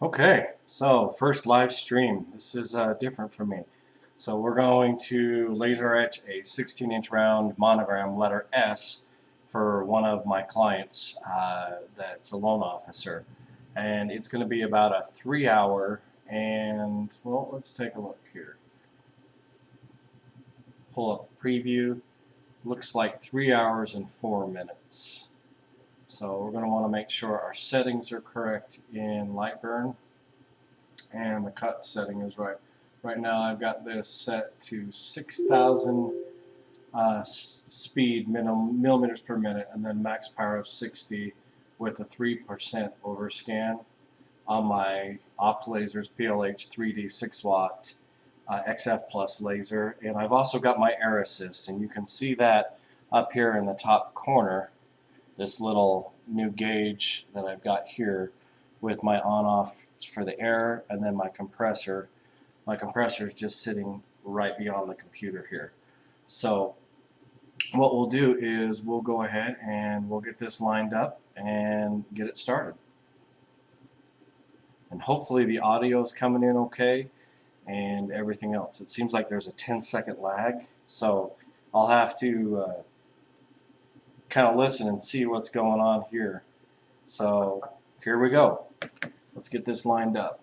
Okay, so first live stream. This is different for me. So we're going to laser etch a 16-inch round monogram letter S for one of my clients that's a loan officer. And it's going to be about a 3 hour and, well, let's take a look here. Pull up preview. Looks like 3 hours and 4 minutes. So we're going to want to make sure our settings are correct in Lightburn. And the cut setting is right. Right now I've got this set to 6,000 speed millimeters per minute, and then max power of 60 with a 3% overscan on my OptLasers PLH 3D 6 watt XF Plus laser. And I've also got my air assist, and you can see that up here in the top corner, this little new gauge that I've got here with my on-off for the air, and then my compressor. My compressor is just sitting right beyond the computer here. So what we'll do is we'll go ahead and we'll get this lined up and get it started. And hopefully the audio is coming in okay and everything else. It seems like there's a 10-second lag, so I'll have to kind of listen and see what's going on here. So here we go. Let's get this lined up.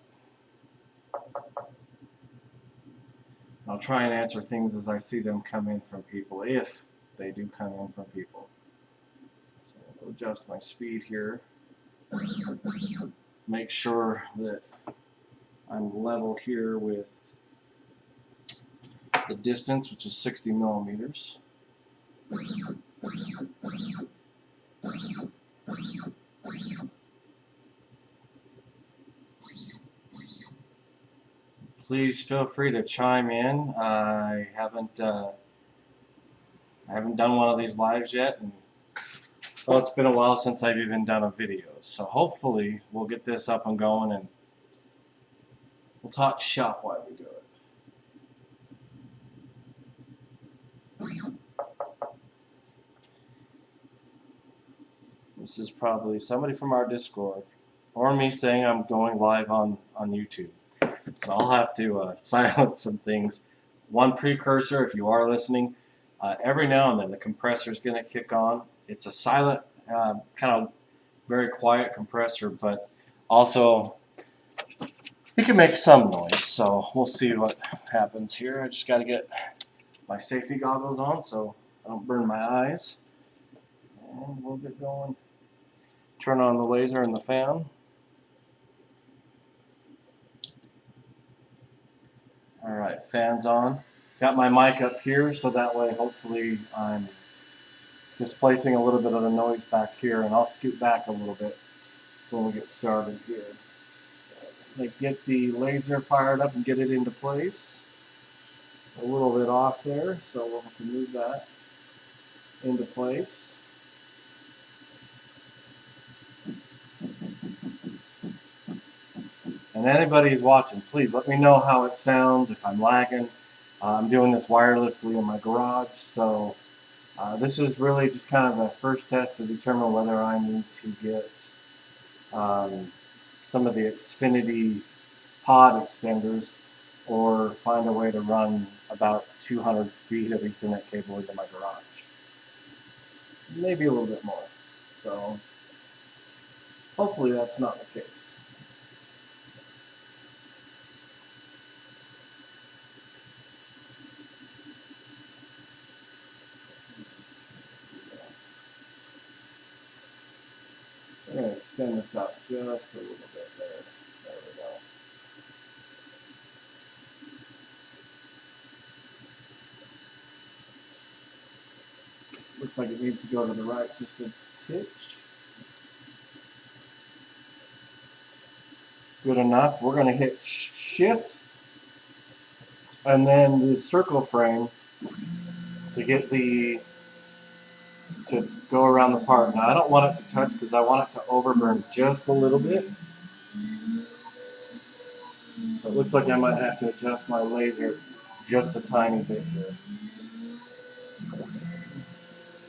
I'll try and answer things as I see them come in from people, if they do come in from people. So I'll adjust my speed here. Make sure that I'm level here with the distance, which is 60 millimeters. Please feel free to chime in. I haven't done one of these lives yet, and well, it's been a while since I've even done a video. So hopefully we'll get this up and going, and we'll talk shop while we do it. This is probably somebody from our Discord, or me saying I'm going live on YouTube. So I'll have to silence some things. One precursor, if you are listening, every now and then the compressor is going to kick on. It's a silent, kind of very quiet compressor, but also it can make some noise. So we'll see what happens here. I just got to get my safety goggles on so I don't burn my eyes. And we'll get going. Turn on the laser and the fan. Alright, fan's on. Got my mic up here so that way hopefully I'm displacing a little bit of the noise back here, and I'll scoot back a little bit when we get started here. Like, get the laser fired up and get it into place. A little bit off there, so we'll have to move that into place. And anybody who's watching, please let me know how it sounds, if I'm lagging. I'm doing this wirelessly in my garage, so this is really just kind of a first test to determine whether I need to get some of the Xfinity pod extenders or find a way to run about 200 feet of Ethernet cable into my garage. Maybe a little bit more. So hopefully that's not the case. I'm going to extend this out just a little bit there. There we go. Looks like it needs to go to the right just a titch. Good enough. We're going to hit shift and then the circle frame to get to go around the part. Now I don't want it to touch because I want it to overburn just a little bit. So it looks like I might have to adjust my laser just a tiny bit here.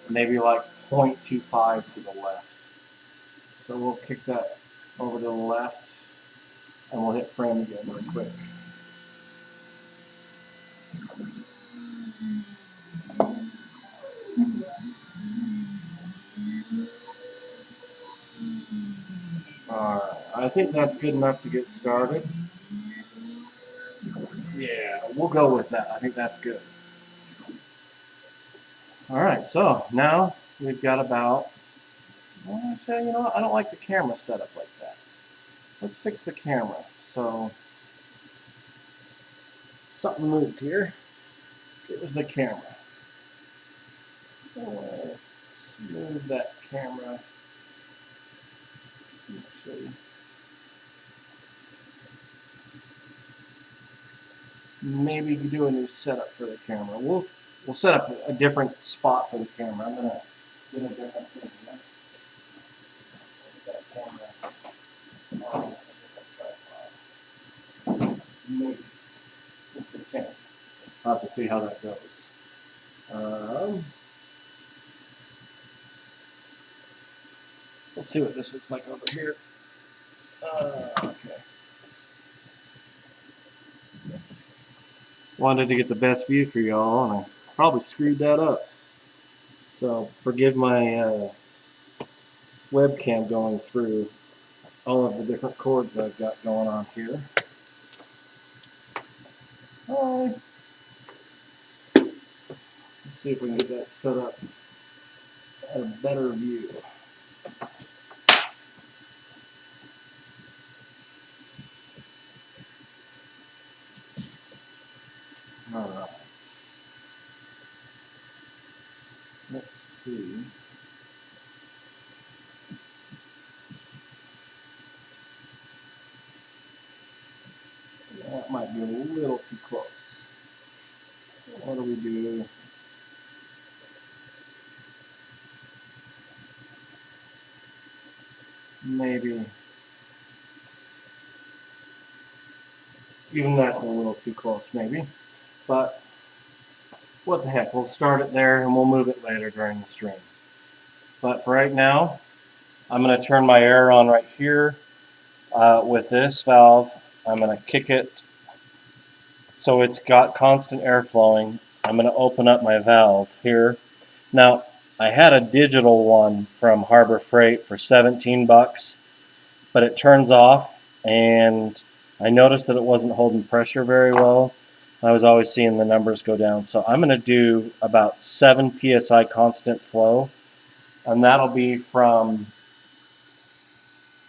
Maybe like 0.25 to the left. So we'll kick that over to the left. and we'll hit frame again real quick. Alright, I think that's good enough to get started. Yeah, we'll go with that. I think that's good. Alright, so now we've got about, well, actually, you know what? I don't like the camera set up like that. Let's fix the camera. So, something moved here. It was the camera. So let's move that camera. Let me show you. Maybe do a new setup for the camera. We'll set up a different spot for the camera. I'm gonna get a different thing. That camera on a different tripod. Maybe. Just a chance. I'll have to see how that goes. Let's see what this looks like over here. Okay. Wanted to get the best view for y'all, and I probably screwed that up. So forgive my webcam going through all of the different cords I've got going on here. Hi. Let's see if we can get that set up at a better view. Alright. Let's see. That might be a little too close. What do we do? Maybe. Even that's a little too close, maybe. But what the heck, we'll start it there and we'll move it later during the stream. But for right now, I'm going to turn my air on right here with this valve. I'm going to kick it so it's got constant air flowing. I'm going to open up my valve here. Now, I had a digital one from Harbor Freight for 17 bucks, but it turns off, and I noticed that it wasn't holding pressure very well. I was always seeing the numbers go down. So I'm going to do about 7 psi constant flow, and that'll be from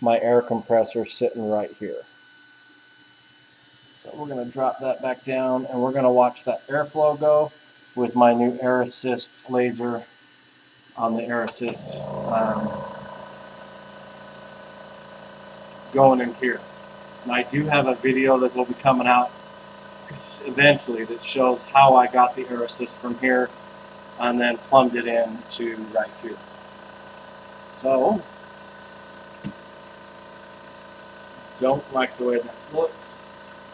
my air compressor sitting right here. So we're going to drop that back down, and we're going to watch that airflow go with my new Air Assist laser on the Air Assist going in here. And I do have a video that will be coming out eventually that shows how I got the Air Assist from here and then plumbed it in to right here. So, don't like the way that looks.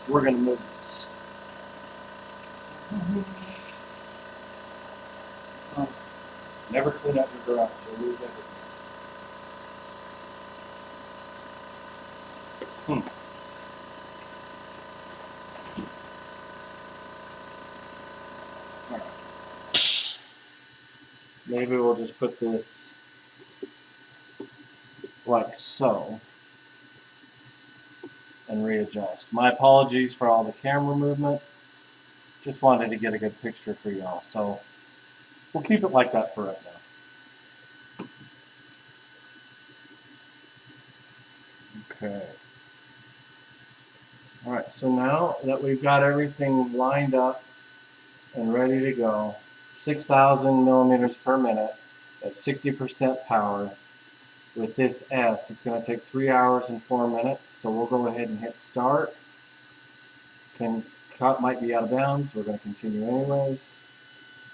We're going to move this. Never clean up your garage, you'll lose everything. Maybe we'll just put this like so and readjust. My apologies for all the camera movement. Just wanted to get a good picture for y'all. So we'll keep it like that for right now. Okay. Alright, so now that we've got everything lined up and ready to go, 6,000 millimeters per minute at 60% power. With this S, it's going to take 3 hours and 4 minutes, so we'll go ahead and hit start. Cut might be out of bounds, we're going to continue anyways,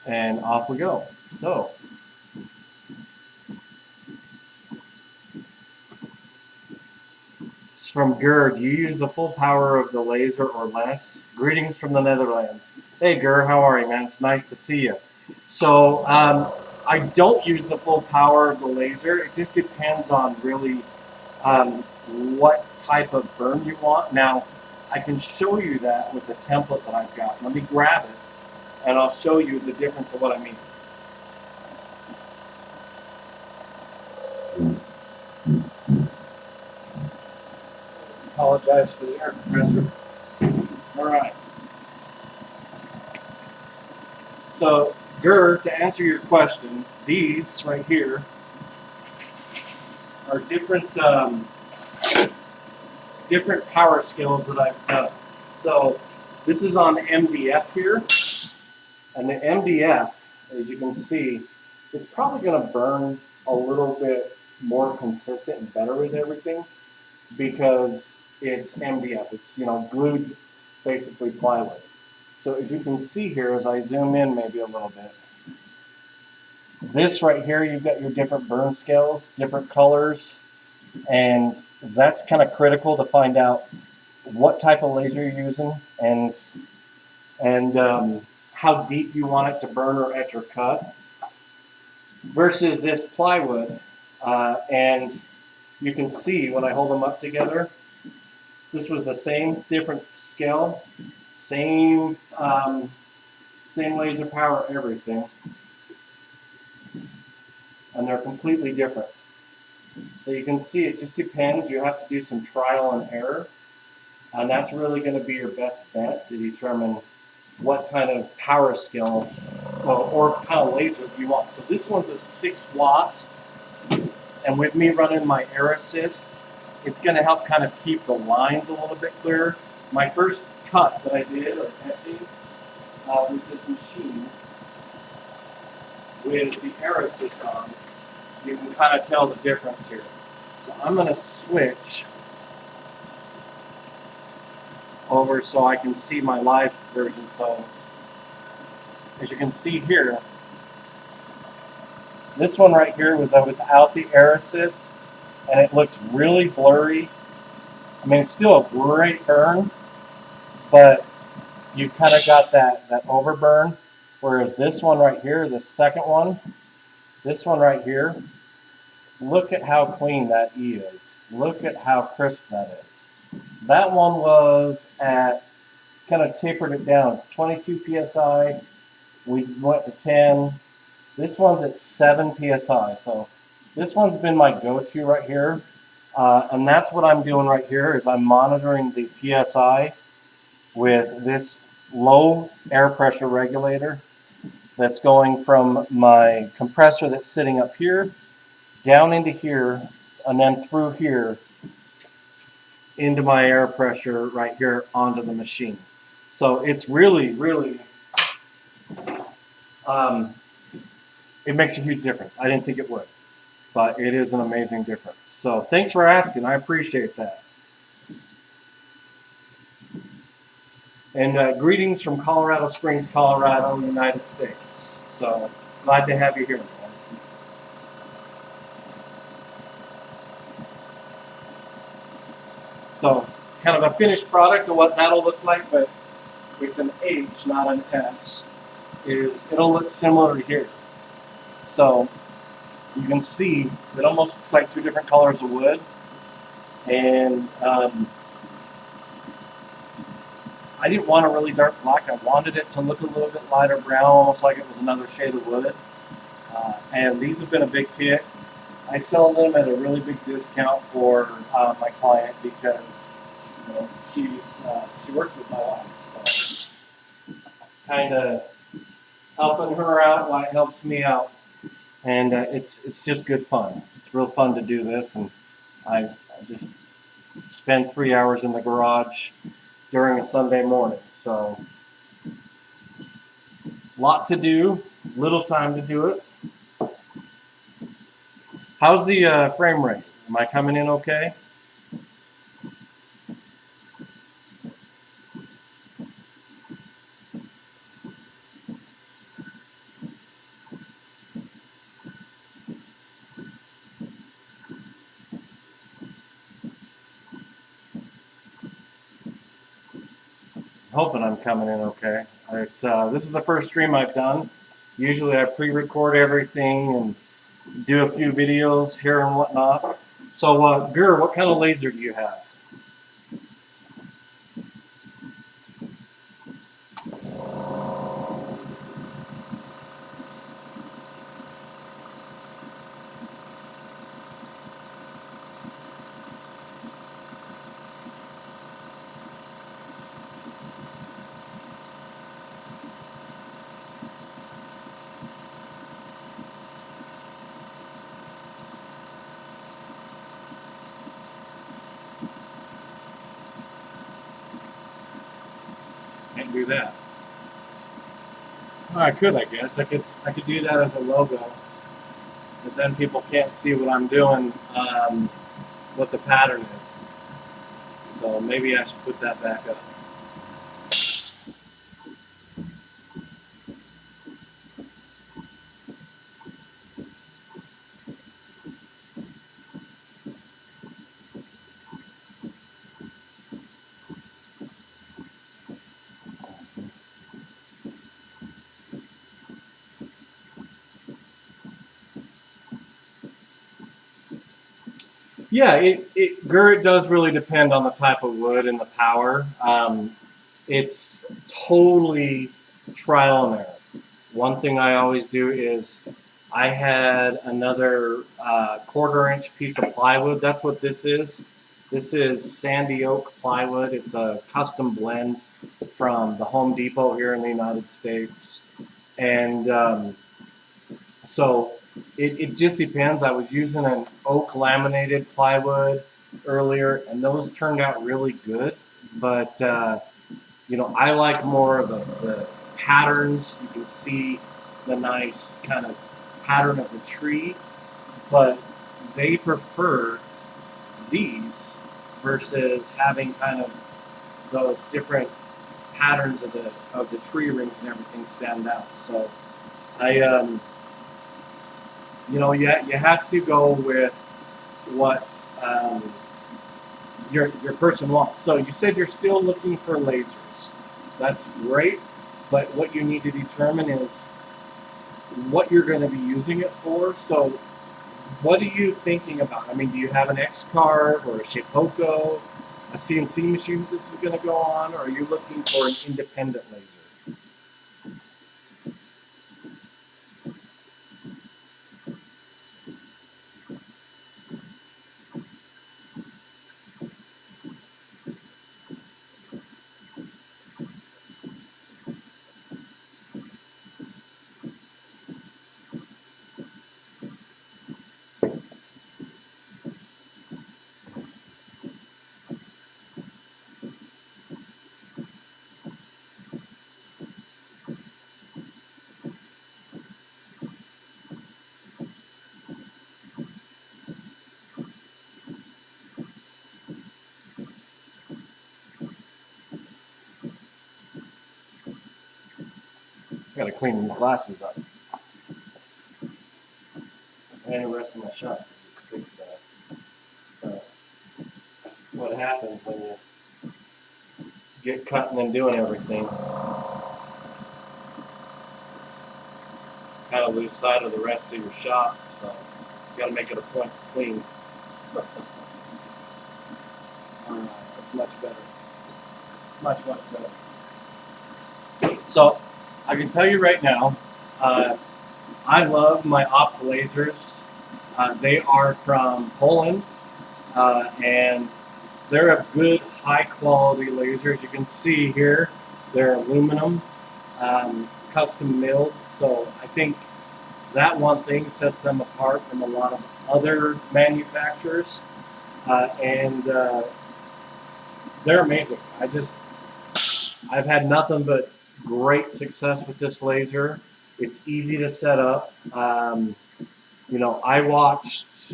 and off we go. So, it's from Gur. Do you use the full power of the laser or less? Greetings from the Netherlands. Hey Gur, how are you, man? It's nice to see you. So, I don't use the full power of the laser. It just depends on really what type of burn you want. Now, I can show you that with the template that I've got. Let me grab it, and I'll show you the difference of what I mean. Apologize for the air compressor. All right. So, Gur, to answer your question, these right here are different power scales that I've done. So, this is on MDF here, and the MDF, as you can see, it's probably going to burn a little bit more consistent and better with everything because it's MDF. It's, you know, glued, basically plywood. So as you can see here, as I zoom in maybe a little bit, this right here, you've got your different burn scales, different colors, and that's kind of critical to find out what type of laser you're using and how deep you want it to burn or etch or cut versus this plywood. And you can see when I hold them up together, this was the same, different scale, same laser power, everything, and they're completely different. So you can see it just depends. You have to do some trial and error, and that's really going to be your best bet to determine what kind of power scale or kind of laser you want. So this one's a 6 watt, and with me running my air assist, it's going to help kind of keep the lines a little bit clearer. My first cut that I did, or etchings, with this machine, with the air assist on, you can kind of tell the difference here. So I'm going to switch over so I can see my live version. So as you can see here, this one right here was without the air assist, and it looks really blurry. I mean, it's still a great burn, but you kind of got that overburn. Whereas this one right here, the second one, this one right here, look at how clean that E is. Look at how crisp that is. That one was at, kind of tapered it down, 22 PSI. We went to 10. This one's at 7 PSI. So this one's been my go-to right here. And that's what I'm doing right here is I'm monitoring the PSI with this low air pressure regulator that's going from my compressor that's sitting up here down into here and then through here into my air pressure right here onto the machine. So it's really, really, it makes a huge difference. I didn't think it would, but it is an amazing difference. So thanks for asking. I appreciate that. And greetings from Colorado Springs, Colorado, United States. So glad to have you here, man. So kind of a finished product of what that'll look like, but with an H, not an S, is it'll look similar to here. So you can see it almost looks like two different colors of wood. And I didn't want a really dark black. I wanted it to look a little bit lighter brown, almost like it was another shade of wood. And these have been a big hit. I sell them at a really big discount for my client because you know, she works with my wife. So kind of helping her out while it helps me out. And it's just good fun. It's real fun to do this. And I just spend 3 hours in the garage during a Sunday morning. So lot to do, little time to do it. How's the frame rate? Am I coming in okay? Hoping I'm coming in okay. It's this is the first stream I've done. Usually I pre-record everything and do a few videos here and whatnot. So Gur, what kind of laser do you have? can't do that. Well, I could, I guess. I could do that as a logo, but then people can't see what I'm doing, what the pattern is. So maybe I should put that back up. Yeah, it does really depend on the type of wood and the power. It's totally trial and error. One thing I always do is I had another 1/4-inch piece of plywood. That's what this is. This is sandy oak plywood. It's a custom blend from the Home Depot here in the United States. And so it just depends. I was using an oak laminated plywood earlier, and those turned out really good. But you know, I like more of the patterns. You can see the nice kind of pattern of the tree, but they prefer these versus having kind of those different patterns of the tree rings and everything stand out. So I you know, you have to go with what your person wants. So you said you're still looking for lasers. That's great, but what you need to determine is what you're going to be using it for. So what are you thinking about? I mean, do you have an X-Carve or a Topcoat, a CNC machine that this is going to go on, or are you looking for an independent laser? Got to clean these glasses up. And the rest of my shop. Fix that. What happens when you get cutting and doing everything? Kind of lose sight of the rest of your shop, so you got to make it a point to clean. That's much better. Much better. So I can tell you right now, I love my Opt lasers. They are from Poland, and they're a good, high-quality laser. As you can see here, they're aluminum, custom milled. So I think that one thing sets them apart from a lot of other manufacturers, and they're amazing. I've had nothing but great success with this laser. It's easy to set up. You know, I watched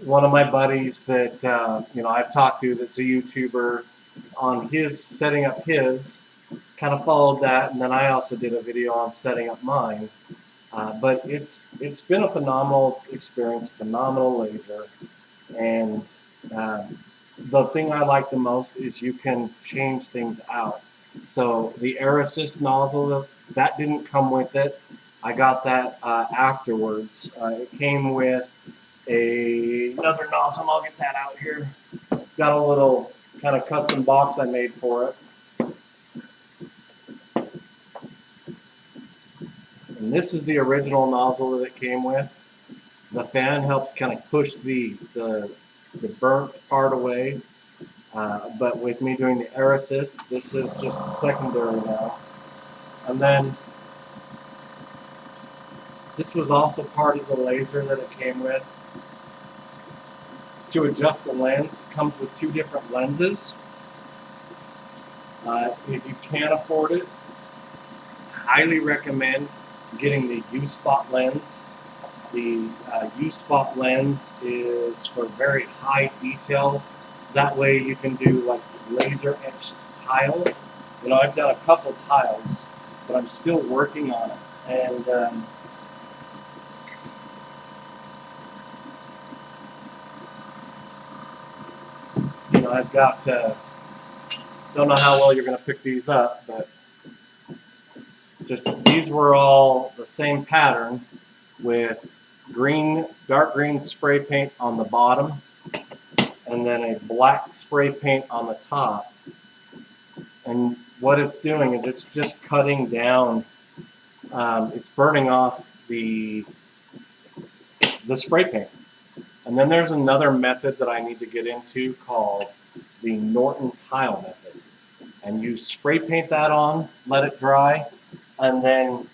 one of my buddies that you know, I've talked to, that's a YouTuber, on his setting up his, kind of followed that, and then I also did a video on setting up mine. But it's been a phenomenal experience, phenomenal laser, and the thing I like the most is you can change things out. So the air assist nozzle, that didn't come with it. I got that afterwards. It came with another nozzle. I'll get that out here. Got a little kind of custom box I made for it. And this is the original nozzle that it came with. The fan helps kind of push the burnt part away. But with me doing the air assist, this is just secondary now. And then this was also part of the laser that it came with. To adjust the lens, it comes with 2 different lenses. If you can't afford it, highly recommend getting the U-spot lens. The U-spot lens is for very high detail. That way you can do like laser etched tile. You know, I've done a couple tiles, but I'm still working on it. And you know, I've got, don't know how well you're going to pick these up, but just these were all the same pattern with green, dark green spray paint on the bottom, and then a black spray paint on the top. And what it's doing is it's just cutting down, it's burning off the spray paint. And then there's another method that I need to get into called the Norton tile method. And you spray paint that on, let it dry, and then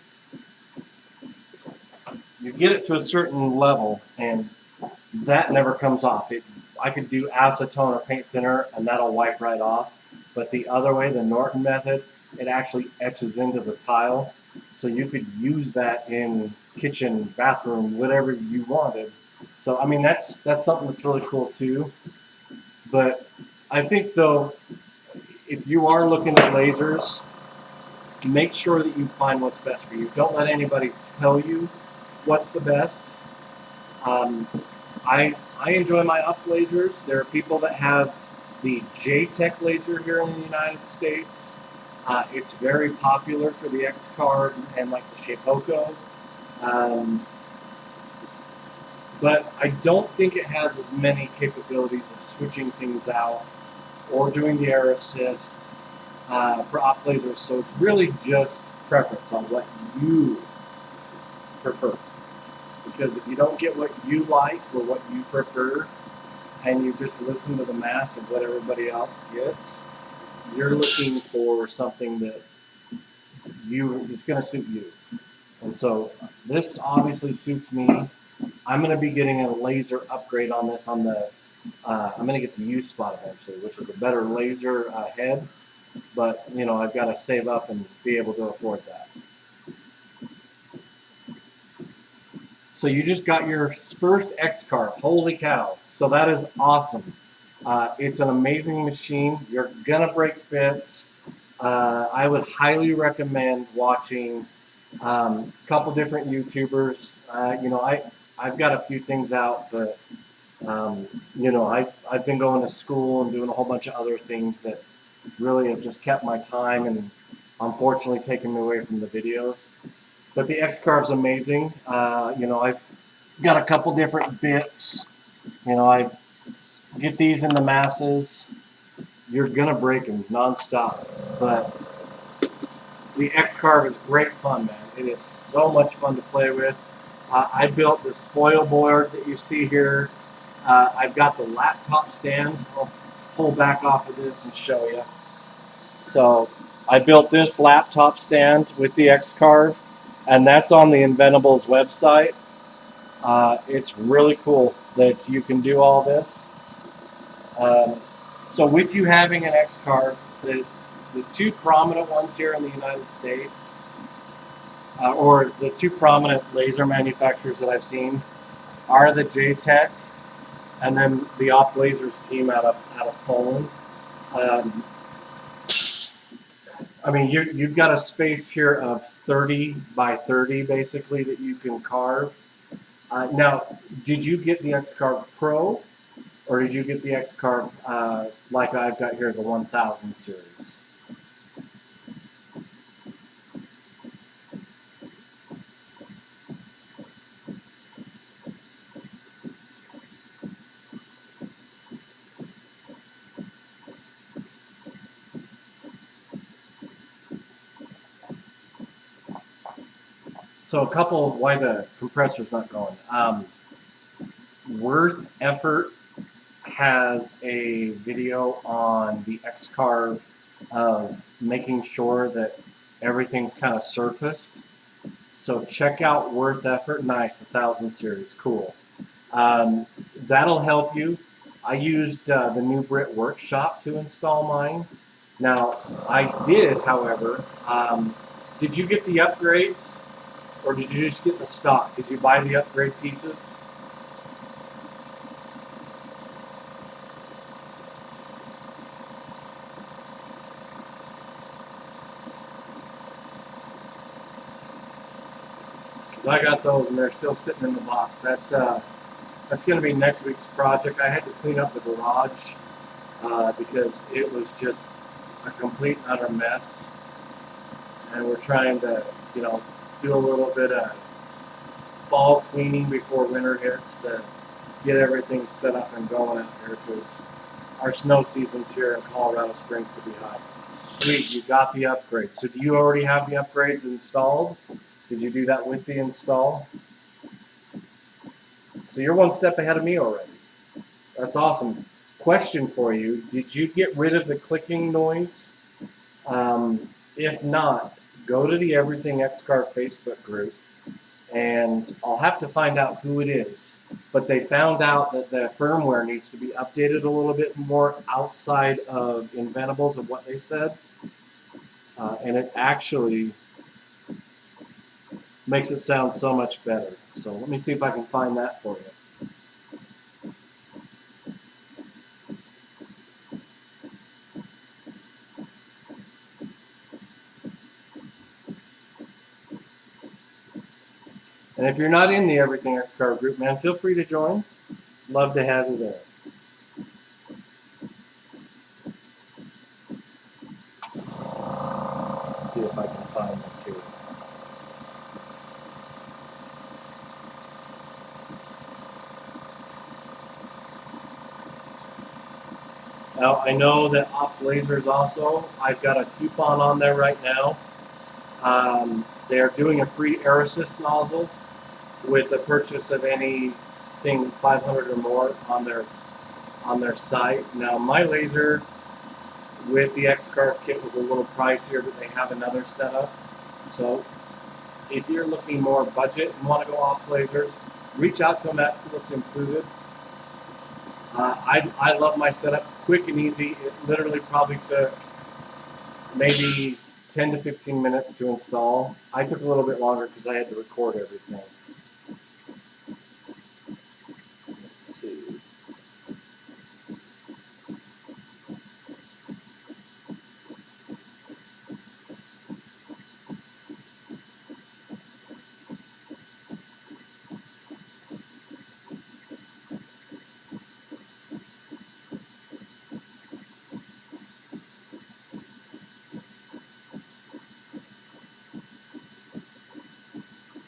you get it to a certain level, and that never comes off. I could do acetone or paint thinner, and that'll wipe right off. But the other way, the Norton method, it actually etches into the tile. So you could use that in kitchen, bathroom, whatever you wanted. So, I mean, that's something that's really cool too. But I think, though, if you are looking at lasers, make sure that you find what's best for you. Don't let anybody tell you what's the best. I enjoy my up lasers. There are people that have the J-Tech laser here in the United States. It's very popular for the X-Carve and like the Shapeoko. But I don't think it has as many capabilities of switching things out or doing the air assist for op lasers. So it's really just preference on what you prefer. Because if you don't get what you like or what you prefer, and you just listen to the mass of what everybody else gets, you're looking for something that it's going to suit you. And so this obviously suits me. I'm going to be getting a laser upgrade on this. I'm going to get the U-spot eventually, which is a better laser head. But you know, I've got to save up and be able to afford that. So you just got your first X-Carve. Holy cow. So that is awesome. It's an amazing machine. You're going to break bits. I would highly recommend watching a couple different YouTubers. You know, I've got a few things out, but you know, I've been going to school and doing a whole bunch of other things that really have just kept my time and unfortunately taken me away from the videos. But the X-Carve's amazing. You know, I've got a couple different bits. You know, I get these in the masses. You're gonna break them nonstop. But the X-Carve is great fun, man. It is so much fun to play with. I built the spoil board that you see here. I've got the laptop stand. I'll pull back off of this and show you. So I built this laptop stand with the X-Carve, and that's on the Inventables website. It's really cool that you can do all this. So with you having an X-Carve, the two prominent ones here in the United States, or the two prominent laser manufacturers that I've seen, are the J-Tech and then the Op Lasers team out of Poland. I mean, you've got a space here of 30 by 30, basically, that you can carve. Now, did you get the X-Carve Pro, or did you get the X-Carve like I've got here, the 1000 series? So a couple of why the compressor's not going. Worth Effort has a video on the X-Carve of making sure that everything's kind of surfaced. So check out Worth Effort. Nice, the 1000 series, cool. That'll help you. I used the New Brit Workshop to install mine. Now, I did, however, did you get the upgrades, or did you just get the stock? Did you buy the upgrade pieces? I got those, and they're still sitting in the box. That's going to be next week's project. I had to clean up the garage because it was just a complete and utter mess, and we're trying to, you know, do a little bit of fall cleaning before winter hits to get everything set up and going out here because our snow season's here in Colorado Springs to be high. Sweet, you got the upgrades. So do you already have the upgrades installed? Did you do that with the install? So you're one step ahead of me already. That's awesome. Question for you. Did you get rid of the clicking noise? If not, go to the Everything X-Carve Facebook group, and I'll have to find out who it is. But they found out that the firmware needs to be updated a little bit more outside of Inventables of what they said. And it actually makes it sound so much better. So let me see if I can find that for you. And if you're not in the Everything X-Carve group, man, feel free to join. Love to have you there. Let's see if I can find this here. Now, I know that Op Lasers also, I've got a coupon on there right now. They're doing a free air assist nozzle with the purchase of anything 500 or more on their site. Now, my laser with the X-Carve kit was a little pricier, but they have another setup. So if you're looking more budget and want to go off lasers, reach out to them, ask what's included. I love my setup, quick and easy. It literally probably took maybe 10 to 15 minutes to install. I took a little bit longer because I had to record everything. Let's see.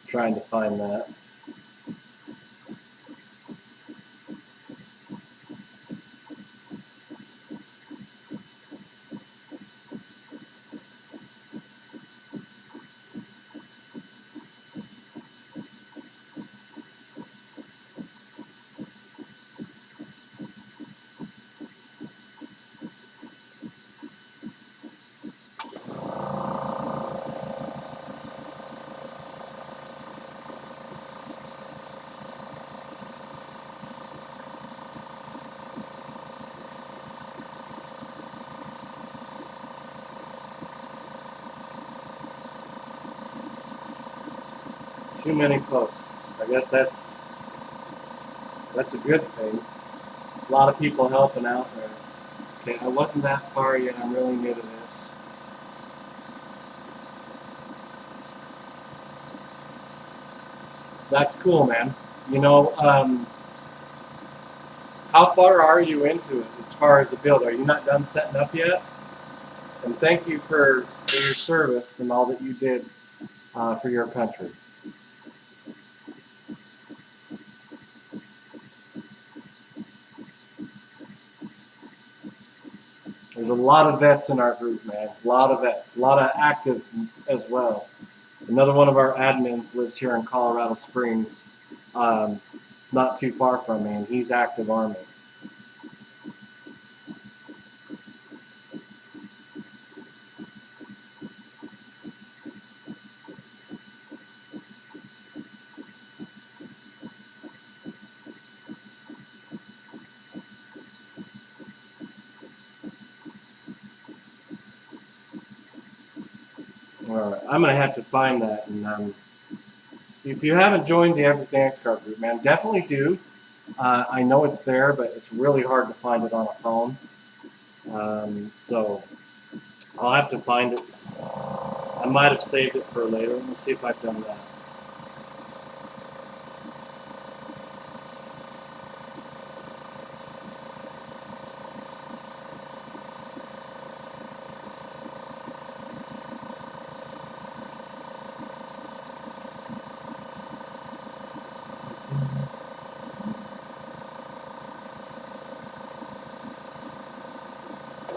Trying to find that. Too many posts. I guess that's a good thing. A lot of people helping out there. Okay, I wasn't that far yet. I'm really new to this. That's cool, man. You know, how far are you into it as far as the build? Are you not done setting up yet? And thank you for your service and all that you did for your country. There's a lot of vets in our group, man. A lot of vets. A lot of active as well. Another one of our admins lives here in Colorado Springs, not too far from me, and he's active Army. Alright, I'm going to have to find that. And if you haven't joined the Everything X-Carve group, man, definitely do. I know it's there, but it's really hard to find it on a phone. So I'll have to find it. I might have saved it for later. Let me see if I've done that.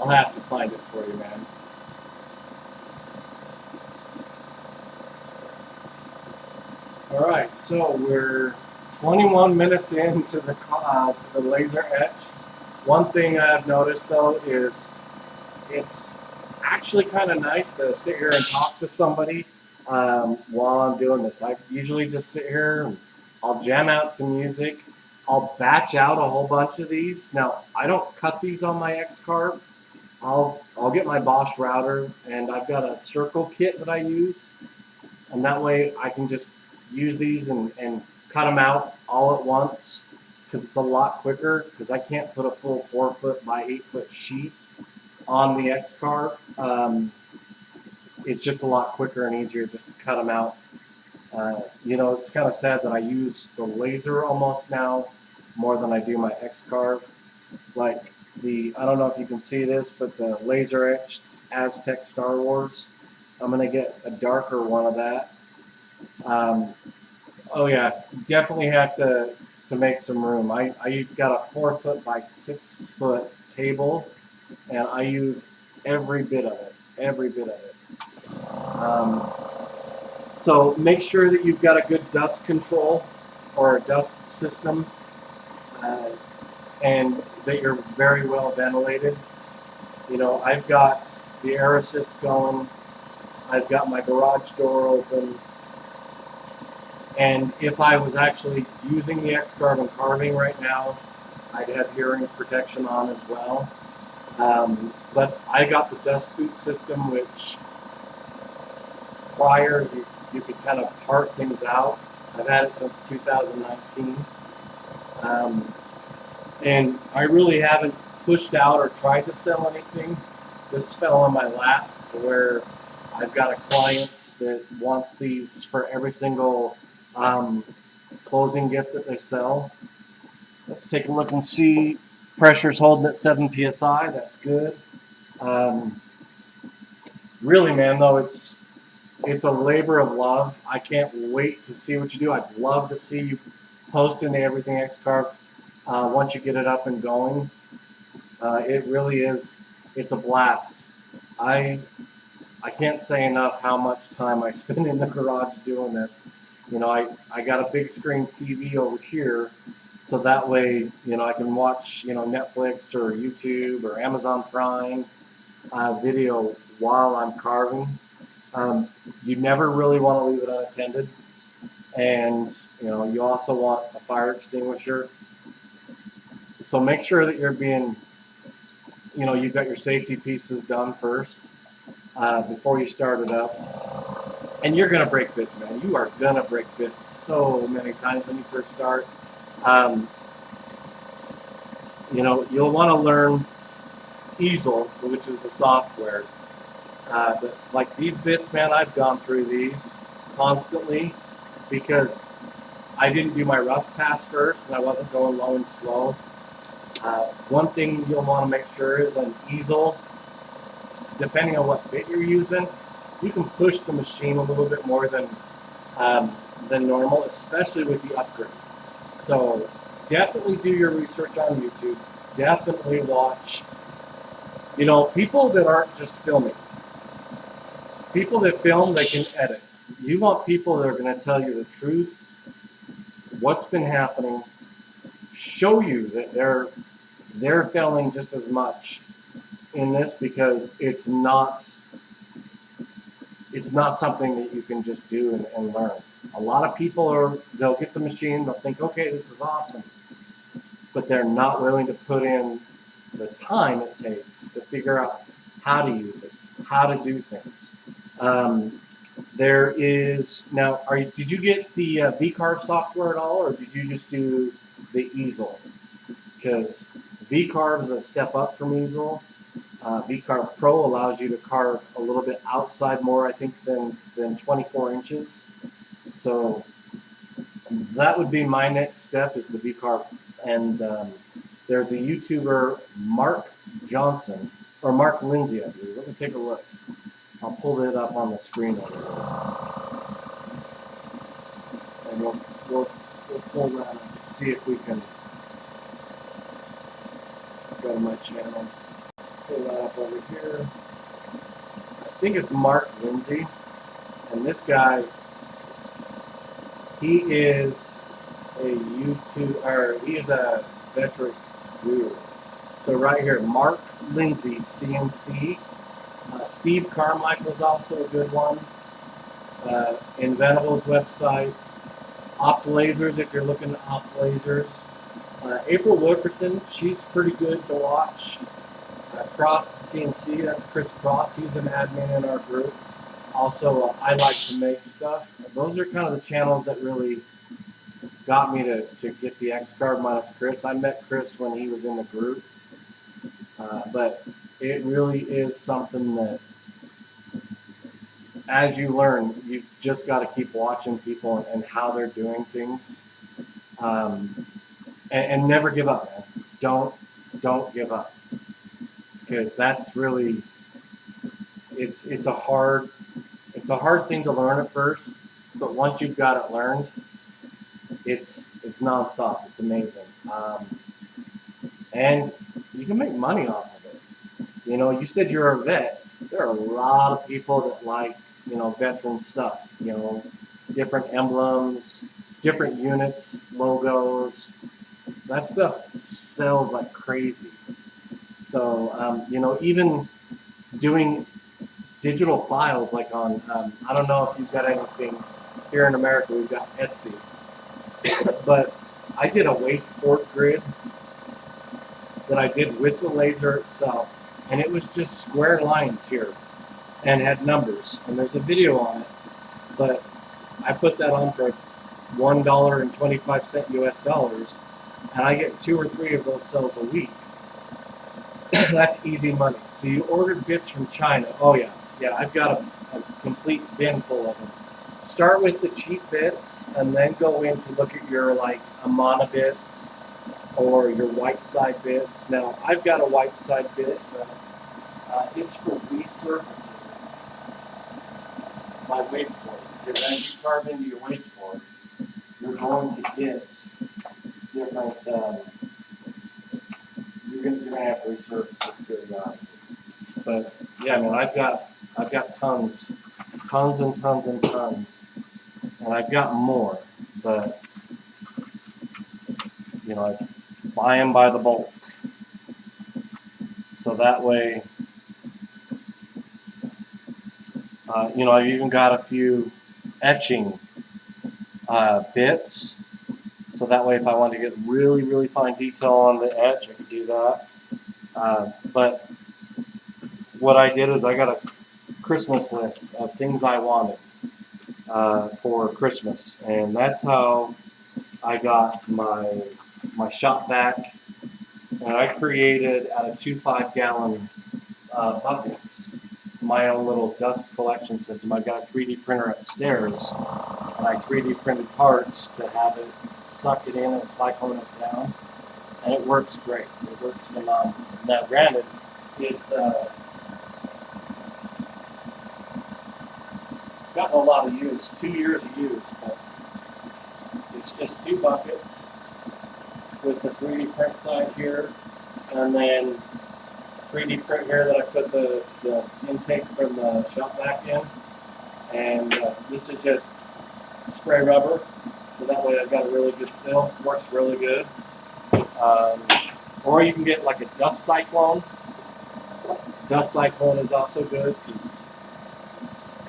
I'll have to find it for you, man. Alright, so we're 21 minutes into the laser etch. One thing I've noticed though is it's actually kind of nice to sit here and talk to somebody while I'm doing this. I usually just sit here and I'll jam out to music. I'll batch out a whole bunch of these. Now, I don't cut these on my X-Carve. I'll get my Bosch router, and I've got a circle kit that I use, and that way I can just use these and cut them out all at once, because it's a lot quicker, because I can't put a full 4-foot by 8-foot sheet on the X-Carve. It's just a lot quicker and easier just to cut them out. You know, it's kind of sad that I use the laser almost now more than I do my X-Carve. Like I don't know if you can see this, but the laser etched Aztec Star Wars, I'm going to get a darker one of that. Oh yeah, definitely have to make some room. I got a 4-foot by 6-foot table, and I use every bit of it, so make sure that you've got a good dust control or a dust system, and that you're very well ventilated. You know, I've got the air assist going, I've got my garage door open, and if I was actually using the X-Carve and carving right now, I'd have hearing protection on as well. But I got the dust boot system, which prior you could kind of part things out. I've had it since 2019. And I really haven't pushed out or tried to sell anything. This fell on my lap where I've got a client that wants these for every single closing gift that they sell. Let's take a look and see. Pressure's holding at 7 psi. That's good. Really, man, though, it's a labor of love. I can't wait to see what you do. I'd love to see you post in the Everything X-Carve once you get it up and going. It really is. It's a blast. I can't say enough how much time I spend in the garage doing this. You know, I got a big screen TV over here, so that way, you know, I can watch, you know, Netflix or YouTube or Amazon Prime video while I'm carving. You never really want to leave it unattended, and you know, you also want a fire extinguisher. So make sure that you're being, you know, you've got your safety pieces done first before you start it up. And you're gonna break bits, man. You are gonna break bits so many times when you first start. You know, you'll want to learn Easel, which is the software. Like these bits, man, I've gone through these constantly because I didn't do my rough pass first and I wasn't going low and slow. One thing you'll want to make sure is an Easel, depending on what bit you're using, you can push the machine a little bit more than normal, especially with the upgrade. So definitely do your research on YouTube. Definitely watch, you know, people that aren't just filming. People that film, they can edit. You want people that are going to tell you the truths, what's been happening, show you that they're failing just as much in this, because it's not something that you can just do and learn. A lot of people they'll get the machine, they'll think, okay, this is awesome, but they're not willing to put in the time it takes to figure out how to use it, how to do things. There is now. Did you get the V-Carve software at all, or did you just do the easel? Because V-Carve is a step up from easel. V-Carve Pro allows you to carve a little bit outside more, I think, than 24 inches. So that would be my next step, is the V-Carve. And there's a YouTuber, Mark Johnson, or Mark Lindsay, I believe. Let me take a look. I'll pull it up on the screen over there. And we'll pull that and see if we can go to my channel. Pull that up over here. I think it's Mark Lindsay. And this guy, he is a he is a veteran guru. So right here, Mark Lindsay, CNC. Steve Carmichael's also a good one. Inventable's website. Opt Lasers, if you're looking at Opt Lasers. April Wilkerson, she's pretty good to watch. Croft CNC, that's Chris Croft. He's an admin in our group. Also, I Like to Make Stuff. Those are kind of the channels that really got me to get the X-Carve minus Chris. I met Chris when he was in the group. But it really is something that, as you learn, you've just got to keep watching people and how they're doing things. And never give up, man. Don't give up. Because that's really, it's a hard thing to learn at first, but once you've got it learned, it's nonstop. It's amazing. And you can make money off of it. You know, you said you're a vet. There are a lot of people that like, you know, veteran stuff, you know, different emblems, different units, logos. That stuff sells like crazy. So, you know, even doing digital files like on, I don't know if you've got anything here in America, we've got Etsy. But I did a waste port grid that I did with the laser itself, and it was just square lines here and had numbers, and there's a video on it, but I put that on for $1.25 US dollars, and I get 2 or 3 of those cells a week. That's easy money. So you order bits from China. Oh yeah, I've got a complete bin full of them. Start with the cheap bits, and then go in to look at your like Amana bits or your white side bits. Now I've got a white side bit, but it's for resurfacing my waste board. Because as you carve into your waste board, you're going to get different. You're gonna have to resurface it. But yeah, man, I've got tons and tons, and I've got more, but you know, I buy them by the bulk, so that way, you know, I've even got a few etching bits, so that way if I want to get really fine detail on the etch, I could do that. But what I did is I got a Christmas list of things I wanted for Christmas, and that's how I got my shop vac, and I created out of 2 5-gallon buckets my own little dust collection system. I've got a 3D printer upstairs, and I 3D printed parts to have it suck it in and cycling it down, and it works great. It works phenomenal. Now, granted, it's gotten a lot of use, 2 years of use, but it's just 2 buckets with the 3D print side here, and then 3D print here that I put the intake from the shop vac in, and this is just spray rubber, so that way I've got a really good seal. Works really good. Or you can get like a dust cyclone. Dust cyclone is also good.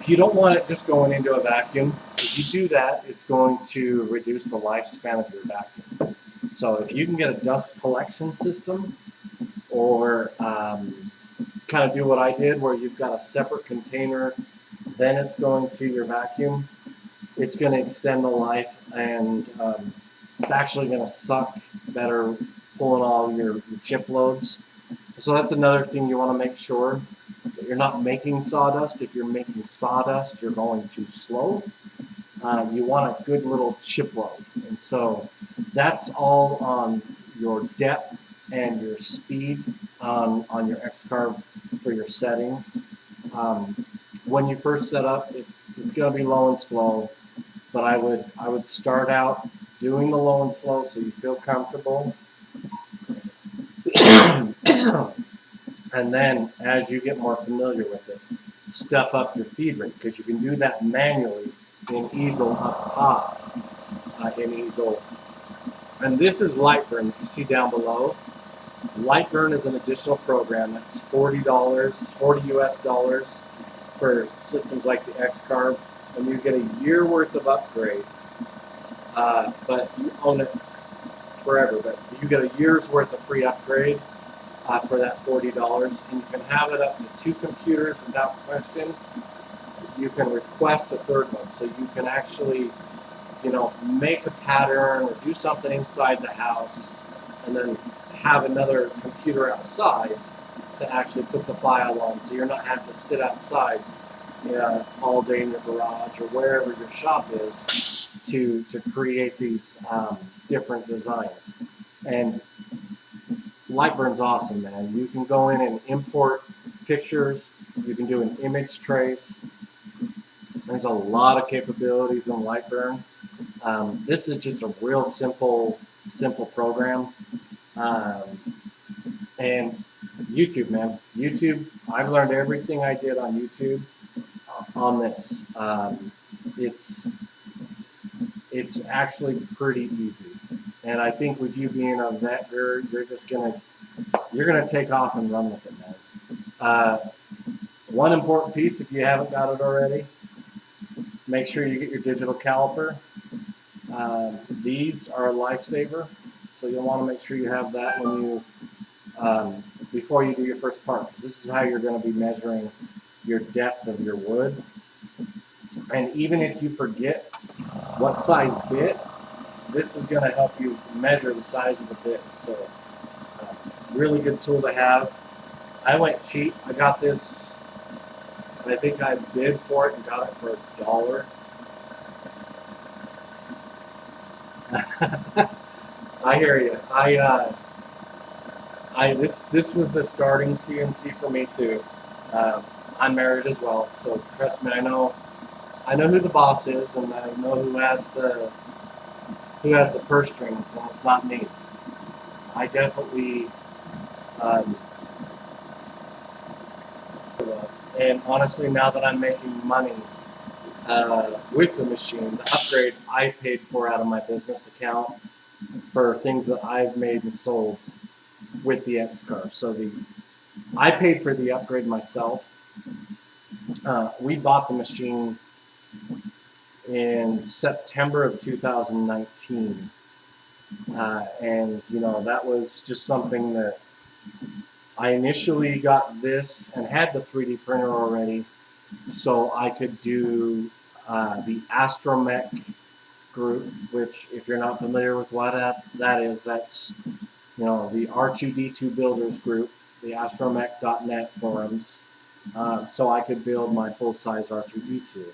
You don't want it just going into a vacuum. If you do that, it's going to reduce the lifespan of your vacuum. So if you can get a dust collection system, or kind of do what I did, where you've got a separate container Then it's going to your vacuum. It's going to extend the life, and it's actually going to suck better pulling all your chip loads. So that's another thing you want to make sure that you're not making sawdust. If you're making sawdust, you're going too slow. You want a good little chip load. And so that's all on your depth and your speed on your X-Carve for your settings. When you first set up, it's going to be low and slow, but I would start out doing the low and slow so you feel comfortable. And then as you get more familiar with it, step up your feed rate, because you can do that manually in easel up top, in easel. And this is Lightburn that you see down below. Lightburn is an additional program that's $40, 40 US dollars for systems like the X-Carve, and you get a year worth of upgrade. But you own it forever, but you get a year's worth of free upgrade for that $40, and you can have it up to 2 computers without question. You can request a third one, so you can actually, make a pattern or do something inside the house, and then have another computer outside to actually put the file on, so you're not having to sit outside all day in your garage or wherever your shop is to create these different designs. And Lightburn's awesome, man. You can go in and import pictures. You can do an image trace. There's a lot of capabilities in Lightburn. This is just a real simple program. And YouTube, man. YouTube, I've learned everything I did on YouTube on this. It's actually pretty easy. And I think with you being a vet, you're gonna take off and run with it, man. One important piece, if you haven't got it already, make sure you get your digital caliper. These are a lifesaver, so you'll want to make sure you have that when you before you do your first part. This is how you're going to be measuring your depth of your wood. And even if you forget what size bit, this is going to help you measure the size of the bit. So, really good tool to have. I went cheap. I got this, and I think I bid for it and got it for $1. I hear you. This was the starting CNC for me too. I'm married as well, so trust me, I know who the boss is, and I know who has the purse strings, and it's not me. I definitely, and honestly, now that I'm making money with the machine, the upgrade I paid for out of my business account for things that I've made and sold with the X-Carve. So I paid for the upgrade myself. We bought the machine in September of 2019. And that was just something that I initially got this and had the 3D printer already, so I could do the Astromech group, which, if you're not familiar with what that is, that's the R2D2 builders group, the astromech.net forums, so I could build my full-size R2D2.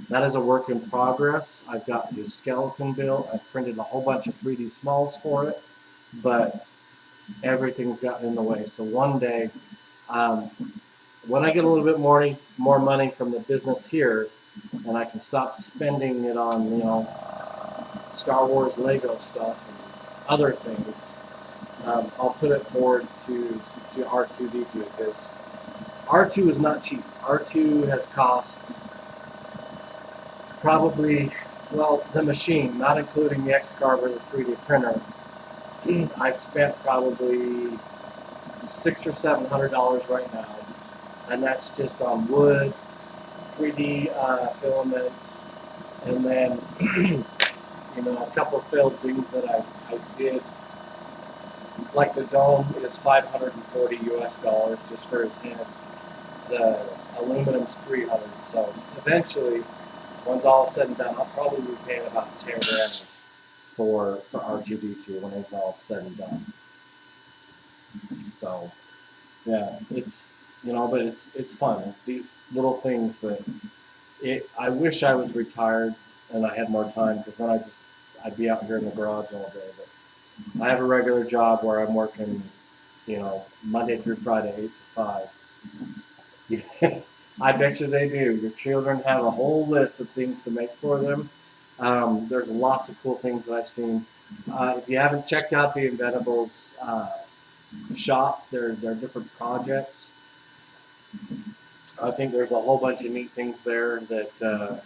That is a work in progress. I've got the skeleton built. I've printed a whole bunch of 3D smalls for it, but everything's gotten in the way. So one day, when I get a little bit more money from the business here, and I can stop spending it on Star Wars Lego stuff and other things, I'll put it forward to R2D2, because R2 is not cheap. R2 has cost probably, well, the machine, not including the X-Carve or the 3D printer, I've spent probably $600 or $700 right now, and that's just on wood, 3D filaments, and then a couple of failed things that I did. Like the dome is $540 US just for his head. The aluminum's $300. So eventually, once all is said and done, I'll probably be paying about 10 grand for R2D2 when it's all said and done. So yeah, it's, you know, but it's fun. It's these little things that I wish I was retired and I had more time, because then I'd be out here in the garage all day. But I have a regular job where I'm working, you know, Monday through Friday, 8 to 5. I bet you they do. Your children have a whole list of things to make for them. There's lots of cool things that I've seen. If you haven't checked out the Inventables shop, there are different projects. I think there's a whole bunch of neat things there that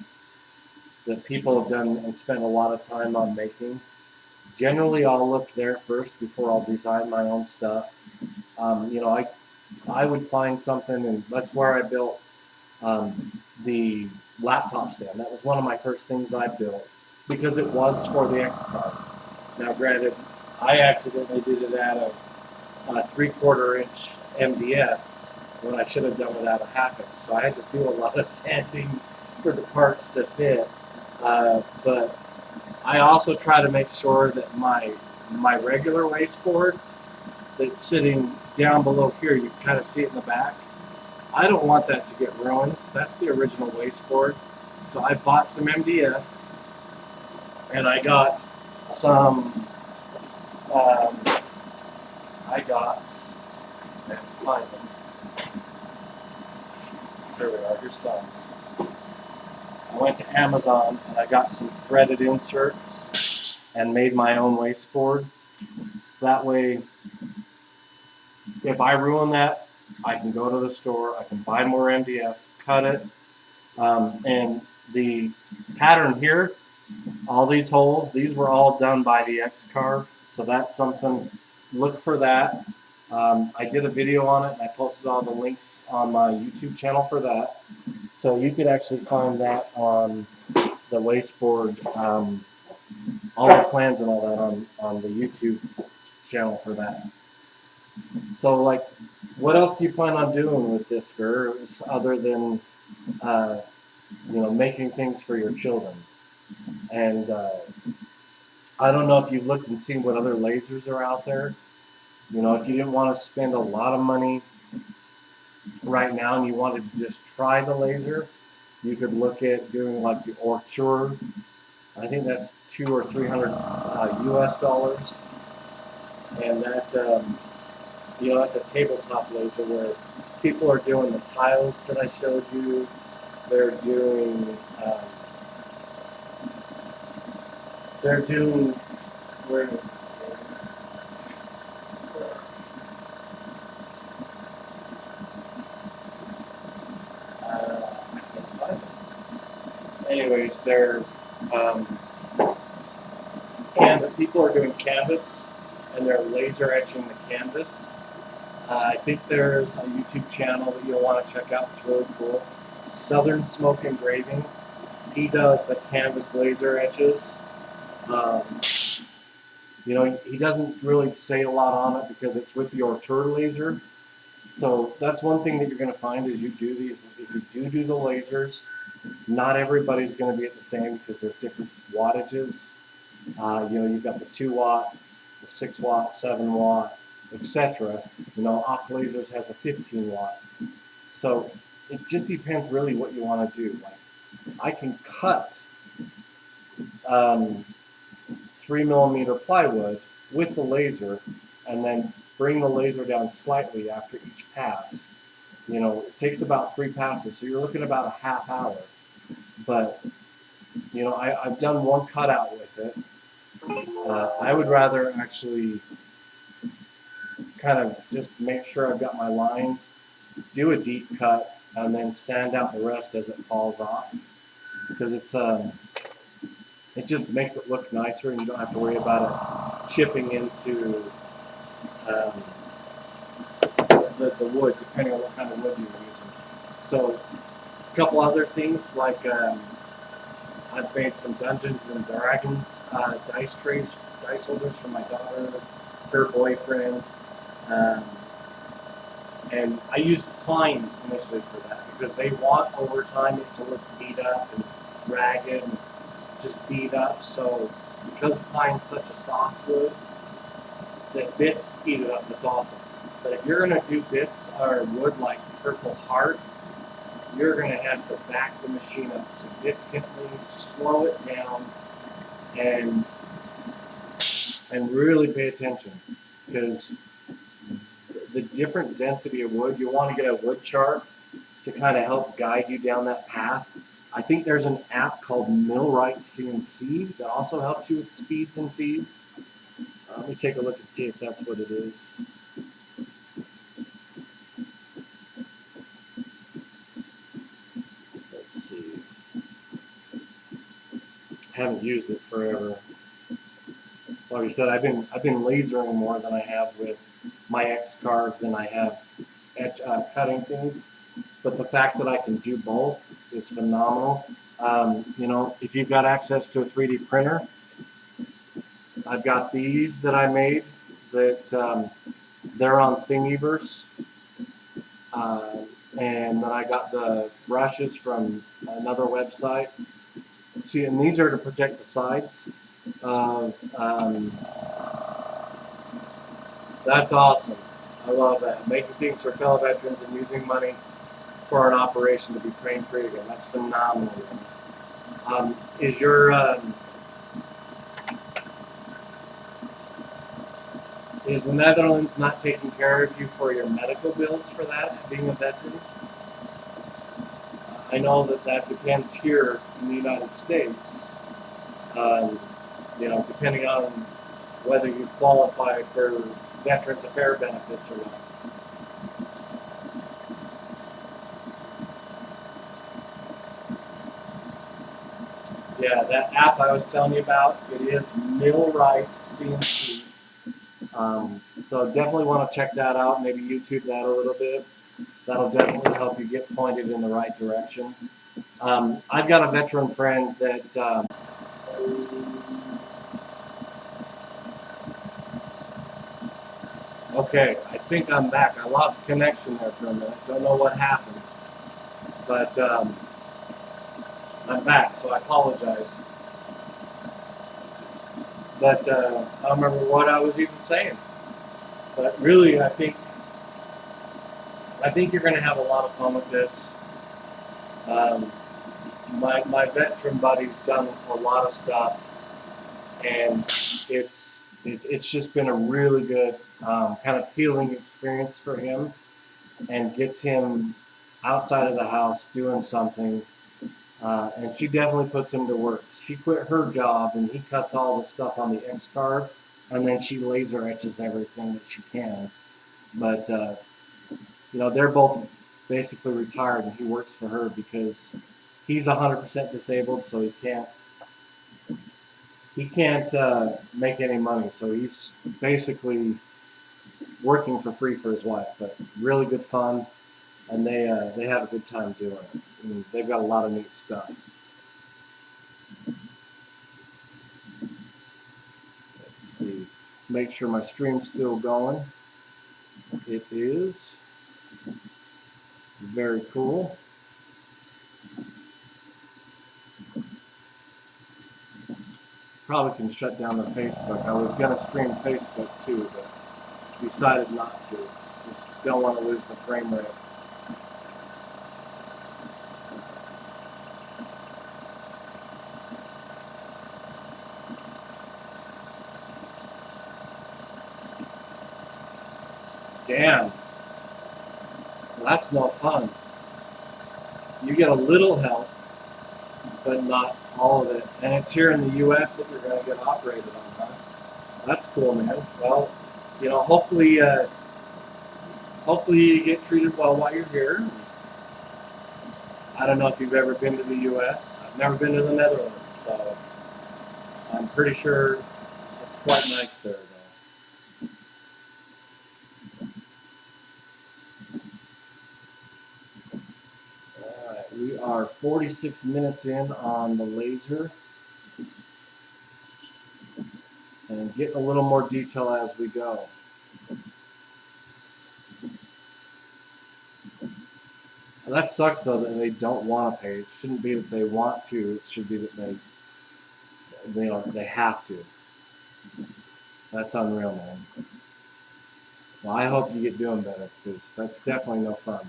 people have done and spent a lot of time on making. Generally, I'll look there first before I'll design my own stuff. You know, I would find something, and that's where I built the laptop stand. That was one of my first things I built, because it was for the X-Carve. Now, granted, I accidentally did it out of 3/4 inch MDF when I should have done it out of 1/2 inch. So I had to do a lot of sanding for the parts to fit. But I also try to make sure that my regular wasteboard that's sitting down below here, you kind of see it in the back, I don't want that to get ruined. That's the original wasteboard. So I bought some MDF, and I got some, find them. There we are, here's some. I went to Amazon and I got some threaded inserts and made my own wasteboard. So that way, if I ruin that, I can go to the store, I can buy more MDF, cut it, and the pattern here, all these holes, these were all done by the X-Carve, so that's something, look for that. I did a video on it, and I posted all the links on my YouTube channel for that. So you could actually find that on the wasteboard, all the plans and all that on the YouTube channel for that. So, like, what else do you plan on doing with this, Gur, other than, you know, making things for your children? And I don't know if you've looked and seen what other lasers are out there. You know, if you didn't want to spend a lot of money right now and you wanted to just try the laser, you could look at doing like the Orture. I think that's $200 or $300 US dollars, and that you know, that's a tabletop laser where people are doing the tiles that I showed you. They're doing where is it? Anyways, they're people are doing canvas, and they're laser etching the canvas. I think there's a YouTube channel that you'll want to check out. It's really cool. Southern Smoke Engraving. He does the canvas laser etches. You know, he doesn't really say a lot on it because it's with the Orture laser. So that's one thing that you're going to find as you do these. If you do the lasers, not everybody's going to be at the same, because there's different wattages. You know, you've got the 2 watt, the 6 watt, 7 watt, etc. You know, Oct Lasers has a 15 watt. So it just depends really what you want to do. Like, I can cut 3mm plywood with the laser and then bring the laser down slightly after each pass. You know, it takes about 3 passes, so you're looking about a half hour. But, you know, I've done one cutout with it. I would rather actually kind of just make sure I've got my lines, do a deep cut, and then sand out the rest as it falls off. Because it just makes it look nicer, and you don't have to worry about it chipping into the wood, depending on what kind of wood you're using. So, a couple other things, like I've made some Dungeons and Dragons dice trays, dice holders for my daughter, her boyfriend, and I used pine initially for that, because they want over time it to look beat up and ragged and just beat up. So because pine's such a soft wood, that bits eat it up. That's awesome. But if you're going to do bits or wood like Purple Heart, you're going to have to back the machine up significantly, slow it down, and really pay attention, because the different density of wood, you want to get a wood chart to kind of help guide you down that path. I think there's an app called Millwright CNC that also helps you with speeds and feeds. Let me take a look and see if that's what it is. Let's see. I haven't used it forever. Like I said, I've been lasering more than I have with my X-Carve than I have cutting things. But the fact that I can do both is phenomenal. You know, if you've got access to a 3D printer, I've got these that I made that they're on Thingiverse. And then I got the brushes from another website. See, and these are to protect the sides of, that's awesome. I love that. Making things for fellow veterans and using money for an operation to be crane free again. That's phenomenal. Is your is the Netherlands not taking care of you for your medical bills for that, being a veteran? I know that that depends here in the United States. You know, depending on whether you qualify for Veterans Affairs benefits or not. Yeah, that app I was telling you about, it is Millwright CNC. So definitely want to check that out, maybe YouTube that a little bit. That'll definitely help you get pointed in the right direction. I've got a veteran friend that okay, I think I'm back. I lost connection there for a minute. Don't know what happened. But I'm back, so I apologize. But I don't remember what I was even saying. But really, I think you're going to have a lot of fun with this. My veteran buddy's done a lot of stuff, and it's just been a really good kind of healing experience for him, and gets him outside of the house doing something. And she definitely puts him to work. She quit her job, and he cuts all the stuff on the X-Carve, and then she laser etches everything that she can. But you know, they're both basically retired, and he works for her because he's 100% disabled, so he can't make any money. So he's basically working for free for his wife. But really good fun, and they have a good time doing it. And they've got a lot of neat stuff. Let's see. Make sure my stream's still going. It is. Very cool. Probably can shut down the Facebook. I was going to stream Facebook too, but decided not to. Just don't want to lose the frame rate. Damn. Well, that's no fun. You get a little help, but not all of it. And it's here in the U.S. that you're going to get operated on, huh? That's cool, man. Well, you know, hopefully you get treated well while you're here. I don't know if you've ever been to the U.S. I've never been to the Netherlands, so I'm pretty sure it's quite nice there, though. All right, we are 46 minutes in on the laser, and getting a little more detail as we go. That sucks though that they don't want to pay. It shouldn't be that they want to. It should be that they have to. That's unreal, man. Well, I hope you get doing better because that's definitely no fun.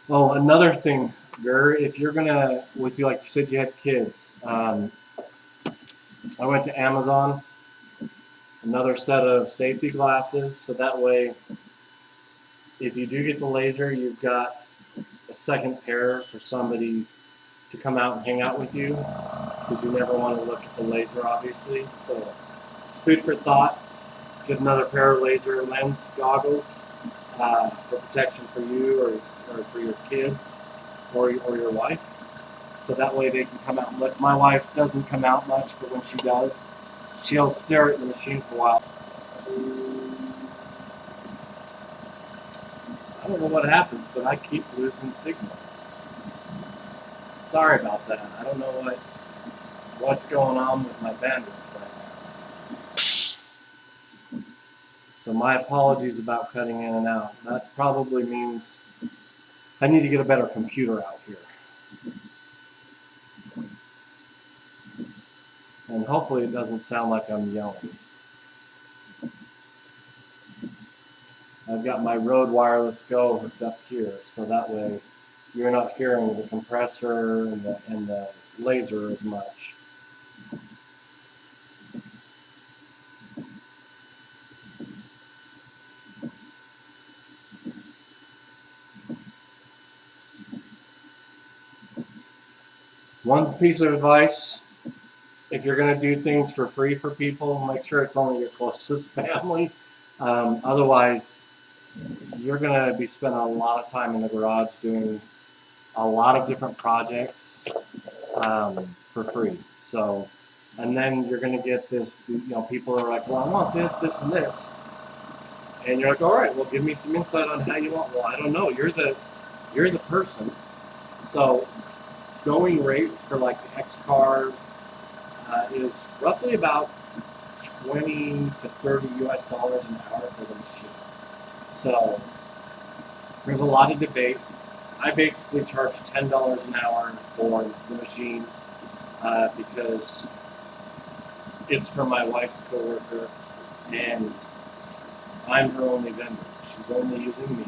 Oh, another thing, if you're gonna, with you, like you said, you had kids. I went to Amazon, another set of safety glasses, so that way, if you do get the laser, you've got a second pair for somebody to come out and hang out with you, because you never want to look at the laser, obviously. So, food for thought. Get another pair of laser lens goggles for protection for you or for your kids or your wife. So that way they can come out and look. My wife doesn't come out much, but when she does, she'll stare at the machine for a while. I don't know what happens, but I keep losing signal. Sorry about that. I don't know what's going on with my bandwidth right now. So my apologies about cutting in and out. That probably means I need to get a better computer out here. And hopefully it doesn't sound like I'm yelling. I've got my Rode Wireless Go hooked up here, so that way you're not hearing the compressor and the laser as much. One piece of advice, if you're going to do things for free for people, make sure it's only your closest family. Otherwise, you're going to be spending a lot of time in the garage doing a lot of different projects for free. So, and then you're going to get this, people are like, well, I want this, this, and this. And you're like, all right, well, give me some insight on how you want. Well, I don't know. You're the person. So, going rate for like the X-Carve is roughly about 20 to 30 US dollars an hour for the machine. So there's a lot of debate. I basically charge $10 an hour for the machine because it's for my wife's coworker and I'm her only vendor. She's only using me.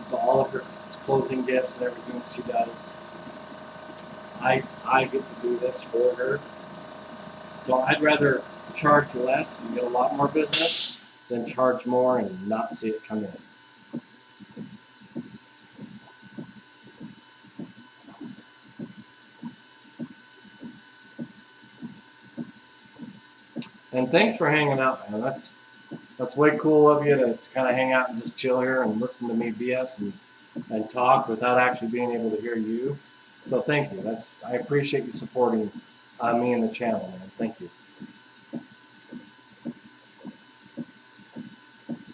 So all of her closing gifts and everything she does, I get to do this for her. So I'd rather charge less and get a lot more business than charge more and not see it come in. And thanks for hanging out, man. That's way cool of you to kind of hang out and just chill here and listen to me BS and talk without actually being able to hear you. So thank you. I appreciate you supporting me and the channel, man. Thank you.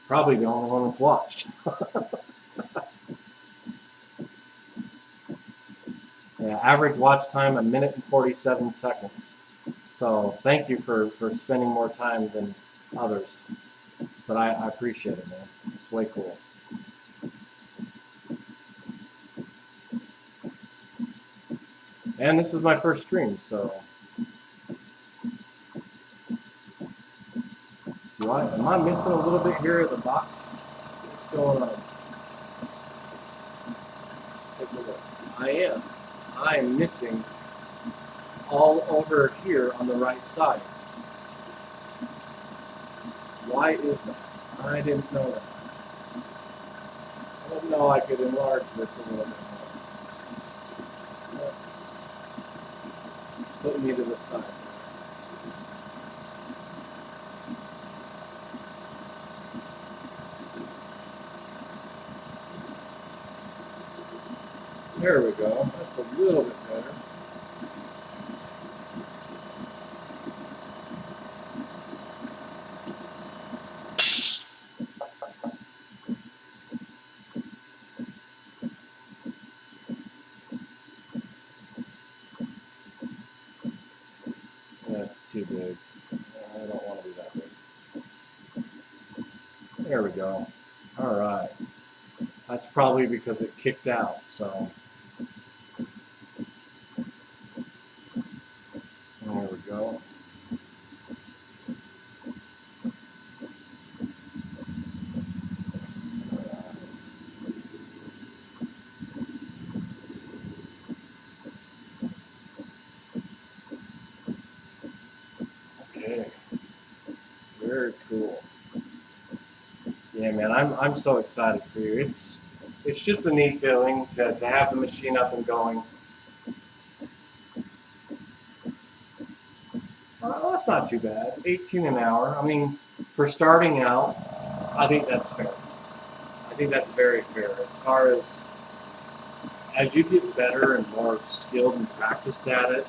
Probably the only one that's watched. Yeah, average watch time 1 minute and 47 seconds. So thank you for spending more time than others. But I appreciate it, man. It's way cool. And this is my first stream, so am I missing a little bit here at the box? What's going on? Let's take a look. I am missing all over here on the right side. Why is that? I didn't know that. I didn't know I could enlarge this a little bit more. Let's put me to the side. There we go. That's a little bit better. That's too big. I don't want to be that big. There we go. All right. That's probably because it kicked out, so. There we go. Okay. Very cool. Yeah, man, I'm so excited for you. It's just a neat feeling to have the machine up and going. Well, that's not too bad. 18 an hour. I mean, for starting out, I think that's fair. I think that's very fair. As far as you get better and more skilled and practiced at it,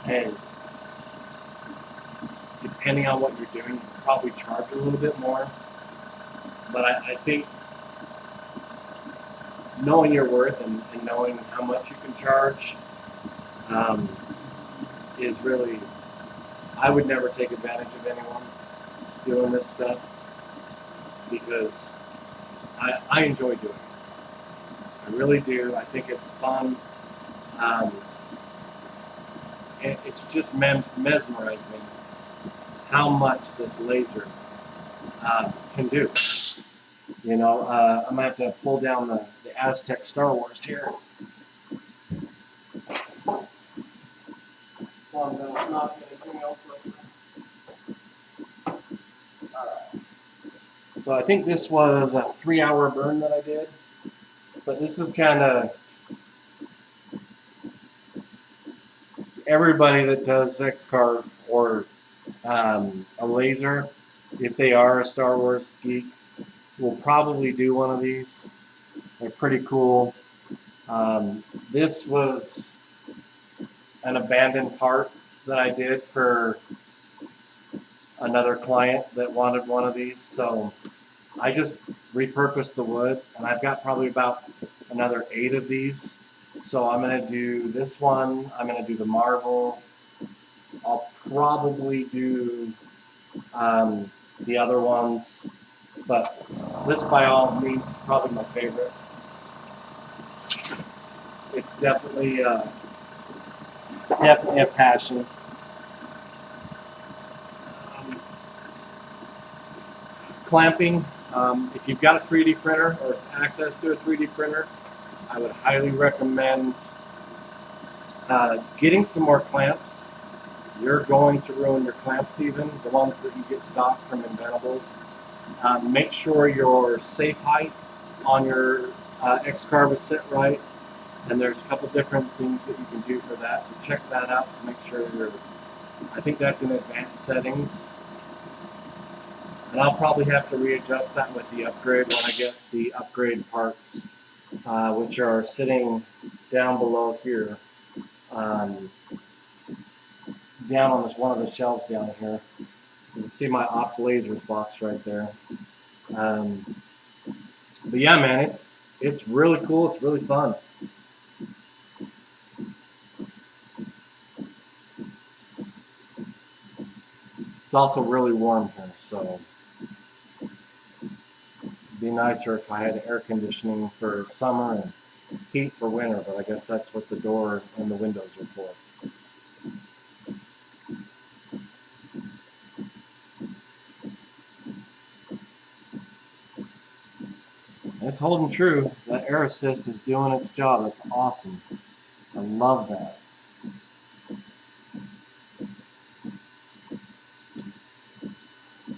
and depending on what you're doing, you can probably charge a little bit more. But I think knowing your worth and knowing how much you can charge is really, I would never take advantage of anyone doing this stuff because I enjoy doing it. I really do. I think it's fun. It's just mesmerizing how much this laser can do. You know, I'm going to have to pull down the Aztec Star Wars here. So I'm going to knock anything else over. Alright. So I think this was a 3-hour burn that I did. But this is kind of everybody that does X-Carve or a laser, if they are a Star Wars geek, will probably do one of these. They're pretty cool. This was an abandoned part that I did for another client that wanted one of these. So I just repurposed the wood, and I've got probably about another 8 of these. So I'm going to do this one. I'm going to do the Marvel. I'll probably do the other ones, but this by all means is probably my favorite. It's definitely a passion. Clamping. If you've got a 3D printer or access to a 3D printer, I would highly recommend getting some more clamps. You're going to ruin your clamps, even the ones that you get stock from Inventables. Make sure your safe height on your X-Carve is set right, and there's a couple different things that you can do for that. So check that out to make sure you're. I think that's in advanced settings. And I'll probably have to readjust that with the upgrade when I get the upgrade parts, which are sitting down below here, down on one of the shelves down here. You can see my op lasers box right there. But yeah, man, it's really cool. It's really fun. It's also really warm here, so it'd be nicer if I had air conditioning for summer and heat for winter, but I guess that's what the door and the windows are for. It's holding true. That air assist is doing its job. It's awesome. I love that.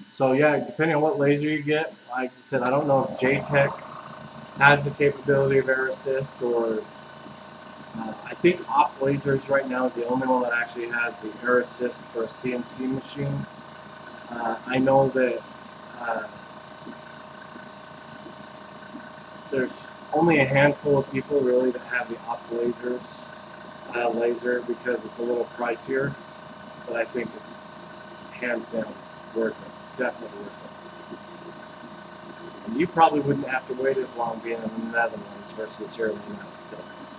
So yeah, depending on what laser you get, like I said, I don't know if JTech has the capability of air assist, or I think op lasers right now is the only one that actually has the air assist for a CNC machine. I know that there's only a handful of people really that have the op lasers laser because it's a little pricier, but I think it's hands down worth it. Definitely worth it. And you probably wouldn't have to wait as long being in the Netherlands versus here in the United States.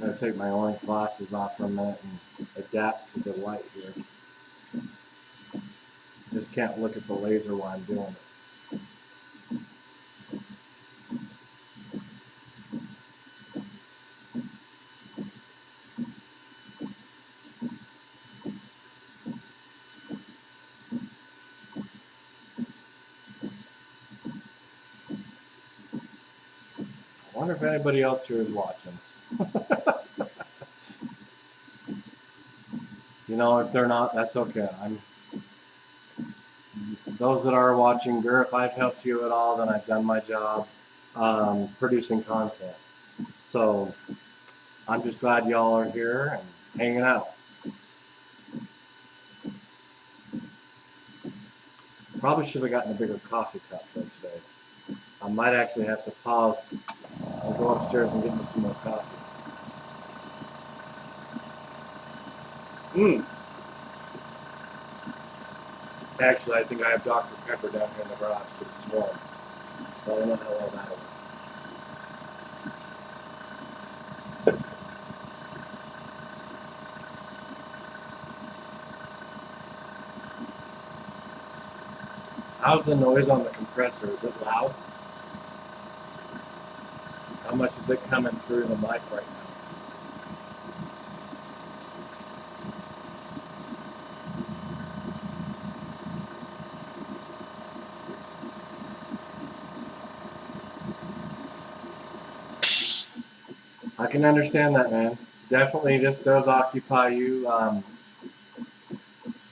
I'm going to take my orange glasses off for a minute and adapt to the light here. Just can't look at the laser while I'm doing it. I wonder if anybody else here is watching. You know, if they're not, that's okay. Those that are watching, if I've helped you at all, then I've done my job producing content. So I'm just glad y'all are here and hanging out. Probably should have gotten a bigger coffee cup though today. I might actually have to pause and go upstairs and get me some more coffee. Actually, I think I have Dr. Pepper down here in the garage, but it's warm. So I don't know how well that'll work. How's the noise on the compressor? Is it loud? How much is it coming through the mic right now? I can understand that, man. Definitely, this does occupy you.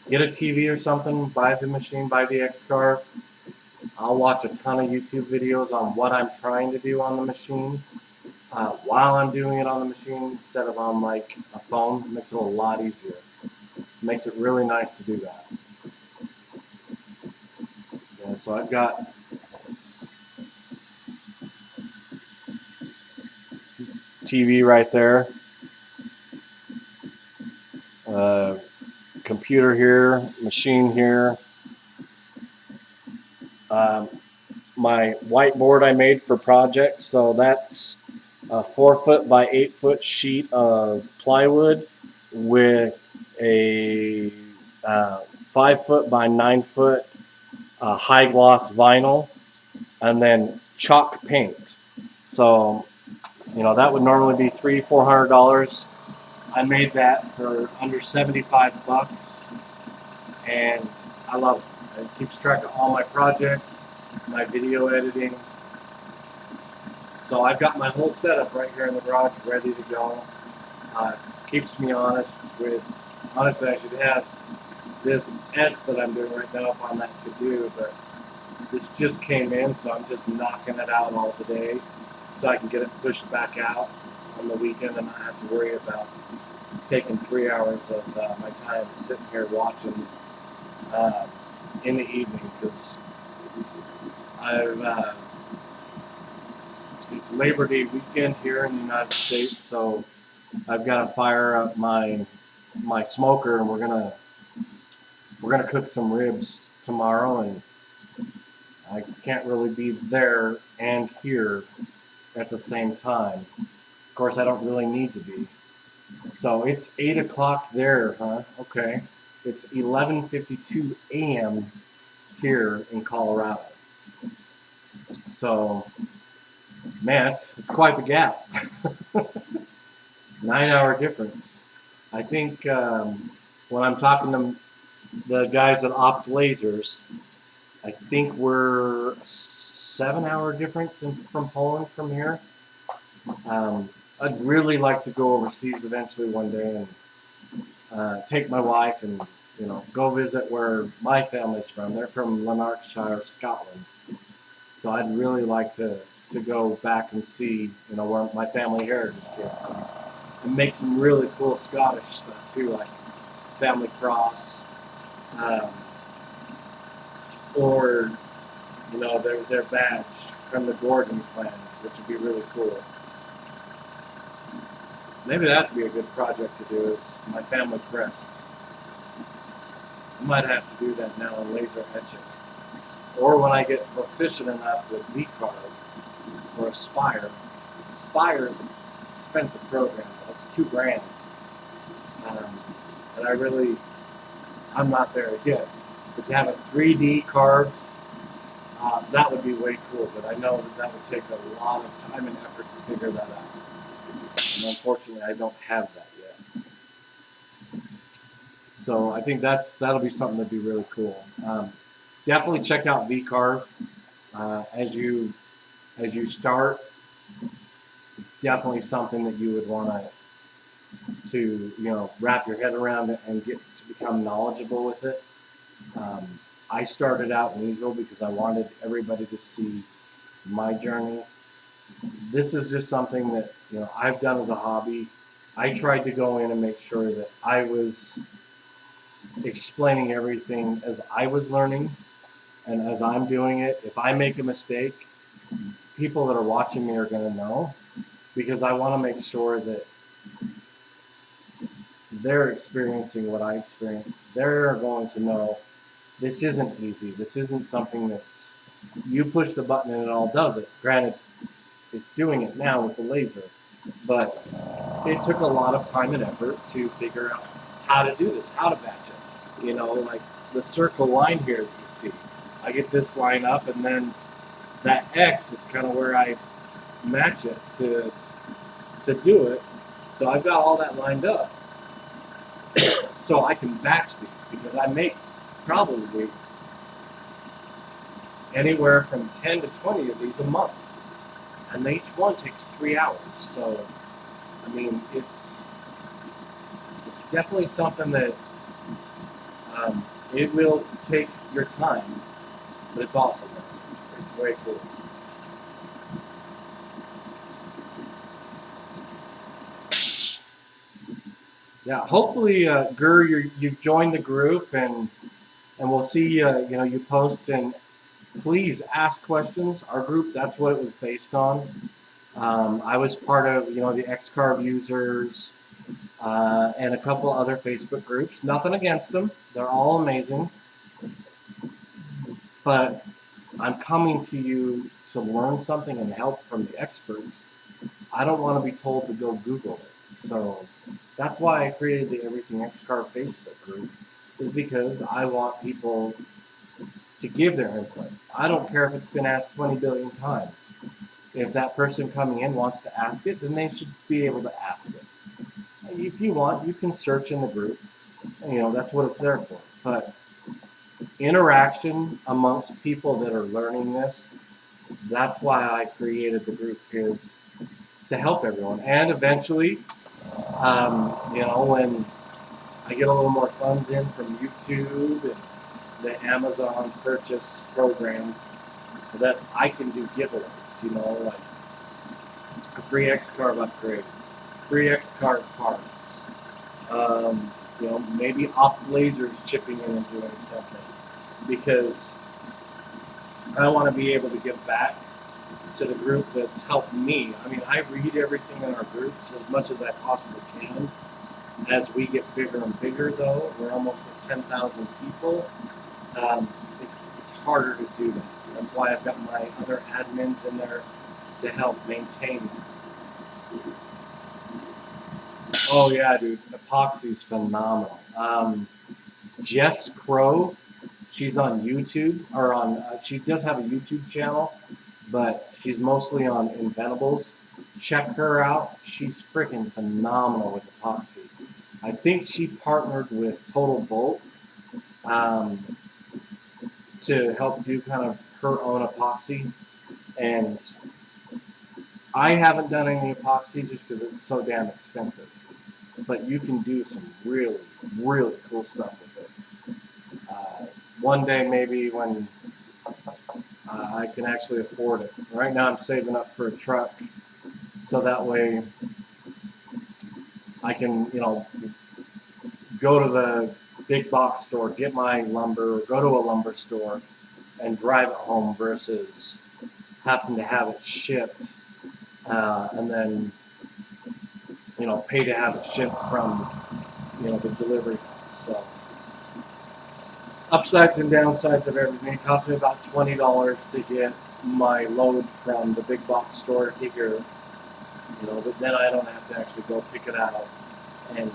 Get a TV or something, buy the machine, buy the X-Carve. I'll watch a ton of YouTube videos on what I'm trying to do on the machine while I'm doing it on the machine instead of on like a phone. It makes it a lot easier. It makes it really nice to do that. Yeah, so I've got TV right there, computer here, machine here. My whiteboard I made for projects, so that's a 4-foot by 8-foot sheet of plywood with a 5-foot by 9-foot high gloss vinyl, and then chalk paint. So, you know, that would normally be $300-400. I made that for under 75 bucks, and I love it. It keeps track of all my projects, my video editing. So I've got my whole setup right here in the garage ready to go. Keeps me honest with, honestly I should have this S that I'm doing right now up on that to do, but this just came in, so I'm just knocking it out all today so I can get it pushed back out on the weekend and not have to worry about taking 3 hours of my time sitting here watching in the evening, because it's Labor Day weekend here in the United States, so I've got to fire up my smoker, and we're gonna cook some ribs tomorrow, and I can't really be there and here at the same time. Of course, I don't really need to be. So it's 8 o'clock there, huh? Okay. It's 11:52 a.m. here in Colorado. So, man, it's quite the gap. 9-hour difference. I think when I'm talking to the guys at Opt Lasers, I think we're a 7-hour difference from Poland from here. I'd really like to go overseas eventually one day and take my wife and, you know, go visit where my family's from. They're from Lanarkshire, Scotland. So I'd really like to go back and see, you know, where my family heritage came from. And make some really cool Scottish stuff too, like family cross, or, you know, their badge from the Gordon clan, which would be really cool. Maybe that'd be a good project to do, is my family crest. I might have to do that now in laser etching. Or when I get proficient enough with V-Carve or Aspire. Aspire is an expensive program, but it's $2,000. And I'm not there yet. But to have a 3D carved, that would be way cool. But I know that would take a lot of time and effort to figure that out. And unfortunately, I don't have that yet. So I think that'll be something that'd be really cool. Definitely check out V-Carve as you start. It's definitely something that you would want to wrap your head around it and get to become knowledgeable with it. I started out in easel because I wanted everybody to see my journey. This is just something that I've done as a hobby. I tried to go in and make sure that I was explaining everything as I was learning and as I'm doing it. If I make a mistake, people that are watching me are going to know, because I want to make sure that they're experiencing what I experienced. They're going to know this isn't easy. This isn't something that's you push the button and it all does it. Granted, it's doing it now with the laser, but it took a lot of time and effort to figure out how to do this, how to batch it. Like the circle line here that you see. I get this line up, and then that X is kind of where I match it to do it. So I've got all that lined up. So I can batch these, because I make probably anywhere from 10 to 20 of these a month. And each one takes 3 hours. So, I mean, it's definitely something that it will take your time, but it's awesome. It's way cool. Yeah, hopefully, Gur, you've joined the group, and we'll see. You post, and please ask questions. Our group, that's what it was based on. I was part of the X-Carve users and a couple other Facebook groups. Nothing against them; they're all amazing. But I'm coming to you to learn something and help from the experts. I don't want to be told to go Google it. So that's why I created the Everything X-Carve Facebook group, is because I want people to give their input. I don't care if it's been asked 20 billion times. If that person coming in wants to ask it, then they should be able to ask it. If you want, you can search in the group. That's what it's there for. But interaction amongst people that are learning this, that's why I created the group, is to help everyone. And eventually, when I get a little more funds in from YouTube and the Amazon purchase program, that I can do giveaways, like a free X-Carve upgrade, free X-Carve parts, maybe op lasers chipping in and doing something, because I want to be able to give back to the group that's helped me. I mean, I read everything in our groups as much as I possibly can. As we get bigger and bigger, though, we're almost at 10,000 people. It's harder to do that. That's why I've got my other admins in there to help maintain that. Oh yeah, dude, epoxy's phenomenal. Jess Crow, she's on YouTube, or she does have a YouTube channel, but she's mostly on Inventables. Check her out. She's freaking phenomenal with epoxy. I think she partnered with Total Bolt to help do kind of her own epoxy. And I haven't done any epoxy just because it's so damn expensive. But you can do some really, really cool stuff with it. One day, maybe, when I can actually afford it. Right now, I'm saving up for a truck, so that way I can, go to the big box store, get my lumber, or go to a lumber store and drive it home, versus having to have it shipped and then pay to have it shipped from the delivery. So upsides and downsides of everything. It cost me about $20 to get my load from the big box store here you know, but then I don't have to actually go pick it out and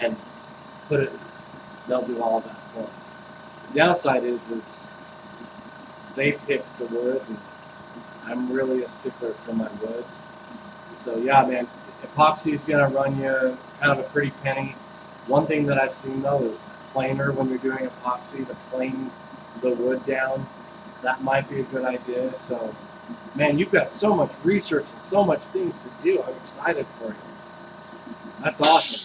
and put it. They'll do all that for me. The downside is they pick the wood, and I'm really a stickler for my wood. So yeah, man, epoxy is gonna run you kind of a pretty penny. One thing that I've seen though is planer when you're doing epoxy to plane the wood down. That might be a good idea. So, man, you've got so much research and so much things to do. I'm excited for you. That's awesome.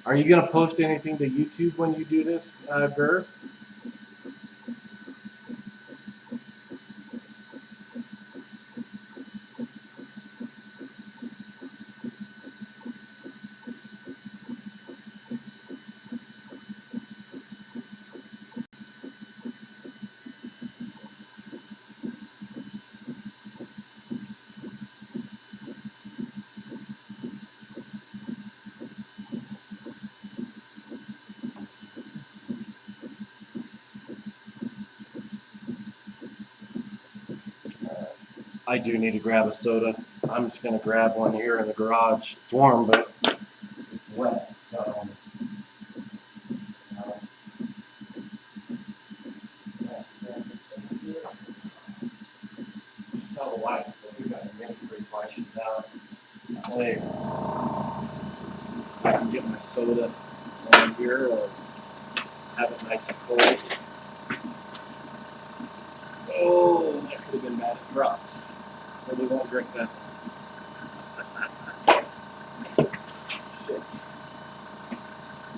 Are you gonna post anything to YouTube when you do this, Gur? I do need to grab a soda. I'm just gonna grab one here in the garage. It's warm, but it's wet. So, tell the wife that we got a mini fridge while she's out. That way I can get my soda on here or have it nice and cold. Oh, that could have been bad. It dropped. So we won't drink that. Shit.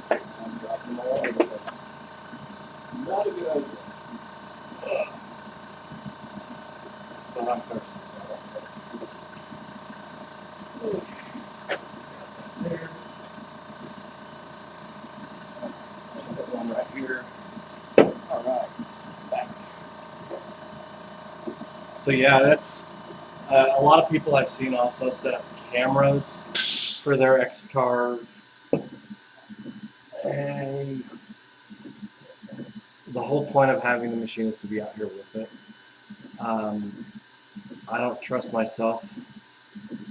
I'm dropping them all over the place. Not a good idea. Ugh. But I'm thirsty, so I don't care. There. Put one right here. All right. Back. So yeah, that's a lot of people I've seen also set up cameras for their X-Carve, and the whole point of having the machine is to be out here with it. I don't trust myself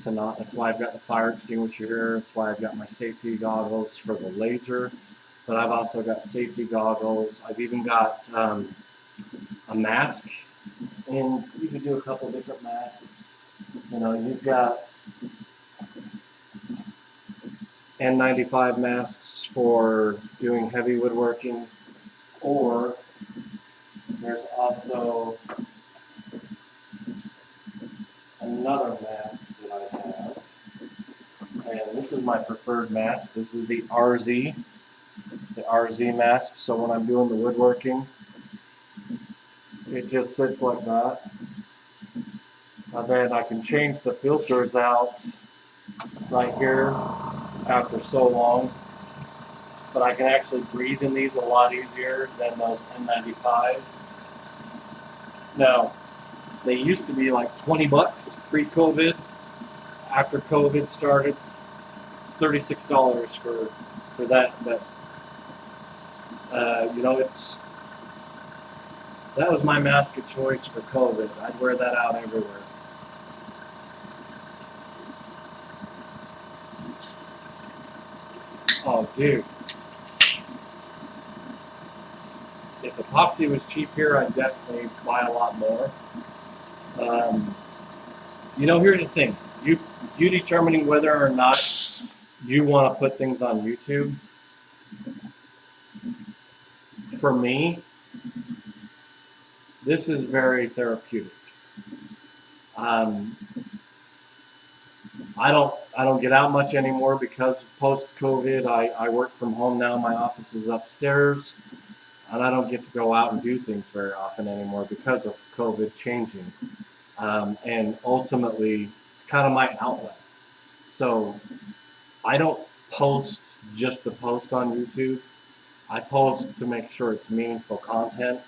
to not. That's why I've got the fire extinguisher here. That's why I've got my safety goggles for the laser. But I've also got safety goggles. I've even got a mask, and you can do a couple different masks. You know, you've got N95 masks for doing heavy woodworking, or there's also another mask that I have, and this is my preferred mask. This is the RZ mask. So when I'm doing the woodworking, it just sits like that. And then I can change the filters out right here after so long. But I can actually breathe in these a lot easier than those N95s. Now, they used to be like 20 bucks pre-COVID. After COVID started, $36 for that. But you know, that was my mask of choice for COVID. I'd wear that out everywhere. Oh, dude. If epoxy was cheap here, I'd definitely buy a lot more. You know, here's the thing. You determining whether or not you want to put things on YouTube. For me, this is very therapeutic. I don't get out much anymore because post-COVID, I work from home now. My office is upstairs, and I don't get to go out and do things very often anymore because of COVID changing. And ultimately, it's kind of my outlet. So I don't post just to post on YouTube. I post to make sure it's meaningful content.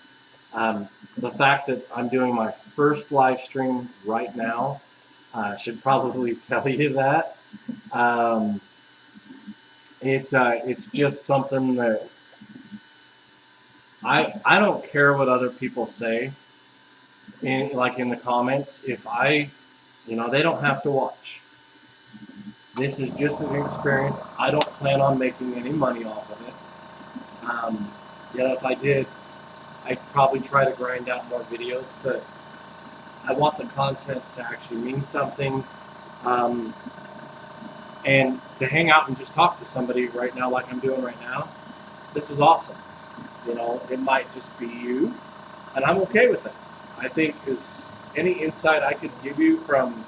The fact that I'm doing my first live stream right now should probably tell you that. It's just something that I don't care what other people say in the comments. If I You know, they don't have to watch. This is just an experience. I don't plan on making any money off of it. If I did, I'd probably try to grind out more videos, but I want the content to actually mean something. And to hang out and just talk to somebody right now like I'm doing right now, this is awesome. You know, it might just be you, and I'm okay with it. I think is any insight I could give you from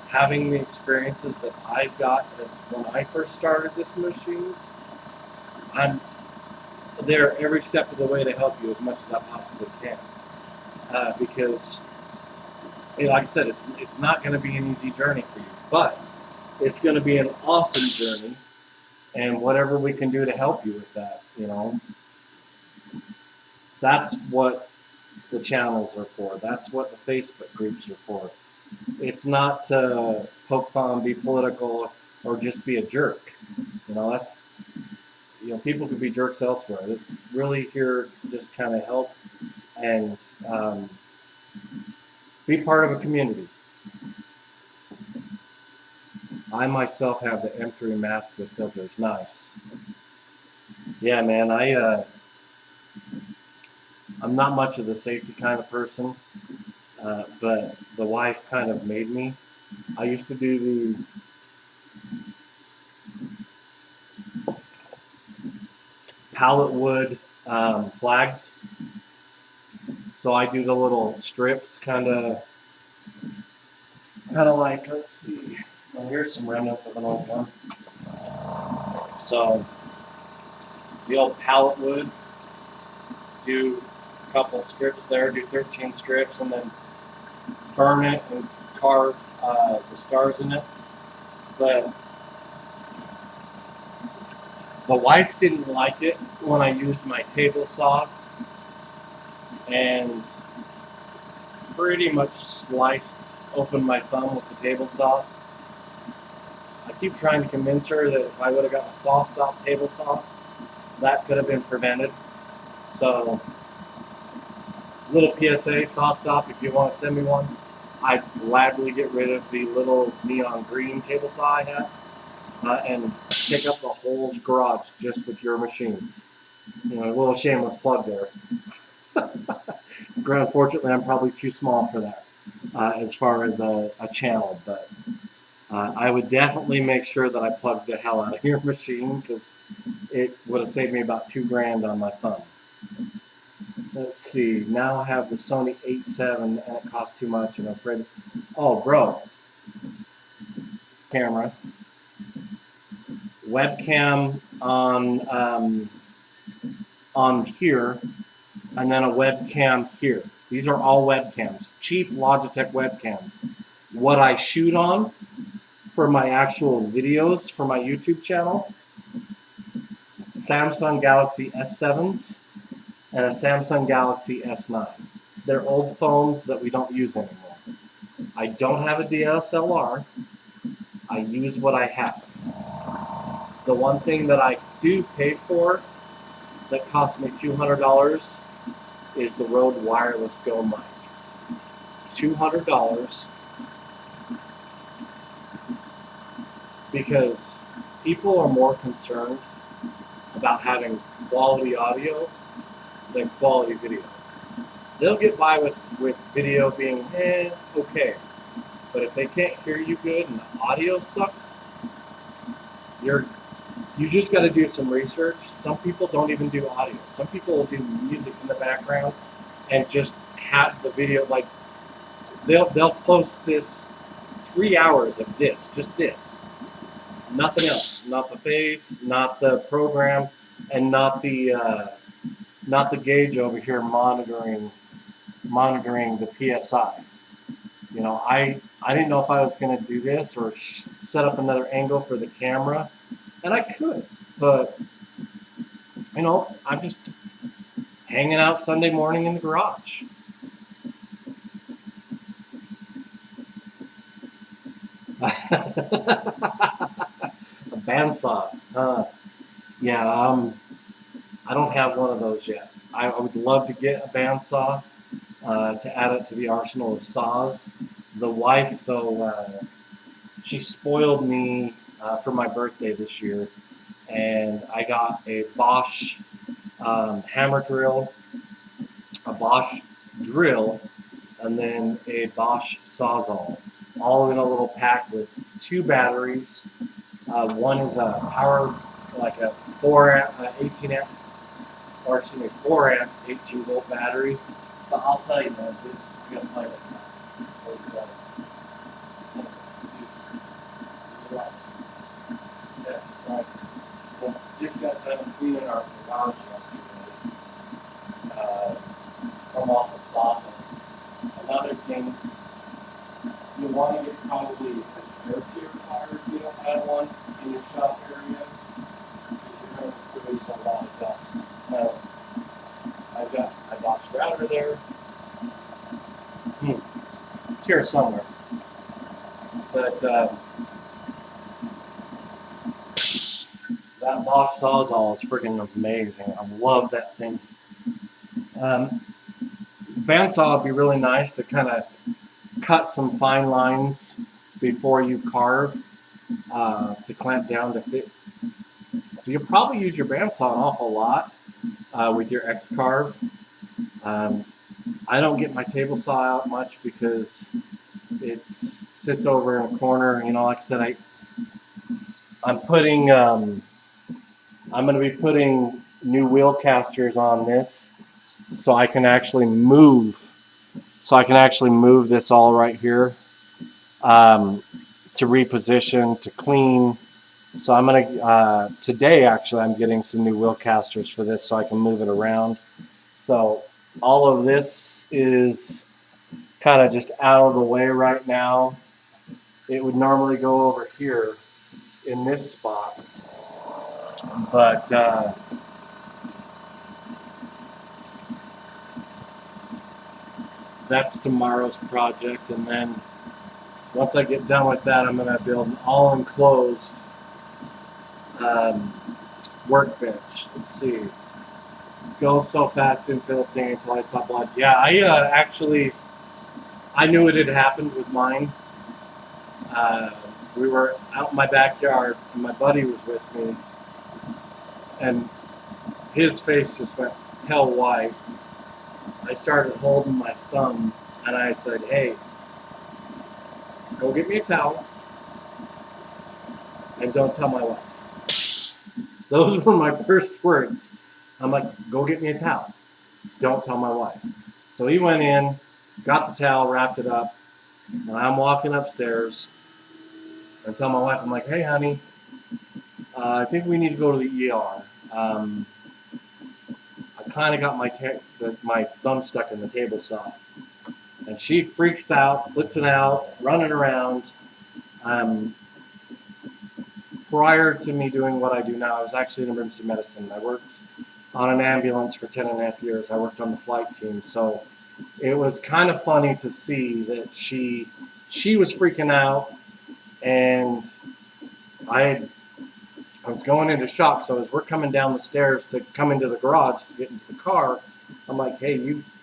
having the experiences that I've got when I first started this machine, I'm there every step of the way to help you as much as I possibly can. Because, like I said, it's not going to be an easy journey for you, but it's going to be an awesome journey, and whatever we can do to help you with that, you know, that's what the channels are for. That's what the Facebook groups are for. It's not to poke fun, be political, or just be a jerk. You know, people can be jerks elsewhere. It's really here to just kind of help and be part of a community. I myself have the M3 mask with filters. Nice. Yeah, man, I'm not much of the safety kind of person, but the wife kind of made me. I used to do the pallet wood flags. So I do the little strips, kind of like, let's see, well, here's some remnants of an old one. So the old pallet wood, do a couple strips there, do 13 strips, and then burn it and carve the stars in it. But the wife didn't like it when I used my table saw and pretty much sliced open my thumb with the table saw. I keep trying to convince her that if I would have got a saw stop table saw, that could have been prevented. So, little PSA, saw stop, if you want to send me one, I'd gladly get rid of the little neon green table saw I have and pick up the whole garage just with your machine. You know, a little shameless plug there. Unfortunately, I'm probably too small for that as far as a channel, but I would definitely make sure that I plugged the hell out of your machine because it would have saved me about $2,000 on my thumb. Let's see, now I have the Sony 8.7 and it costs too much and I'm afraid. Oh, bro. Camera. Webcam on here, and then a webcam here. These are all webcams, cheap Logitech webcams. What I shoot on for my actual videos for my YouTube channel, Samsung Galaxy S7s and a Samsung Galaxy S9. They're old phones that we don't use anymore. I don't have a DSLR. I use what I have. The one thing that I do pay for that cost me $200 is the Rode Wireless Go mic. $200 because people are more concerned about having quality audio than quality video. They'll get by with video being okay, but if they can't hear you good and the audio sucks, you just got to do some research. Some people don't even do audio. Some people will do music in the background and just have the video, like they'll post this 3 hours of this, just this, nothing else, not the face, not the program, and not the gauge over here monitoring the PSI. You know, I didn't know if I was going to do this or set up another angle for the camera, and I could, but you know, I'm just hanging out Sunday morning in the garage. A bandsaw. Yeah, I don't have one of those yet. I would love to get a bandsaw to add it to the arsenal of saws. The wife, though, she spoiled me for my birthday this year, and I got a Bosch hammer drill, a Bosch drill, and then a Bosch Sawzall, all in a little pack with 2 batteries. One is a power, like a 4 amp, 18 amp, or excuse me, 4 amp, 18 volt battery. But I'll tell you, man, this is gonna play with that. Just got done cleaning our garage yesterday from off the sawdust. Another thing, you want to get probably a air purifier if you don't have one in your shop area, because you're going to produce a lot of dust. Now, I've got my Bosch router there. It's here somewhere. But that Bosch Sawzall is freaking amazing. I love that thing. Bandsaw would be really nice to kind of cut some fine lines before you carve to clamp down to fit. So you'll probably use your bandsaw an awful lot with your X-Carve. I don't get my table saw out much because it sits over in a corner. You know, like I said, I'm putting I'm going to be putting new wheel casters on this, so I can actually move. So I can actually move this all right here to reposition, to clean. So I'm going to, today actually I'm getting some new wheel casters for this so I can move it around. So all of this is kind of just out of the way right now. It would normally go over here in this spot, but that's tomorrow's project. And then once I get done with that, I'm going to build an all-enclosed workbench. Let's see. Goes so fast into the thing until I saw blood. Yeah, I knew it had happened with mine. We were out in my backyard, and my buddy was with me, and his face just went hell white. I started holding my thumb, and I said, "Hey, go get me a towel, and don't tell my wife." Those were my first words. I'm like, "Go get me a towel. Don't tell my wife." So he went in, got the towel, wrapped it up, and I'm walking upstairs and tell my wife, I'm like, "Hey, honey, I think we need to go to the ER. I kind of got my thumb stuck in the table saw." And she freaks out, flipping out, running around. Prior to me doing what I do now, I was actually in emergency medicine. I worked on an ambulance for 10.5 years. I worked on the flight team. So it was kind of funny to see that she was freaking out, and I was going into shock. So as we're coming down the stairs to come into the garage to get into the car, I'm like, "Hey,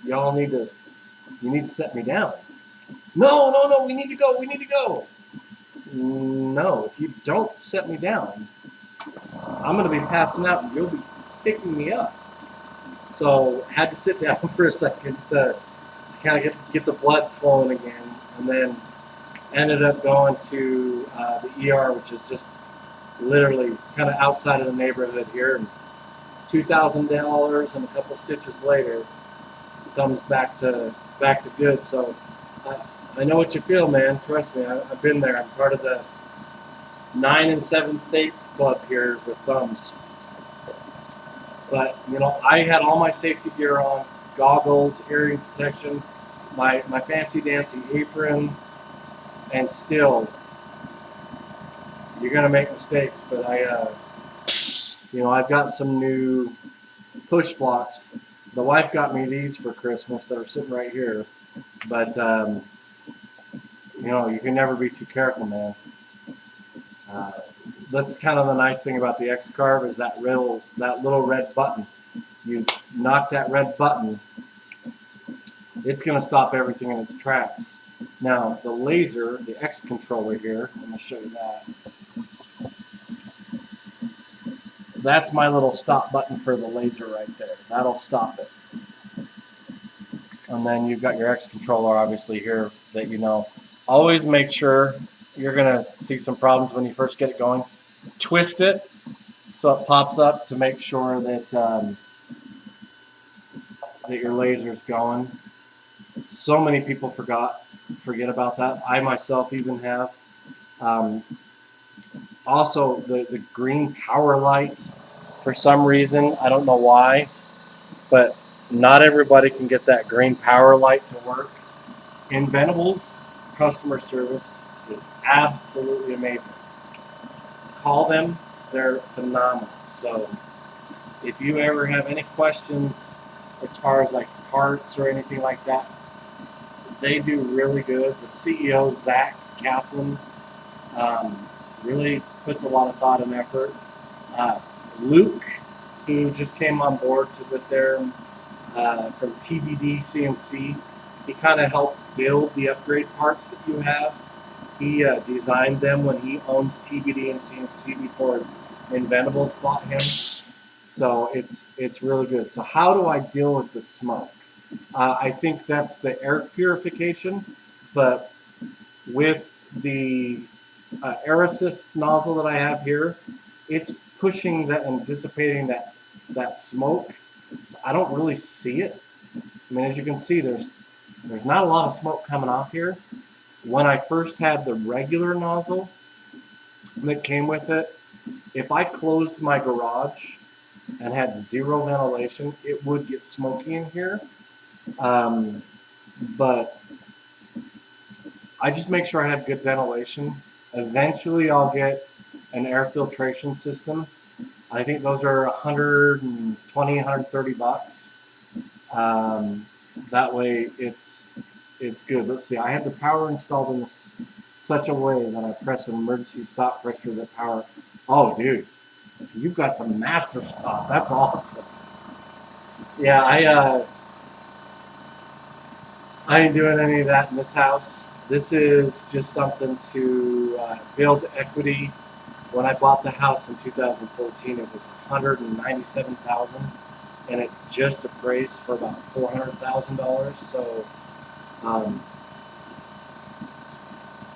y'all need to set me down." No, we need to go. No, if you don't set me down, I'm going to be passing out and you'll be picking me up. So had to sit down for a second to kind of get the blood flowing again, and then ended up going to the ER, which is just literally kind of outside of the neighborhood here. And $2,000 and a couple stitches later, thumb's back to good. So I know what you feel, man. Trust me, I've been there. I'm part of the 9 7/8 club here with thumbs. But you know, I had all my safety gear on: goggles, hearing protection, my fancy dancy apron, and still, you're gonna make mistakes. But I've got some new push blocks. The wife got me these for Christmas that are sitting right here. But you can never be too careful, man. That's kind of the nice thing about the X-Carve, is that little red button. You knock that red button, it's going to stop everything in its tracks. Now the laser, the X controller here, I'm going to show you that. That's my little stop button for the laser right there. That'll stop it. And then you've got your X controller obviously here that you know. Always make sure, you're going to see some problems when you first get it going. Twist it so it pops up to make sure that that your laser's going. So many people forget about that. I myself even have. Also, the green power light, for some reason, I don't know why, but not everybody can get that green power light to work. Inventables customer service is absolutely amazing. Call them, they're phenomenal. So if you ever have any questions as far as like parts or anything like that, they do really good. The CEO, Zach Kaplan, really puts a lot of thought and effort. Luke, who just came on board with them from TBD CNC, he kind of helped build the upgrade parts that you have. He designed them when he owned TBD and CNC before Inventables bought him. So it's really good. So how do I deal with the smoke? I think that's the air purification, but with the air assist nozzle that I have here, it's pushing that and dissipating that smoke. So I don't really see it. I mean, as you can see, there's not a lot of smoke coming off here. When I first had the regular nozzle that came with it, if I closed my garage and had zero ventilation, it would get smoky in here. But I just make sure I have good ventilation. Eventually I'll get an air filtration system. I think those are 120, 130 bucks. That way it's good. Let's see, I have the power installed in such a way that I press an emergency stop pressure that power. Oh dude, you've got the master stop. That's awesome. Yeah, I ain't doing any of that in this house. This is just something to build equity. When I bought the house in 2014, it was $197,000, and it just appraised for about $400,000. So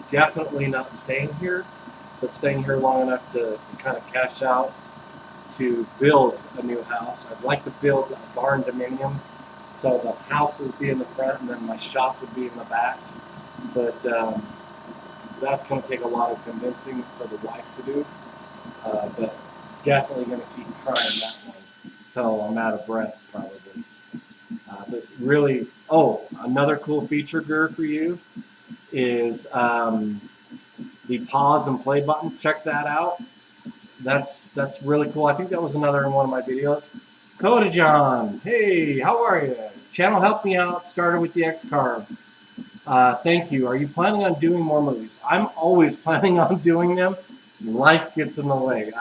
definitely not staying here, but staying here long enough to kind of cash out to build a new house. I'd like to build a barn dominium, so the house would be in the front and then my shop would be in the back. But that's going to take a lot of convincing for the wife to do. But definitely going to keep trying that one until I'm out of breath, probably. But really, another cool feature, Gur, for you is the pause and play button. Check that out. That's really cool. I think that was another in one of my videos. Coda John, hey, how are you? Channel helped me out. Started with the X-Carve. Thank you. Are you planning on doing more movies? I'm always planning on doing them. Life gets in the way.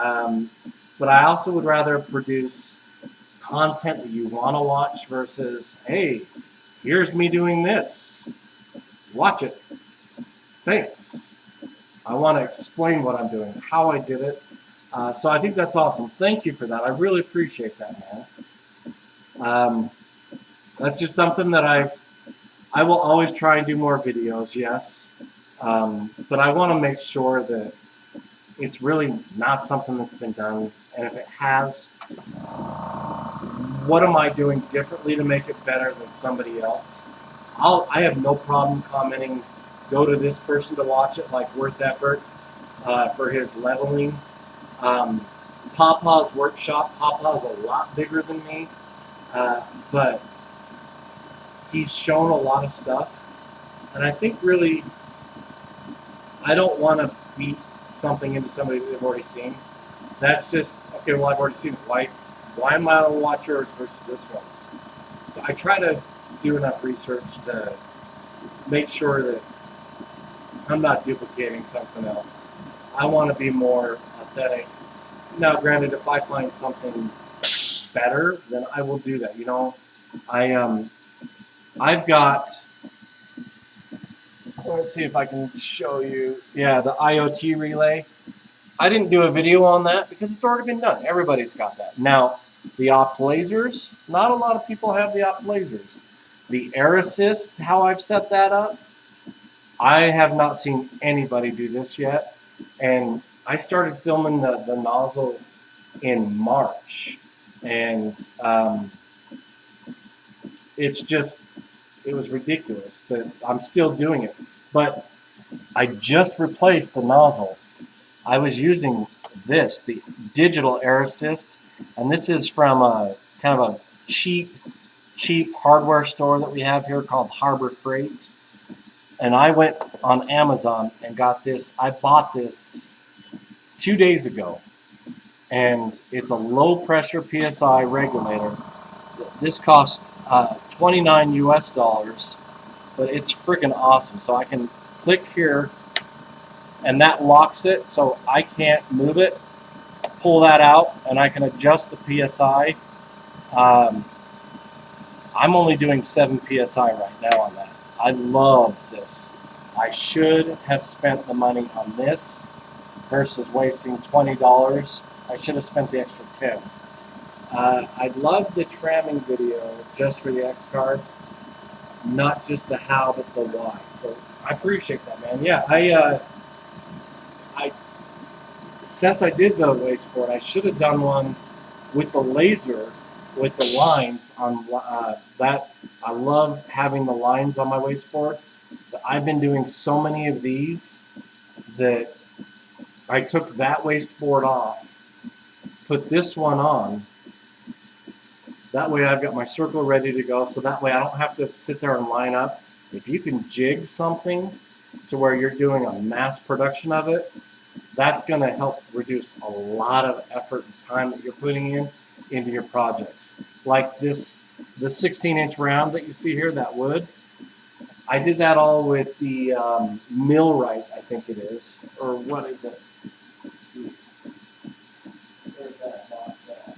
But I also would rather produce content that you want to watch versus, hey, here's me doing this. Watch it. Thanks. I want to explain what I'm doing, how I did it. So I think that's awesome. Thank you for that. I really appreciate that, man. That's just something that I will always try and do more videos, yes. But I want to make sure that it's really not something that's been done. And if it has, what am I doing differently to make it better than somebody else? I have no problem commenting, go to this person to watch it, like Worth Effort for his leveling. Papa's workshop. Papa's a lot bigger than me, but he's shown a lot of stuff, and I think really I don't want to beat something into somebody that they've already seen. That's just, okay, well, I've already seen it. Why am I going to watch yours versus this one? So I try to do enough research to make sure that I'm not duplicating something else. I want to be more authentic. Now, granted, if I find something better, then I will do that. You know, I've got Let's see if I can show you. Yeah, the IoT relay. I didn't do a video on that because it's already been done. Everybody's got that. Now, the opt lasers, not a lot of people have the opt lasers. The air assist, how I've set that up, I have not seen anybody do this yet. And I started filming the nozzle in March. And it's just, it was ridiculous that I'm still doing it. But I just replaced the nozzle. I was using this, the digital air assist, and this is from a kind of a cheap hardware store that we have here called Harbor Freight. And I went on Amazon and got this. I bought this 2 days ago, and it's a low pressure PSI regulator. This cost 29 US dollars, but it's freaking awesome. So I can click here, and that locks it, so I can't move it. Pull that out, and I can adjust the PSI. I'm only doing 7 PSI right now on that. I love this. I should have spent the money on this versus wasting $20. I should have spent the extra 10. I love the tramming video just for the X-Carve, not just the how, but the why. So I appreciate that, man. Yeah, I since I did the wasteboard, I should have done one with the laser, with the lines on that. I love having the lines on my wasteboard. But I've been doing so many of these that I took that wasteboard off, put this one on. That way I've got my circle ready to go, so that way I don't have to sit there and line up. If you can jig something to where you're doing a mass production of it, that's going to help reduce a lot of effort and time that you're putting into your projects. Like this, the 16-inch round that you see here, that wood, I did that all with the millwright, I think it is, or what is it? Let's see. Where's that box at?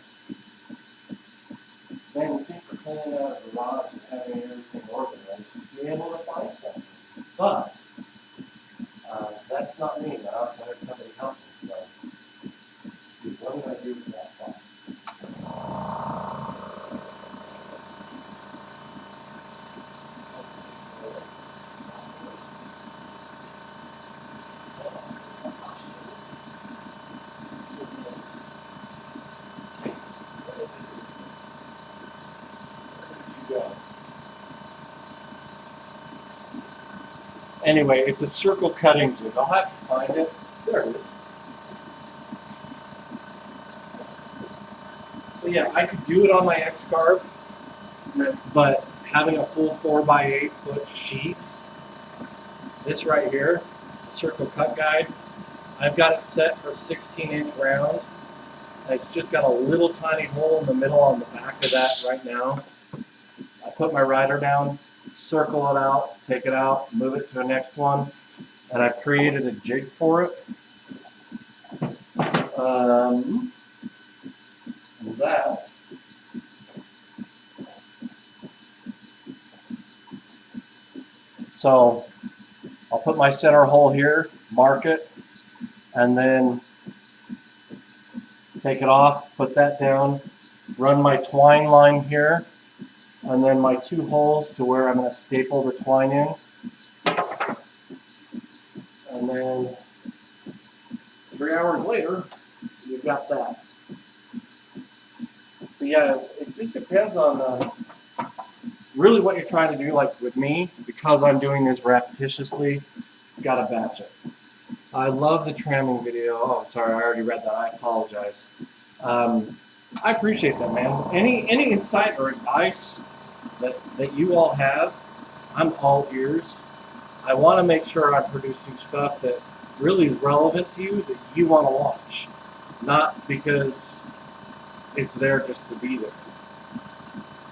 Man, you think for cleaning out a garage and having everything organized, you'd be able to find something. But that's not me. I also had somebody help me. So, let's see, what did I do with that box? Anyway, it's a circle cutting jig. I'll have to find it. There it is. So yeah, I could do it on my X-Carve, but having a full 4x8 foot sheet, this right here, the circle cut guide, I've got it set for 16-inch round. And it's just got a little tiny hole in the middle on the back of that right now. I put my rider down, circle it out, take it out, move it to the next one, and I've created a jig for it. That so I'll put my center hole here, mark it, and then take it off, put that down, run my twine line here, and then my 2 holes to where I'm going to staple the twine in. And then 3 hours later, you've got that. So yeah, it just depends on really what you're trying to do. Like with me, because I'm doing this repetitiously, gotta batch it. I love the tramming video. Oh, sorry, I already read that. I apologize. I appreciate that, man. Any insight or advice that you all have, I'm all ears. I want to make sure I'm producing stuff that really is relevant to you, that you want to watch, not because it's there just to be there.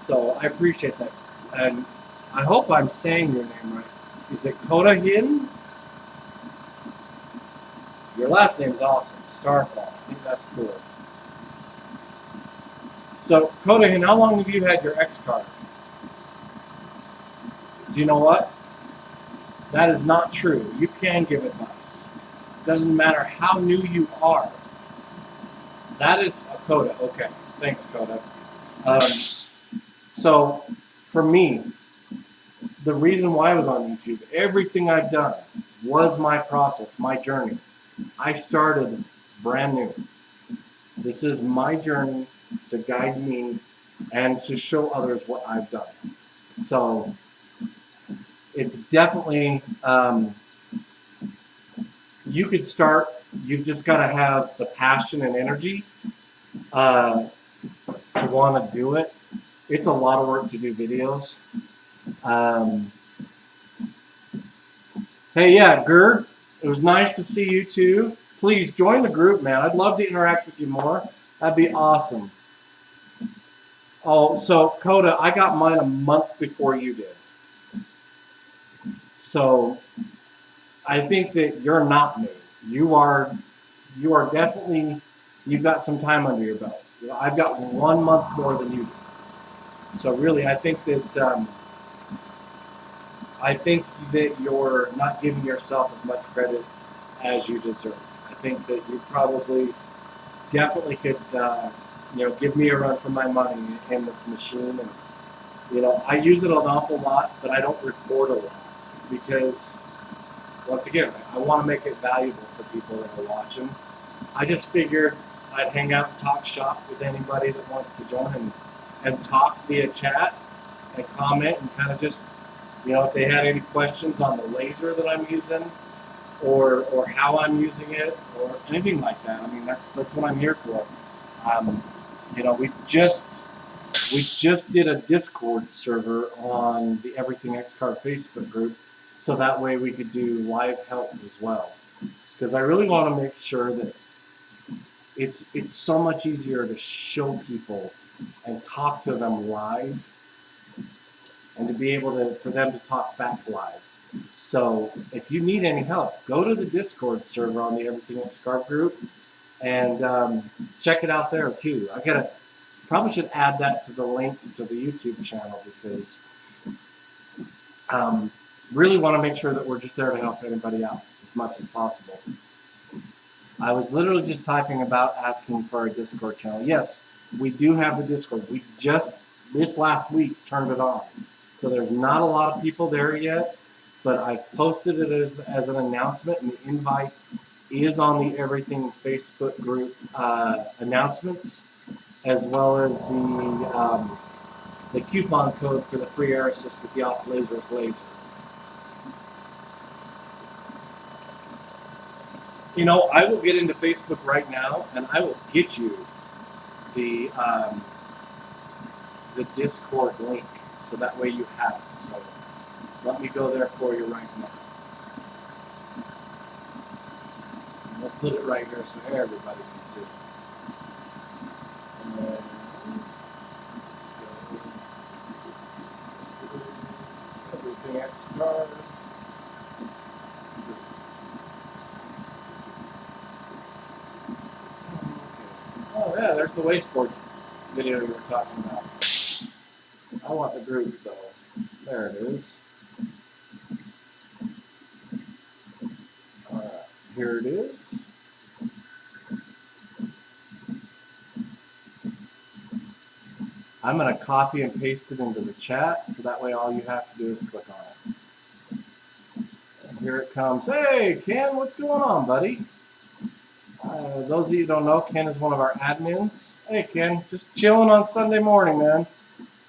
So I appreciate that, and I hope I'm saying your name right. Is it Kodahin? Your last name is awesome, Starfall. I think that's cool. So Kodahin, how long have you had your X-Carve? Do you know what? That is not true. You can give advice. Doesn't matter how new you are. That is a Coda. Okay, thanks, Coda. So, for me, the reason why I was on YouTube, everything I've done was my process, my journey. I started brand new. This is my journey to guide me and to show others what I've done. So it's definitely, you could start, you've just got to have the passion and energy to want to do it. It's a lot of work to do videos. Hey, yeah, Gur, it was nice to see you too. Please join the group, man. I'd love to interact with you more. That'd be awesome. Oh, so Coda, I got mine a month before you did. So I think that you're not new. You are definitely, you've got some time under your belt. You know, I've got 1 month more than you do. So really, I think that you're not giving yourself as much credit as you deserve. I think that you probably definitely could, give me a run for my money in this machine. And, I use it an awful lot, but I don't record a lot because, once again, I want to make it valuable for people that are watching. I just figured I'd hang out and talk shop with anybody that wants to join and talk via chat and comment and kind of just, if they had any questions on the laser that I'm using or how I'm using it or anything like that. I mean, that's what I'm here for. We just did a Discord server on the Everything X-Carve Facebook group, so that way we could do live help as well. Because I really want to make sure that it's so much easier to show people and talk to them live, and to be able for them to talk back live. So if you need any help, go to the Discord server on the Everything X-Carve group and check it out there too. Probably should add that to the links to the YouTube channel because really want to make sure that we're just there to help anybody out as much as possible. I was literally just typing about asking for a Discord channel. Yes, we do have the Discord. We just, this last week, turned it on. So there's not a lot of people there yet, but I posted it as an announcement, and the invite is on the Everything Facebook group announcements, as well as the coupon code for the free air assist with the off lasers laser. I will get into Facebook right now, and I will get you the Discord link, so that way you have it. So let me go there for you right now. And we'll put it right here so everybody can see. And then Everything X-Carve. Oh yeah, there's the wasteboard video you were talking about. I want the group though. There it is. Alright, here it is. I'm going to copy and paste it into the chat, so that way all you have to do is click on it. And here it comes. Hey, Ken, what's going on, buddy? Those of you who don't know, Ken is one of our admins. Hey, Ken, just chilling on Sunday morning, man.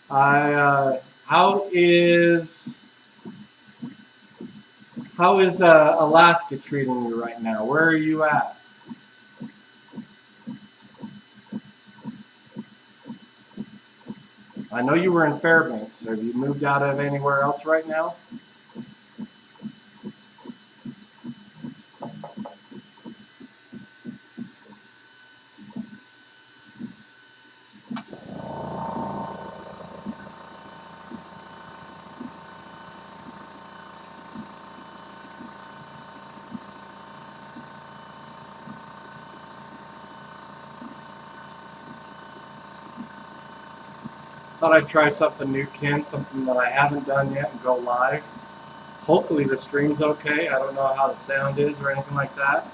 How is Alaska treating you right now? Where are you at? I know you were in Fairbanks. Have you moved out of anywhere else right now? Thought I'd try something new, Ken, something that I haven't done yet and go live. Hopefully the stream's okay. I don't know how the sound is or anything like that.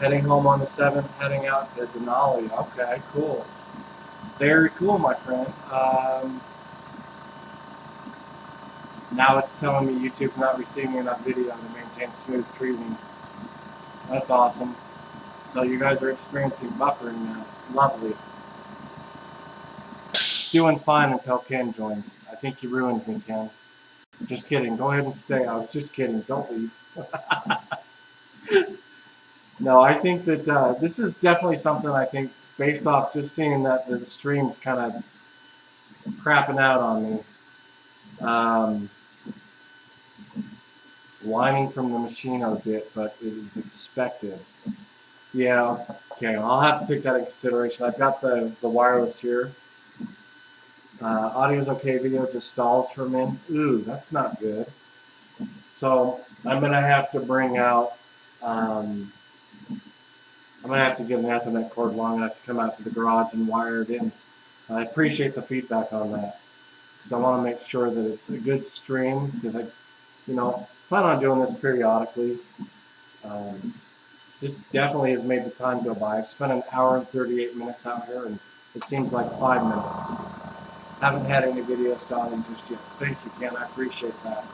Heading home on the 7th, heading out to Denali. Okay, cool. Very cool, my friend. Now it's telling me YouTube's not receiving enough video to maintain smooth treating. That's awesome. So you guys are experiencing buffering now. Lovely. Doing fine until Ken joined. I think you ruined me, Ken. Just kidding. Go ahead and stay. I was just kidding. Don't leave. No, I think that this is definitely something I think based off just seeing that the stream's kind of crapping out on me. Whining from the machine a bit, but it is expected. Yeah, okay, I'll have to take that into consideration. I've got the wireless here. Audio's okay, video just stalls for a minute. Ooh, that's not good. So I'm gonna have to bring out, I'm gonna have to get an Ethernet cord long enough to come out to the garage and wire it in. I appreciate the feedback on that, because I want to make sure that it's a good stream, because I, plan on doing this periodically. Just definitely has made the time go by. I've spent an hour and 38 minutes out here, and it seems like 5 minutes. Haven't had any video starting just yet. Thank you, Ken. I appreciate that.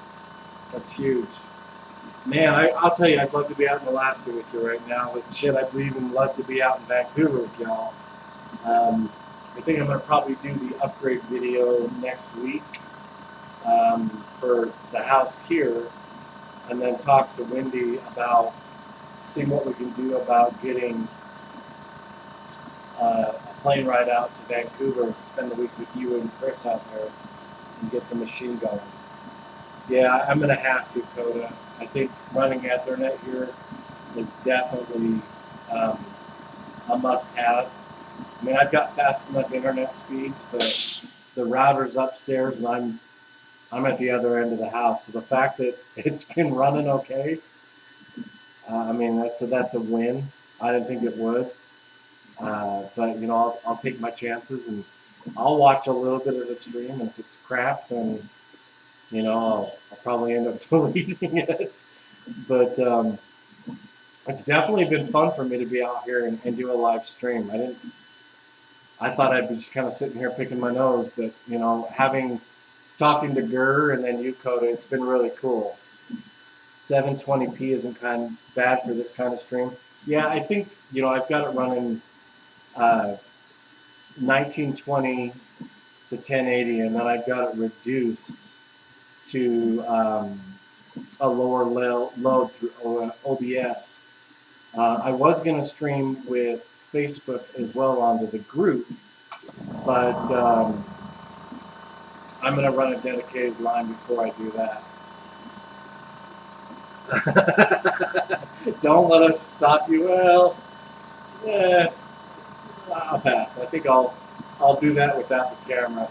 That's huge. Man, I'll tell you, I'd love to be out in Alaska with you right now. But shit, I'd even love to be out in Vancouver with y'all. I think I'm going to probably do the upgrade video next week for the house here, and then talk to Wendy about seeing what we can do about getting a plane ride out to Vancouver and spend the week with you and Chris out there and get the machine going. Yeah, I'm going to have to, Coda. I think running Ethernet here is definitely a must-have. I mean, I've got fast enough internet speeds, but the router's upstairs and I'm at the other end of the house. So the fact that it's been running okay, I mean, that's a win. I didn't think it would, but I'll take my chances and I'll watch a little bit of the stream. And if it's crap, then I'll probably end up deleting it. But it's definitely been fun for me to be out here and do a live stream. I thought I'd be just kind of sitting here picking my nose, but talking to Gurr and then you, Coda, it's been really cool. 720p isn't kind of bad for this kind of stream. Yeah, I think I've got it running 1920 to 1080, and then I've got it reduced to a lower load through OBS. I was going to stream with Facebook as well onto the group, but I'm going to run a dedicated line before I do that. Don't let us stop you. Well, I'll pass. I think I'll do that without the camera.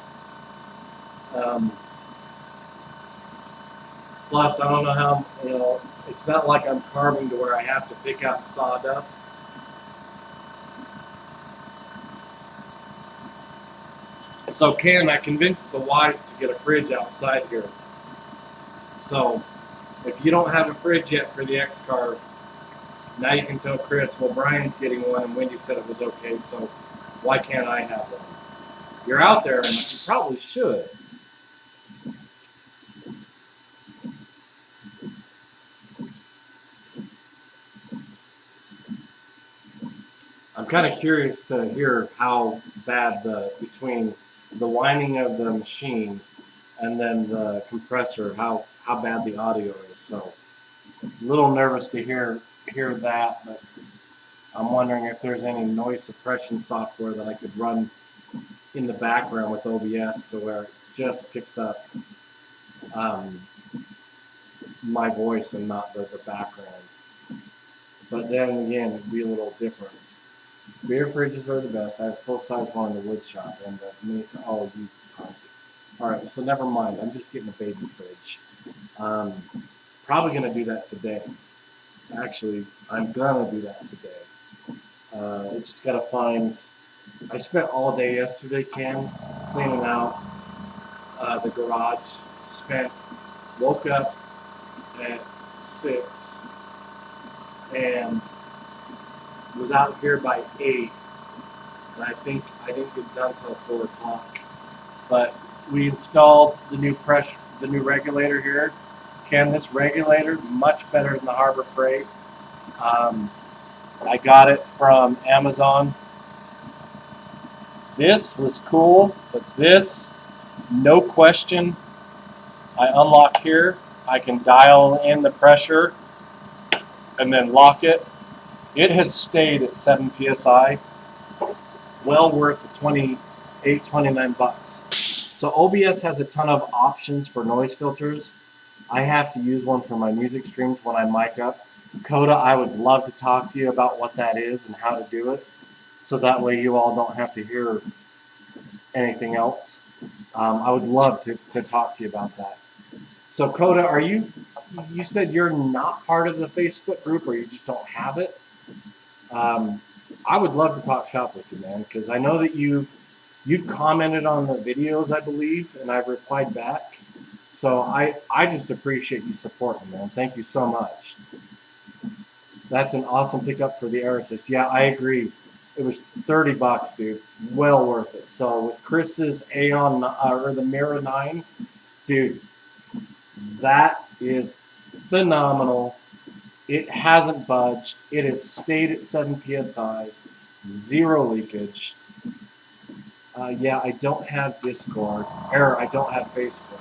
Plus, I don't know how, it's not like I'm carving to where I have to pick out sawdust. So I convinced the wife to get a fridge outside here. So if you don't have a fridge yet for the X-Carve, now you can tell Chris, well, Brian's getting one and Wendy said it was okay, so why can't I have one? You're out there and you probably should. I'm kind of curious to hear how bad between the whining of the machine and then the compressor, how bad the audio is. So a little nervous to hear that, but I'm wondering if there's any noise suppression software that I could run in the background with OBS to where it just picks up my voice and not the background. But then again, it'd be a little different. Beer fridges are the best. I have a full-size one in the wood shop, and you all right, so never mind. I'm just getting a baby fridge. Probably gonna do that today. Actually, I'm gonna do that today. I just gotta find. I spent all day yesterday, cleaning out the garage. Spent woke up at 6 and was out here by 8. And I think I didn't get done till 4 o'clock. But we installed the new regulator here. Ken, this regulator, much better than the Harbor Freight. I got it from Amazon. This was cool, but this, no question, I unlock here. I can dial in the pressure and then lock it. It has stayed at 7 psi. Well worth the 28, 29 bucks. So OBS has a ton of options for noise filters. I have to use one for my music streams when I mic up. Coda, I would love to talk to you about what that is and how to do it, so that way you all don't have to hear anything else. I would love to talk to you about that. So Coda, you said you're not part of the Facebook group, or you just don't have it? I would love to talk shop with you, man, because I know that you've commented on the videos, I believe, and I've replied back. So I just appreciate you supporting, man. Thank you so much. That's an awesome pickup for the Air Assist. Yeah, I agree. It was 30 bucks, dude. Well worth it. So with Chris's Aeon or the Mira 9, dude, that is phenomenal. It hasn't budged. It has stayed at 7 psi, zero leakage. Yeah, I don't have Discord. I don't have Facebook.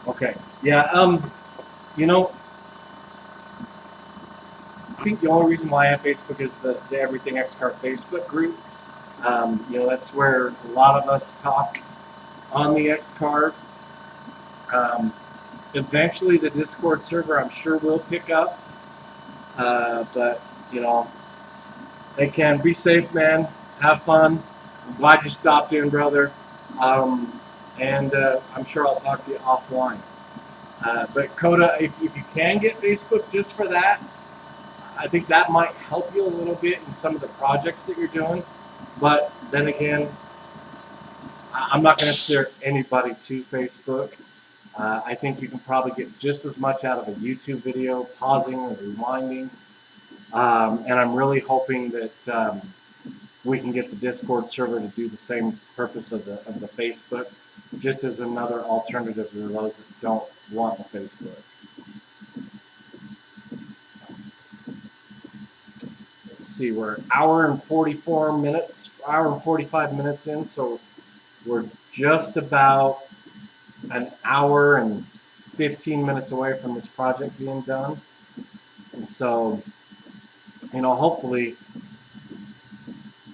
Okay. Yeah. You know, I think the only reason why I have Facebook is the Everything X-Carve Facebook group. You know, that's where a lot of us talk on the X-Carve. Eventually, the Discord server, I'm sure, will pick up. But, you know, they can be safe, man. Have fun. I'm glad you stopped in, brother. And I'm sure I'll talk to you offline. But Coda, if you can get Facebook just for that, I think that might help you a little bit in some of the projects that you're doing. But then again, I'm not going to steer anybody to Facebook. I think you can probably get just as much out of a YouTube video, pausing or rewinding. And I'm really hoping that we can get the Discord server to do the same purpose of the Facebook, just as another alternative for those that don't want the Facebook. Let's see, we're hour and 45 minutes in, so we're just about an hour and 15 minutes away from this project being done. And so, you know, hopefully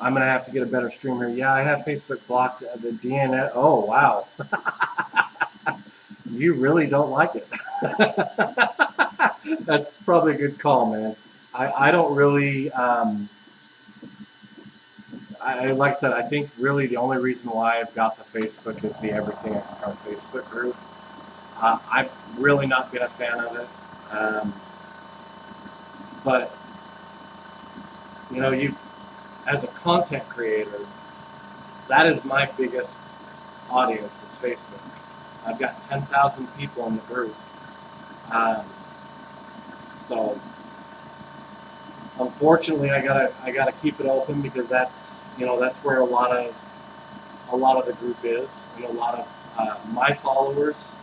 I'm going to have to get a better stream here. Yeah, I have Facebook blocked. The DNS. Oh, wow. You really don't like it. That's probably a good call, man. I don't really, like I said, I think really the only reason why I've got the Facebook is the Everything X-Carve Facebook group. I've really not been a fan of it. But, you know, as a content creator, that is my biggest audience is Facebook. I've got 10,000 people in the group. So unfortunately, I gotta keep it open because that's where a lot of the group is, and a lot of my followers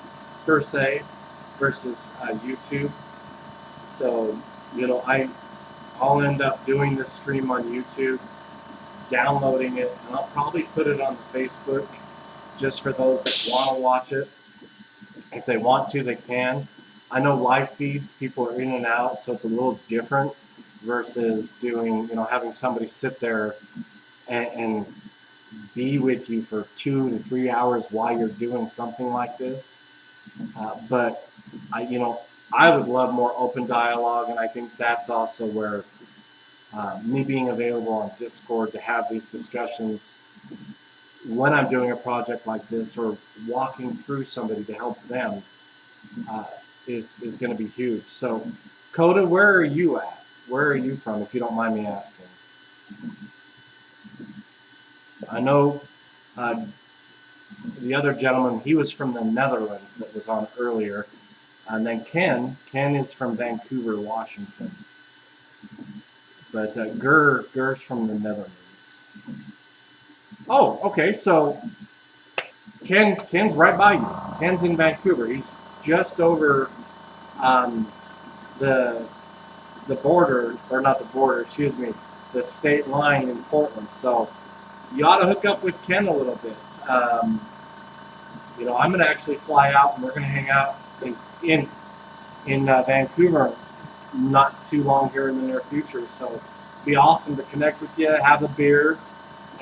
per se versus YouTube. So you know, I'll end up doing this stream on YouTube, downloading it, and I'll probably put it on Facebook just for those that want to watch it. If they want to, they can. I know live feeds, people are in and out, so it's a little different versus doing, having somebody sit there and be with you for 2 to 3 hours while you're doing something like this. But I would love more open dialogue, and I think that's also where me being available on Discord to have these discussions when I'm doing a project like this or walking through somebody to help them is going to be huge. So, Coda, where are you at? Where are you from, if you don't mind me asking? I know the other gentleman, he was from the Netherlands that was on earlier. And then Ken is from Vancouver, Washington. But Gur's from the Netherlands. Oh, okay, so Ken's right by you. Ken's in Vancouver. He's just over the border, or not the border, excuse me, the state line in Portland. So you ought to hook up with Ken a little bit. I'm going to actually fly out, and we're going to hang out in Vancouver not too long here in the near future. So it'd be awesome to connect with you, have a beer,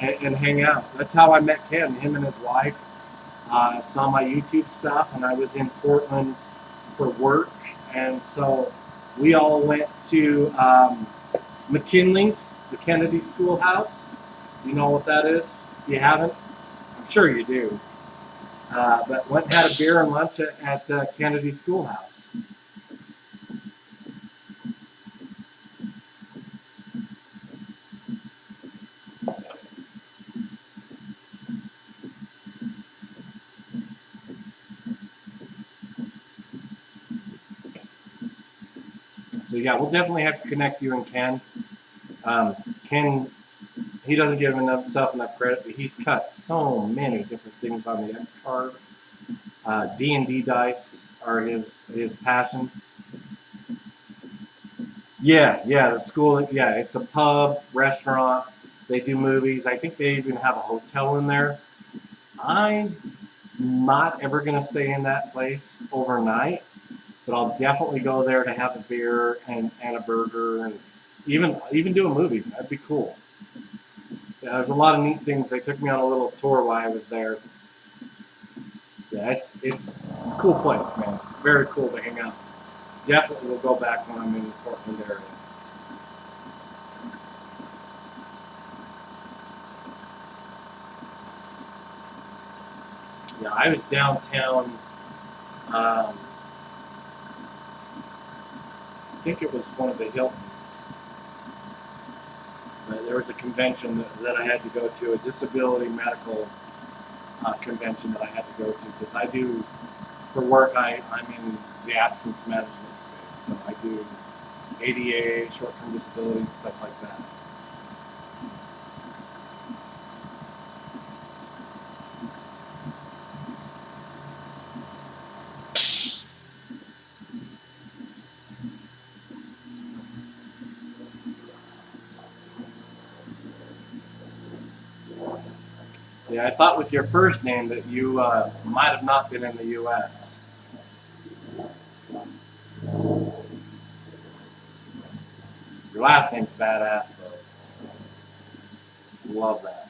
and hang out. That's how I met Ken. Him and his wife saw my YouTube stuff, and I was in Portland for work, and so we all went to McKinley's, the Kennedy Schoolhouse. Do you know what that is? If you haven't, I'm sure you do. But went and had a beer and lunch at Kennedy Schoolhouse. So yeah, we'll definitely have to connect you and Ken. Ken, he doesn't give himself enough credit, but he's cut so many different things on the X-Carve. D&D dice are his passion. Yeah, the school, yeah, it's a pub, restaurant. They do movies. I think they even have a hotel in there. I'm not ever going to stay in that place overnight, but I'll definitely go there to have a beer and a burger and even do a movie. That'd be cool. Yeah, there's a lot of neat things. They took me on a little tour while I was there. Yeah, it's a cool place, man. Very cool to hang out. Definitely will go back when I'm in the Portland area. Yeah, I was downtown. I think it was one of the Hiltons. There was a convention that I had to go to, a disability medical convention that I had to go to, because I do, for work, I'm in the absence management space. So I do ADA, short-term disability, stuff like that. Yeah, I thought with your first name that you might have not been in the U.S. Your last name's badass, though. Love that.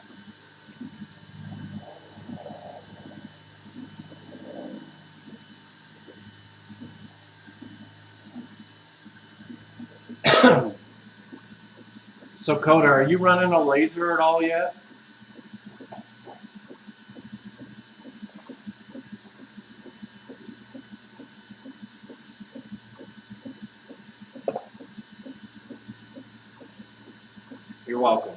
So, Coda, are you running a laser at all yet? You're welcome.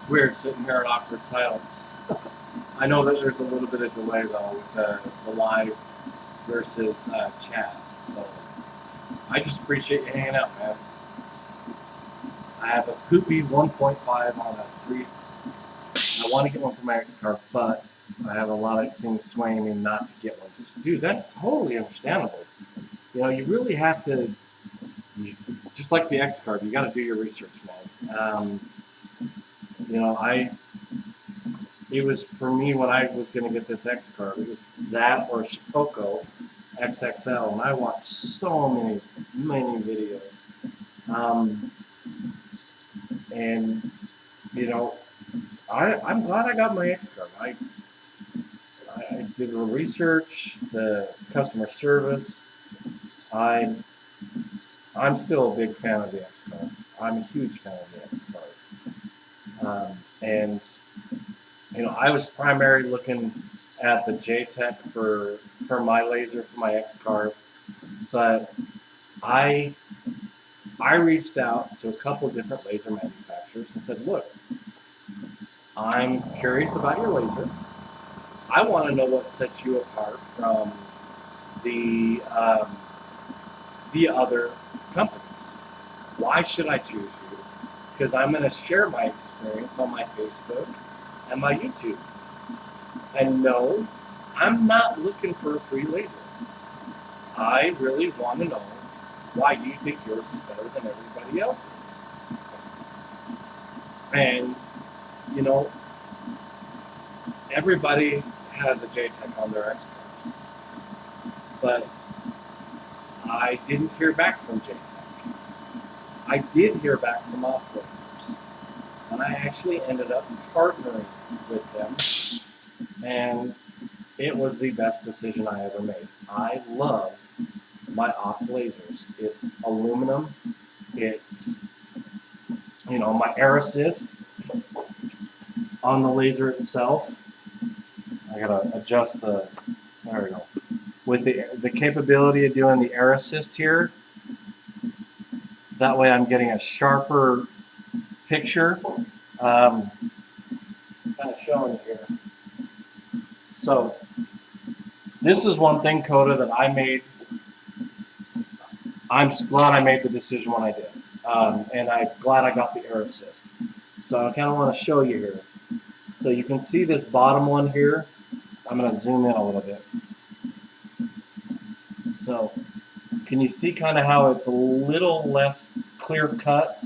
It's weird sitting here in awkward silence. I know that there's a little bit of delay, though, with the live versus chat. So I just appreciate you hanging out, man. I have a poopy 1.5 on a 3. I want to get one for my X-Carve, but I have a lot of things swaying me not to get one. Dude, that's totally understandable. You really have to, just like the X-Carve, you got to do your research, man. It was, for me, when I was going to get this X-Carve, it was that or Topcoat XXL, and I watched so many videos. And, I'm glad I got my X-Carve. I did the research, the customer service. I I'm still a big fan of the X-Carve. I'm a huge fan of the X-Carve. And I was primarily looking at the J-Tech for my laser for my X-Carve, but I I reached out to a couple different laser manufacturers and said, look, I'm curious about your laser. I want to know what sets you apart from the other companies. Why should I choose you? Because I'm going to share my experience on my Facebook and my YouTube. And no, I'm not looking for a free laser. I really want to know why you think yours is better than everybody else's. And, you know, everybody has a J-Tech on their X-Carves. But I didn't hear back from J-Tech. I did hear back from operators. And I actually ended up partnering with them. And it was the best decision I ever made. I love my op lasers. It's aluminum. It's, my air assist on the laser itself. I gotta adjust there we go. With the capability of doing the air assist here, that way I'm getting a sharper picture. Kind of showing it here. So this is one thing, Coda, that I made. I'm glad I made the decision when I did. And I'm glad I got the air assist. So I kind of want to show you here. So you can see this bottom one here. I'm going to zoom in a little bit. So can you see kind of how it's a little less clear cut?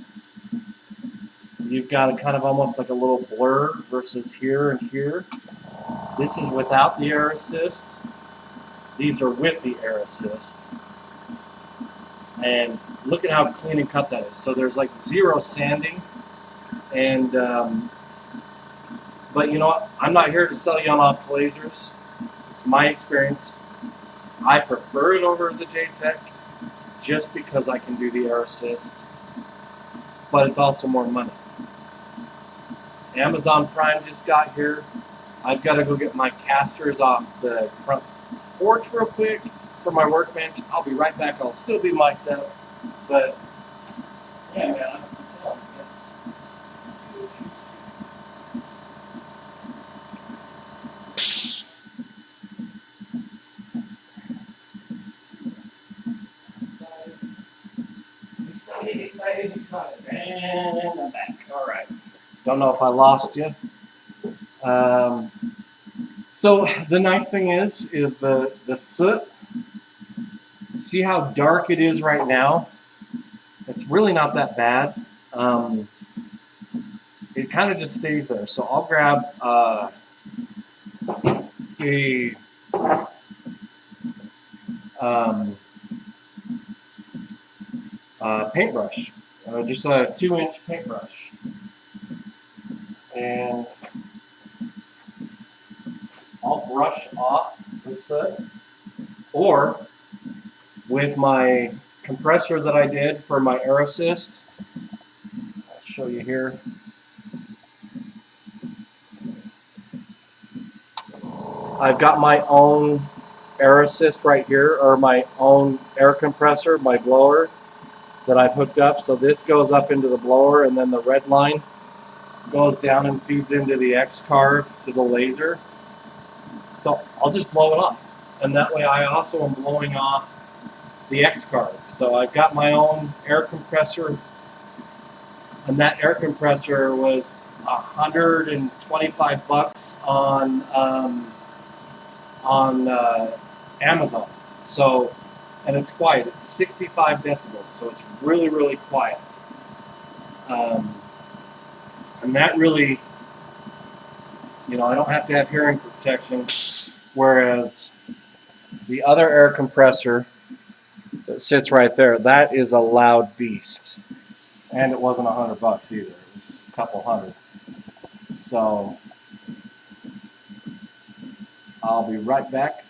You've got a kind of almost like a little blur versus here and here. This is without the air assist. These are with the air assist. And look at how clean and cut that is. So there's like zero sanding. And, but you know what? I'm not here to sell you on off lasers. It's my experience. I prefer it over the J-Tech just because I can do the air assist. But it's also more money. Amazon Prime just got here. I've got to go get my casters off the front porch real quick for my workbench. I'll be right back. I'll still be mic'd up. But, yeah, man, I'm telling you, excited. And I'm back. All right. Don't know if I lost you. So the nice thing is the soot. See how dark it is right now? It's really not that bad. It kind of just stays there. So I'll grab a paintbrush, just a 2-inch paintbrush, and I'll brush off the soot, or with my compressor that I did for my air assist, I'll show you here. I've got my own air assist right here, or my own air compressor, my blower that I've hooked up. So this goes up into the blower, and then the red line goes down and feeds into the X-Carve to the laser. So I'll just blow it off, and that way I also am blowing off the X-Carve. So I've got my own air compressor, and that air compressor was $125 on Amazon. So, and it's quiet. It's 65 decibels, so it's really, really quiet. And that really, I don't have to have hearing protection, whereas the other air compressor that sits right there, that is a loud beast. And it wasn't $100 either. It was a couple hundred. So I'll be right back.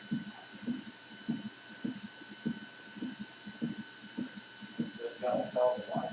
Just gotta tell the light.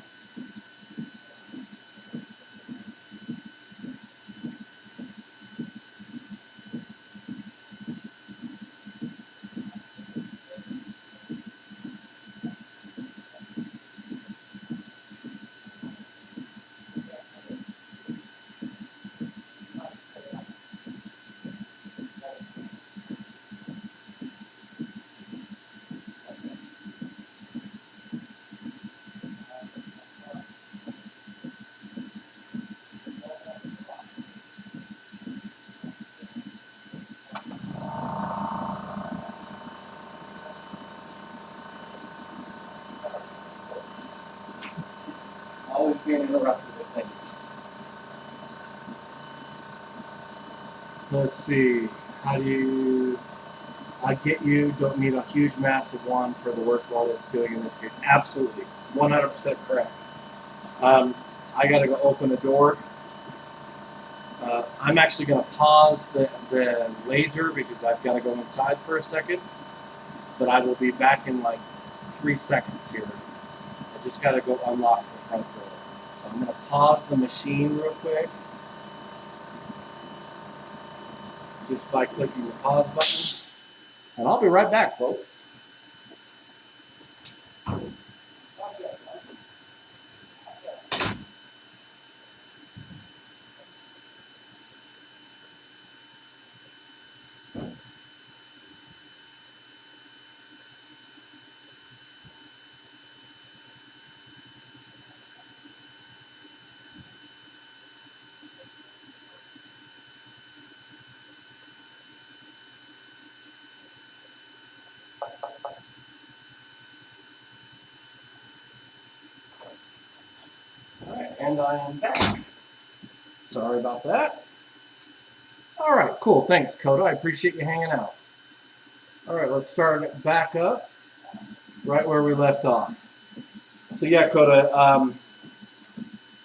Always being interrupted with things. Let's see. How do you? I get you. Don't need a huge, massive one for the work while it's doing in this case. Absolutely, 100% correct. I got to go open the door. I'm actually going to pause the laser because I've got to go inside for a second. But I will be back in like 3 seconds here. I just got to go unlock the front door. So I'm going to pause the machine real quick. Just by clicking the pause button. And I'll be right back, folks. All right, and I am back. Sorry about that. All right, cool. Thanks, Coda. I appreciate you hanging out. All right, let's start it back up right where we left off. So yeah, Coda,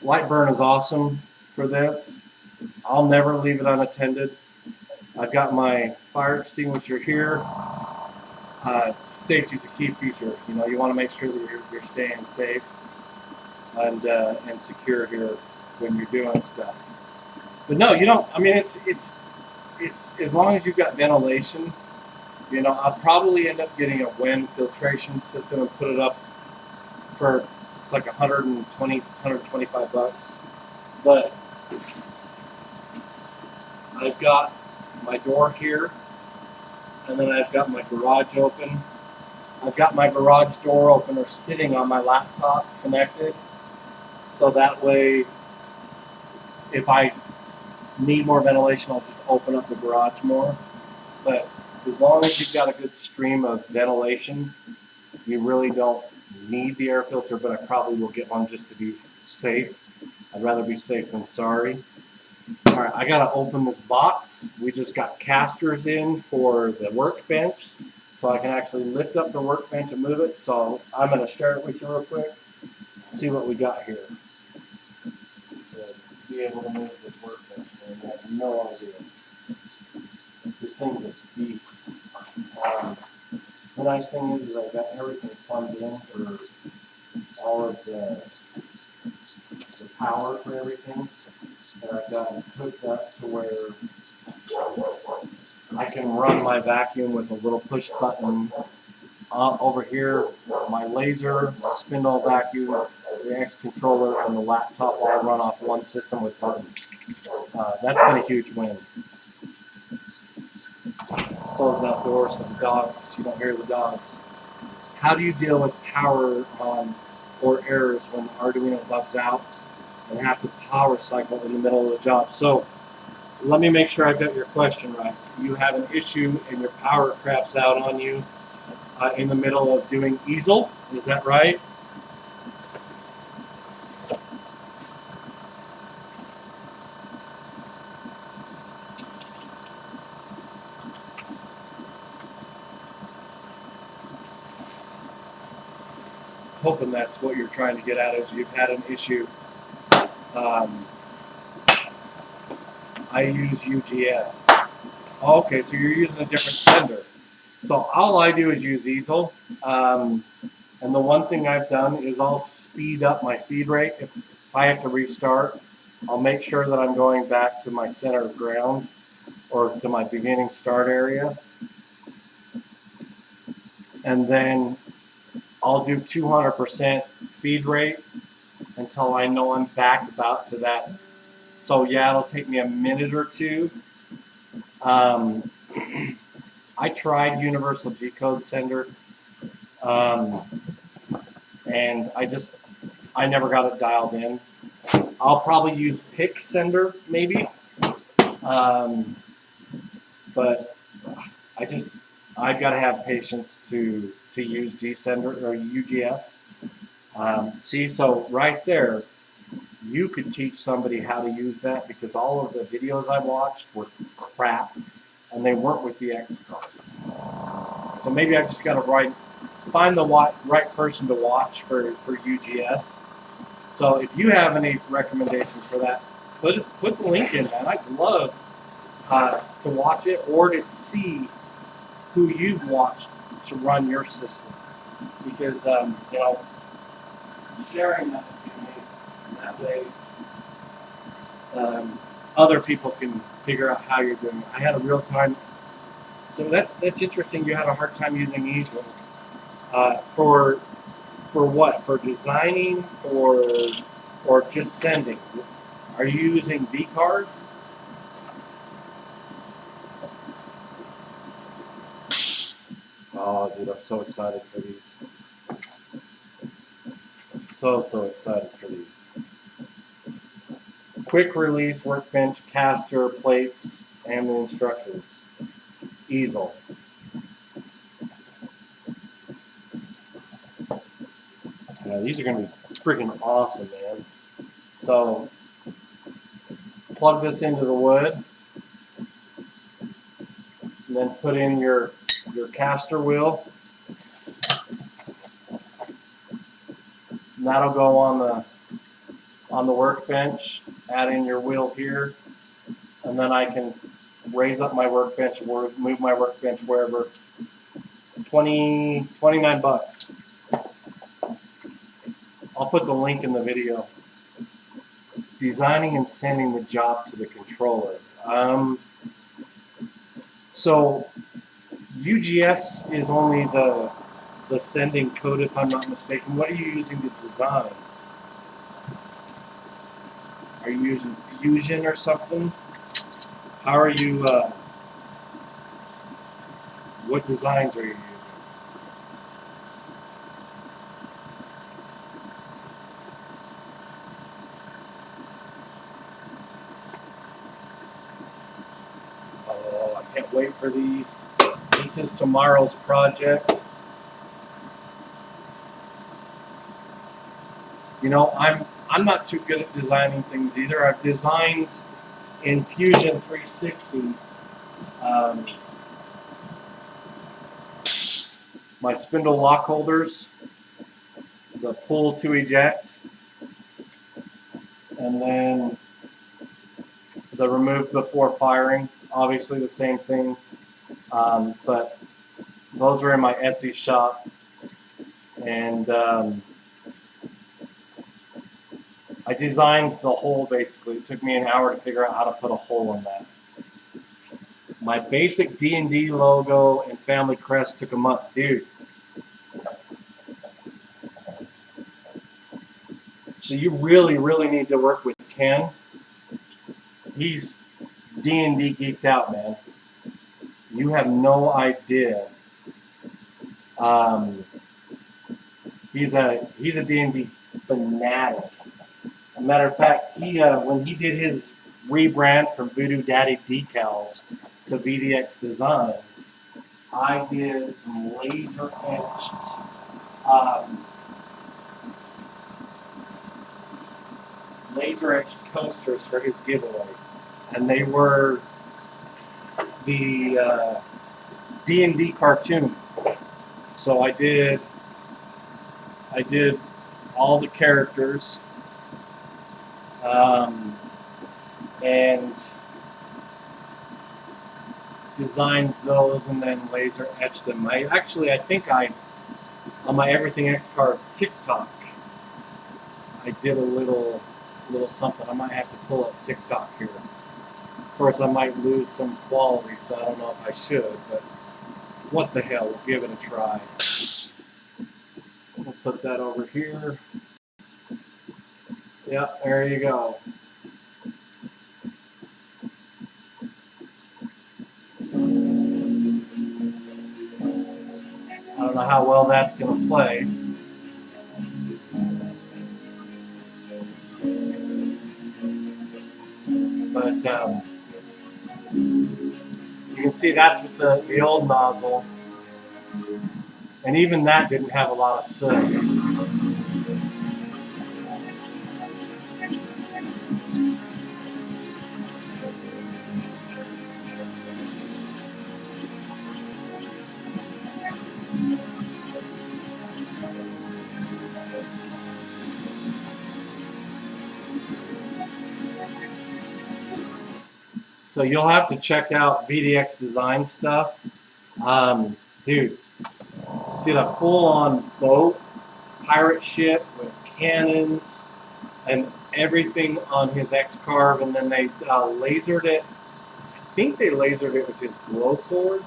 light burn is awesome for this. I'll never leave it unattended. I've got my fire extinguisher here. Safety is a key feature. You know, you want to make sure that you're staying safe and secure here when you're doing stuff. But no, you don't. I mean, it's as long as you've got ventilation. You know, I'll probably end up getting a wind filtration system and put it up for it's like 120, 125 bucks. But I've got my door here, and then I've got my garage open. I've got my garage door opener sitting on my laptop connected, so that way, if I need more ventilation, I'll just open up the garage more. But as long as you've got a good stream of ventilation, you really don't need the air filter, but I probably will get one just to be safe. I'd rather be safe than sorry. All right, I gotta open this box. We just got casters in for the workbench, so I can actually lift up the workbench and move it. So I'm gonna share it with you real quick, see what we got here. To be able to move this workbench, I have no idea. This thing's a beast. The nice thing is I've got everything plumbed in for all of the power for everything. And I've got it hooked up to where I can run my vacuum with a little push button. Over here, my laser, my spindle vacuum, the X controller, and the laptop all run off one system with buttons. That's been a huge win. Close that door so the dogs, you don't hear the dogs. How do you deal with power or errors when Arduino bugs out and have to power cycle in the middle of the job? So let me make sure I've got your question right. You have an issue and your power craps out on you in the middle of doing easel, is that right? Hoping that's what you're trying to get at, is you've had an issue I use UGS. Okay, so you're using a different sender. So all I do is use easel. And the one thing I've done is I'll speed up my feed rate. If I have to restart, I'll make sure that I'm going back to my center of ground or to my beginning start area. And then I'll do 200% feed rate until I know I'm back about to that. So yeah, it'll take me a minute or two. I tried Universal G-Code Sender, and I never got it dialed in. I'll probably use Pick Sender maybe, but I've got to have patience to use G-Sender or UGS. See, so right there, you could teach somebody how to use that, because all of the videos I watched were crap, and they weren't with the X-Carve. So maybe I've just got to find the right person to watch for UGS. So if you have any recommendations for that, put the link in, man. I'd love to watch it or to see who you've watched to run your system, because you know, sharing that would be amazing. That way, other people can figure out how you're doing it. I had a real time. So that's interesting. You had a hard time using easel for what? For designing, or just sending? Are you using V-Carve? Oh, dude, I'm so excited for these. So excited for these. Quick release workbench, caster, plates, and the instructions. Easel. Yeah, these are going to be freaking awesome, man. So, plug this into the wood, and then put in your caster wheel. And that'll go on the workbench. Add in your wheel here, and then I can raise up my workbench or move my workbench wherever. 29 bucks. I'll put the link in the video. Designing and sending the job to the controller. So UGS is only the sending code, if I'm not mistaken. What are you using to design? Are you using Fusion or something? How are you, what designs are you using? Oh, I can't wait for these. This is tomorrow's project. You know, I'm not too good at designing things either. I've designed in Fusion 360 my spindle lock holders, the pull to eject, and then the remove before firing. Obviously the same thing, but those are in my Etsy shop, and I designed the hole basically. It took me an hour to figure out how to put a hole in that. My basic D&D logo and family crest took a month. Dude. So you really, really need to work with Ken. He's D&D geeked out, man. You have no idea. He's a D&D fanatic. As a matter of fact, he when he did his rebrand from Voodoo Daddy Decals to VDX Designs, I did some laser etched coasters for his giveaway, and they were the D&D cartoon. So I did all the characters, and designed those and then laser etched them. I think on my Everything X-Carve TikTok, I did a little something. I might have to pull up TikTok here. Of course, I might lose some quality, so I don't know if I should, but what the hell, we'll give it a try. We'll put that over here. Yeah, there you go. I don't know how well that's going to play. But you can see that's with the old nozzle. And even that didn't have a lot of soot. So you'll have to check out VDX Design stuff. Dude, did a full-on boat, pirate ship with cannons and everything on his X-Carve, and then they lasered it. I think they lasered it with his Glowforge.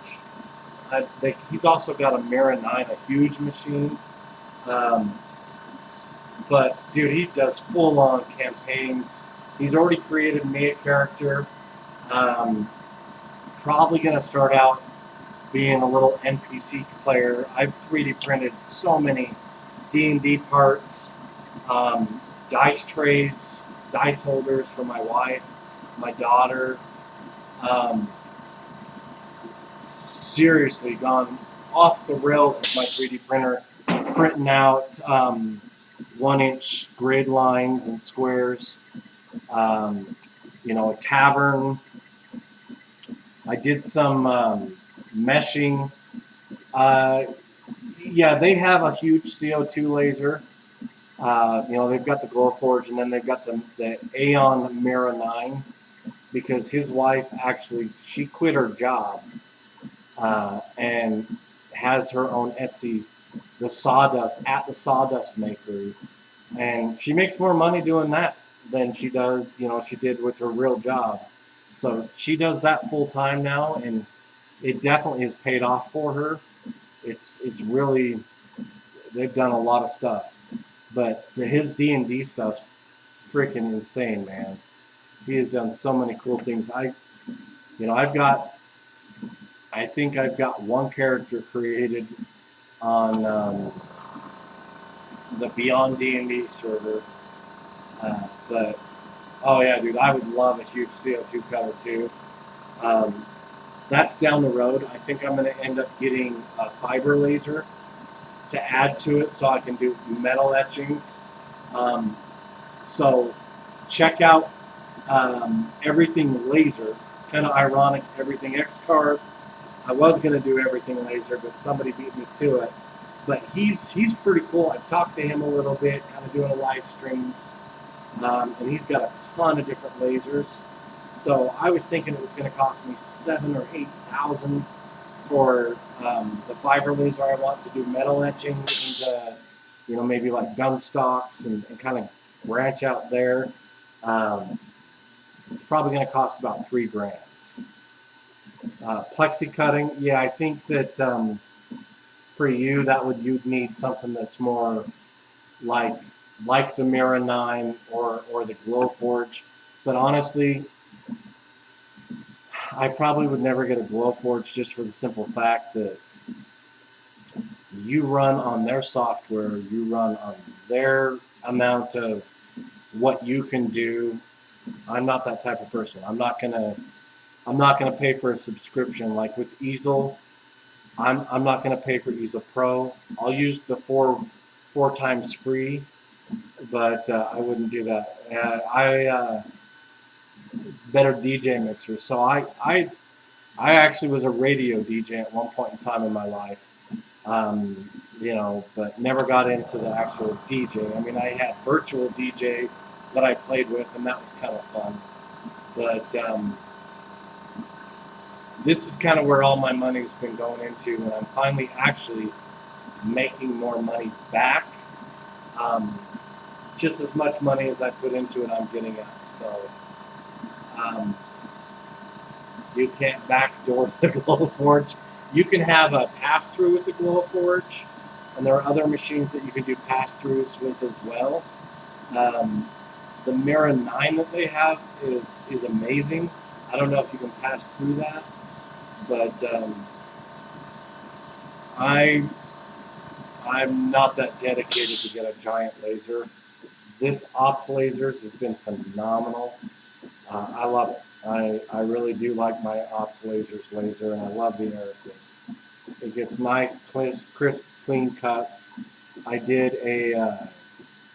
He's also got a Mira 9, a huge machine. But dude, he does full-on campaigns. He's already created me a character. Probably going to start out being a little NPC player. I've 3D printed so many D&D parts, dice trays, dice holders for my wife, my daughter. Seriously gone off the rails with my 3D printer, printing out 1-inch grid lines and squares. You know, a tavern. I did some meshing. Yeah, they have a huge CO2 laser. You know, they've got the Glowforge, and then they've got the Aeon Mira 9, because his wife actually, she quit her job and has her own Etsy, the Sawdust Maker, and she makes more money doing that than she did with her real job. So she does that full time now, and it definitely has paid off for her. It's really, they've done a lot of stuff, but his D&D stuff's freaking insane, man. He has done so many cool things. I think I've got one character created on the Beyond D&D server, but oh yeah, dude, I would love a huge CO2 cutter too. That's down the road. I think I'm going to end up getting a fiber laser to add to it so I can do metal etchings. So check out Everything Laser. Kind of ironic, Everything X-Carve. I was going to do Everything Laser, but somebody beat me to it. But he's pretty cool. I've talked to him a little bit, kind of doing live streams. And he's got a ton of different lasers. So I was thinking it was going to cost me $7,000 or $8,000 for the fiber laser I want to do metal etching into, you know, maybe like gun stocks and kind of branch out there. It's probably going to cost about $3,000. Plexi cutting, yeah, I think that for you, you'd need something that's more like the Mira 9 or the Glowforge. But honestly, I probably would never get a Glowforge, just for the simple fact that you run on their software, you run on their amount of what you can do. I'm not that type of person. I'm not gonna pay for a subscription like with Easel. I'm not gonna pay for Easel Pro. I'll use the four times free, but I wouldn't do that. Better DJ mixer. So I actually was a radio DJ at one point in time in my life. You know, but never got into the actual DJ. I mean, I had virtual DJ that I played with, and that was kind of fun. But this is kind of where all my money's been going into, and I'm finally actually making more money back. Just as much money as I put into it, I'm getting out. So you can't backdoor the Glow Forge. You can have a pass-through with the Glow Forge, and there are other machines that you can do pass-throughs with as well. The Mira 9 that they have is amazing. I don't know if you can pass through that, but I'm not that dedicated to get a giant laser. This Opt Lasers has been phenomenal. I love it. I really do like my Opt Lasers laser, and I love the Air Assist. It gets nice, crisp, clean cuts. I did a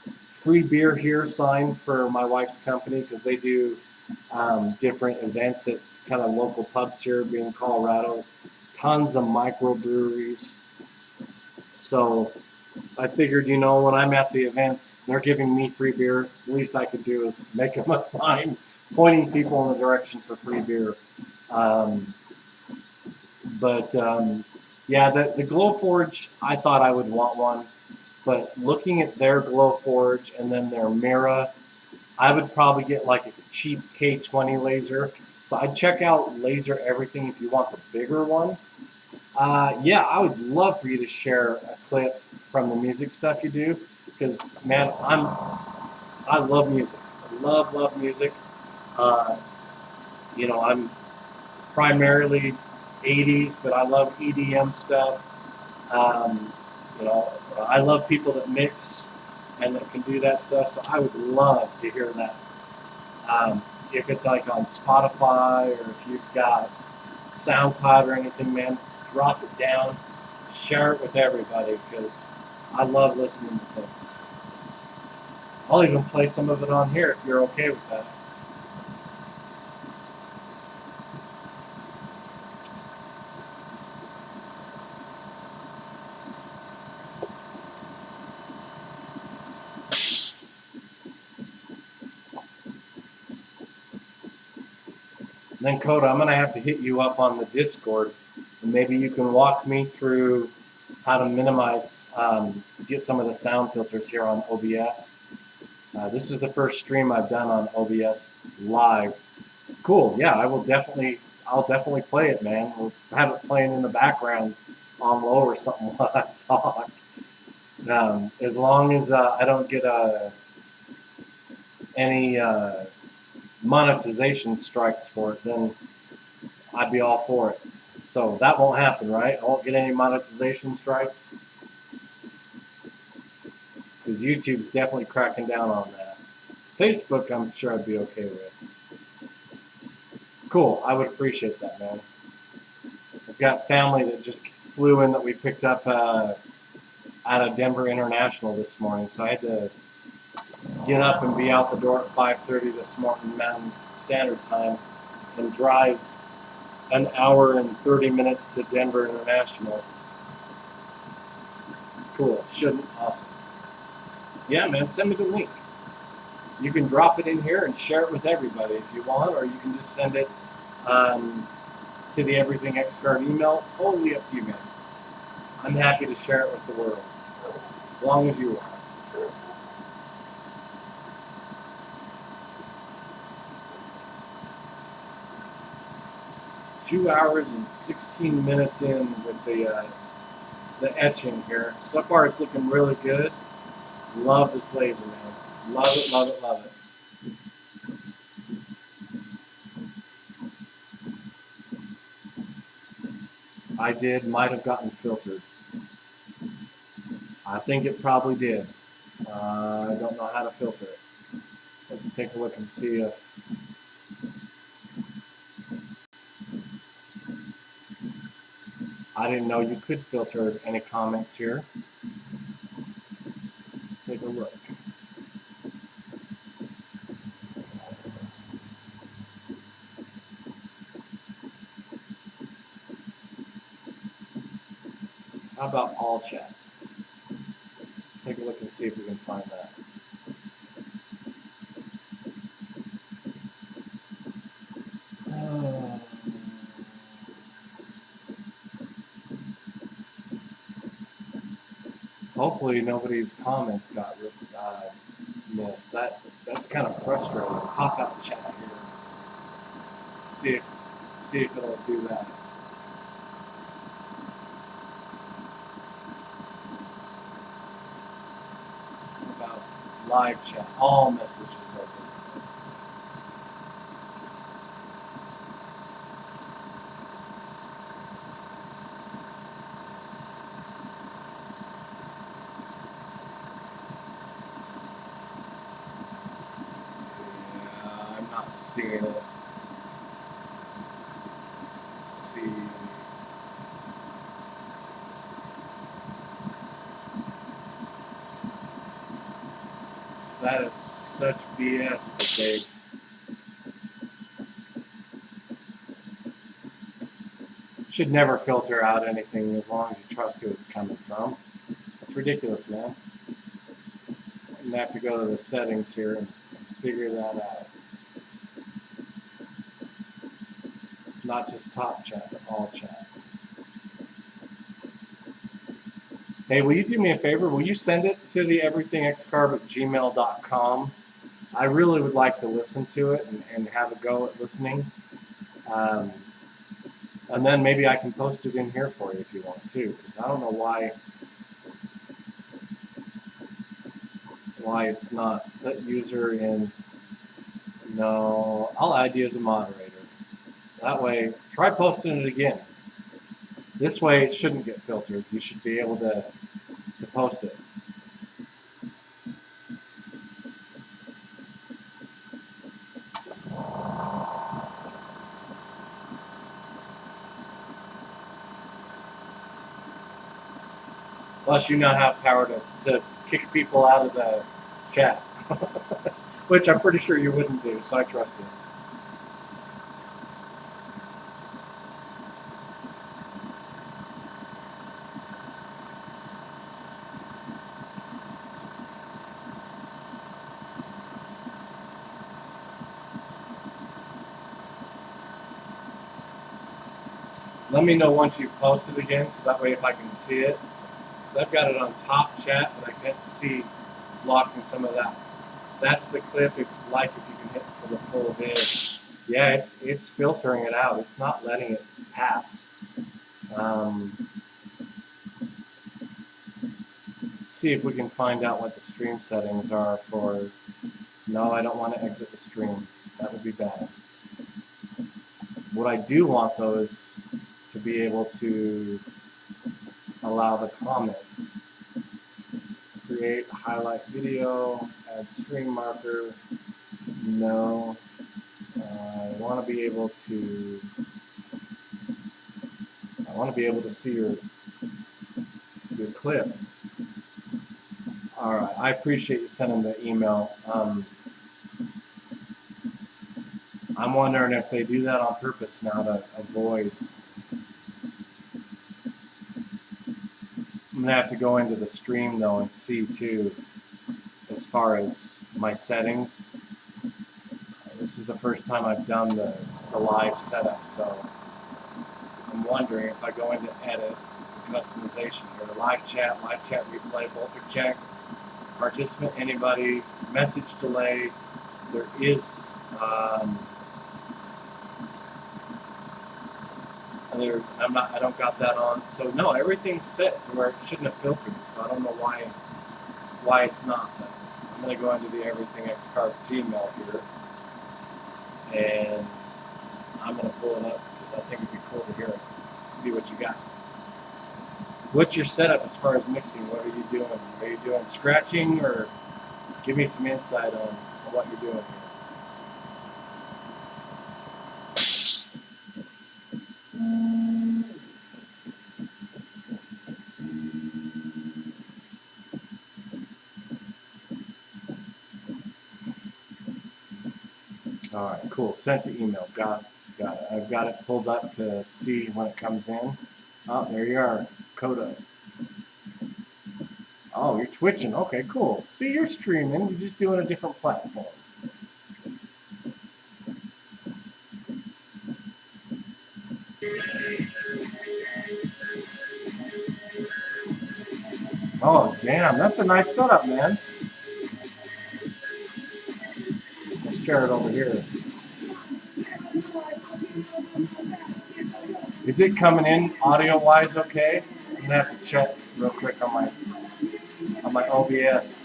free beer here sign for my wife's company because they do different events at kind of local pubs here, being in Colorado. Tons of microbreweries. So I figured, you know, when I'm at the events, they're giving me free beer. The least I could do is make them a sign pointing people in the direction for free beer. Yeah, the Glow Forge, I thought I would want one. But looking at their Glow Forge and then their Mira, I would probably get like a cheap K20 laser. So I'd check out Laser Everything if you want the bigger one. Yeah, I would love for you to share a clip from the music stuff you do, because man, I love music. I love music. Uh, you know, I'm primarily 80s, but I love EDM stuff. You know, I love people that mix and that can do that stuff. So I would love to hear that. If it's like on Spotify or if you've got SoundCloud or anything, man, drop it down, share it with everybody because I love listening to things. I'll even play some of it on here if you're okay with that. And then, Coda, I'm going to have to hit you up on the Discord, and maybe you can walk me through how to minimize, get some of the sound filters here on OBS. This is the first stream I've done on OBS live. Cool, yeah, I'll definitely play it, man. We'll have it playing in the background on low or something while I talk. As long as I don't get any monetization strikes for it, then I'd be all for it. So that won't happen, right? I won't get any monetization strikes because YouTube's definitely cracking down on that. Facebook, I'm sure I'd be okay with. Cool, I would appreciate that, man. I've got family that just flew in that we picked up out of Denver International this morning, so I had to get up and be out the door at 5:30 this morning Mountain Standard Time and drive an hour and 30 minutes to Denver International. Cool. Shouldn't. Awesome. Yeah, man, send me the link. You can drop it in here and share it with everybody if you want, or you can just send it to the Everything X-Carve email. Totally up to you, man. I'm happy to share it with the world, as long as you are. 2 hours and 16 minutes in with the etching here. So far it's looking really good. Love this laser, man. Love it, love it, love it. Might have gotten filtered. I think it probably did. I don't know how to filter it. Let's take a look and see if I didn't know you could filter any comments here. Let's take a look. How about all chat? Let's take a look and see if we can find that. hopefully nobody's comments got missed. That's kind of frustrating. Hop out chat here. See if it'll do that. About live chat, all messages are visible. Yeah, I'm not seeing it. Let's see. That is such BS that they should never filter out anything as long as you trust who it's coming from. It's ridiculous, man. I'm gonna have to go to the settings here and figure that out. Not just top chat, but all chat. Hey, will you do me a favor? Will you send it to the everythingxcarve@gmail.com? I really would like to listen to it and have a go at listening. And then maybe I can post it in here for you if you want to. Because I don't know why it's not that user in. No, I'll add you as a moderator. That way, try posting it again. This way it shouldn't get filtered. You should be able to post it. Plus, you now have power to kick people out of the chat, which I'm pretty sure you wouldn't do, so I trust you. Let me know once you post it again, so that way if I can see it. So I've got it on top chat, but I can't see blocking some of that. That's the clip, if you can hit for the full vid. Yeah, it's filtering it out. It's not letting it pass. See if we can find out what the stream settings are for. No, I don't want to exit the stream. That would be bad. What I do want, though, is to be able to allow the comments. Create, highlight video, add stream marker. No. I want to be able to see your clip. All right, I appreciate you sending the email. I'm wondering if they do that on purpose now to avoid. I'm gonna have to go into the stream though and see too, as far as my settings. This is the first time I've done the live setup, so I'm wondering if I go into edit, customization here, live chat replay, both are checked. Participant, anybody, message delay. There is I don't got that on. So no, everything's set to where it shouldn't have filtered. So I don't know why it's not. But I'm gonna go into the Everything X-Carve Gmail here, and I'm gonna pull it up because I think it'd be cool to hear it. See what you got. What's your setup as far as mixing? What are you doing? Are you doing scratching, or give me some insight on what you're doing here? All right, cool. Sent to email. Got it. I've got it pulled up to see when it comes in. Oh, there you are. Coda. Oh, you're twitching. Okay, cool. See, you're streaming. You're just doing a different platform. Oh, damn, that's a nice setup, man. Let's share it over here. Is it coming in audio-wise okay? I'm gonna have to check real quick on my OBS.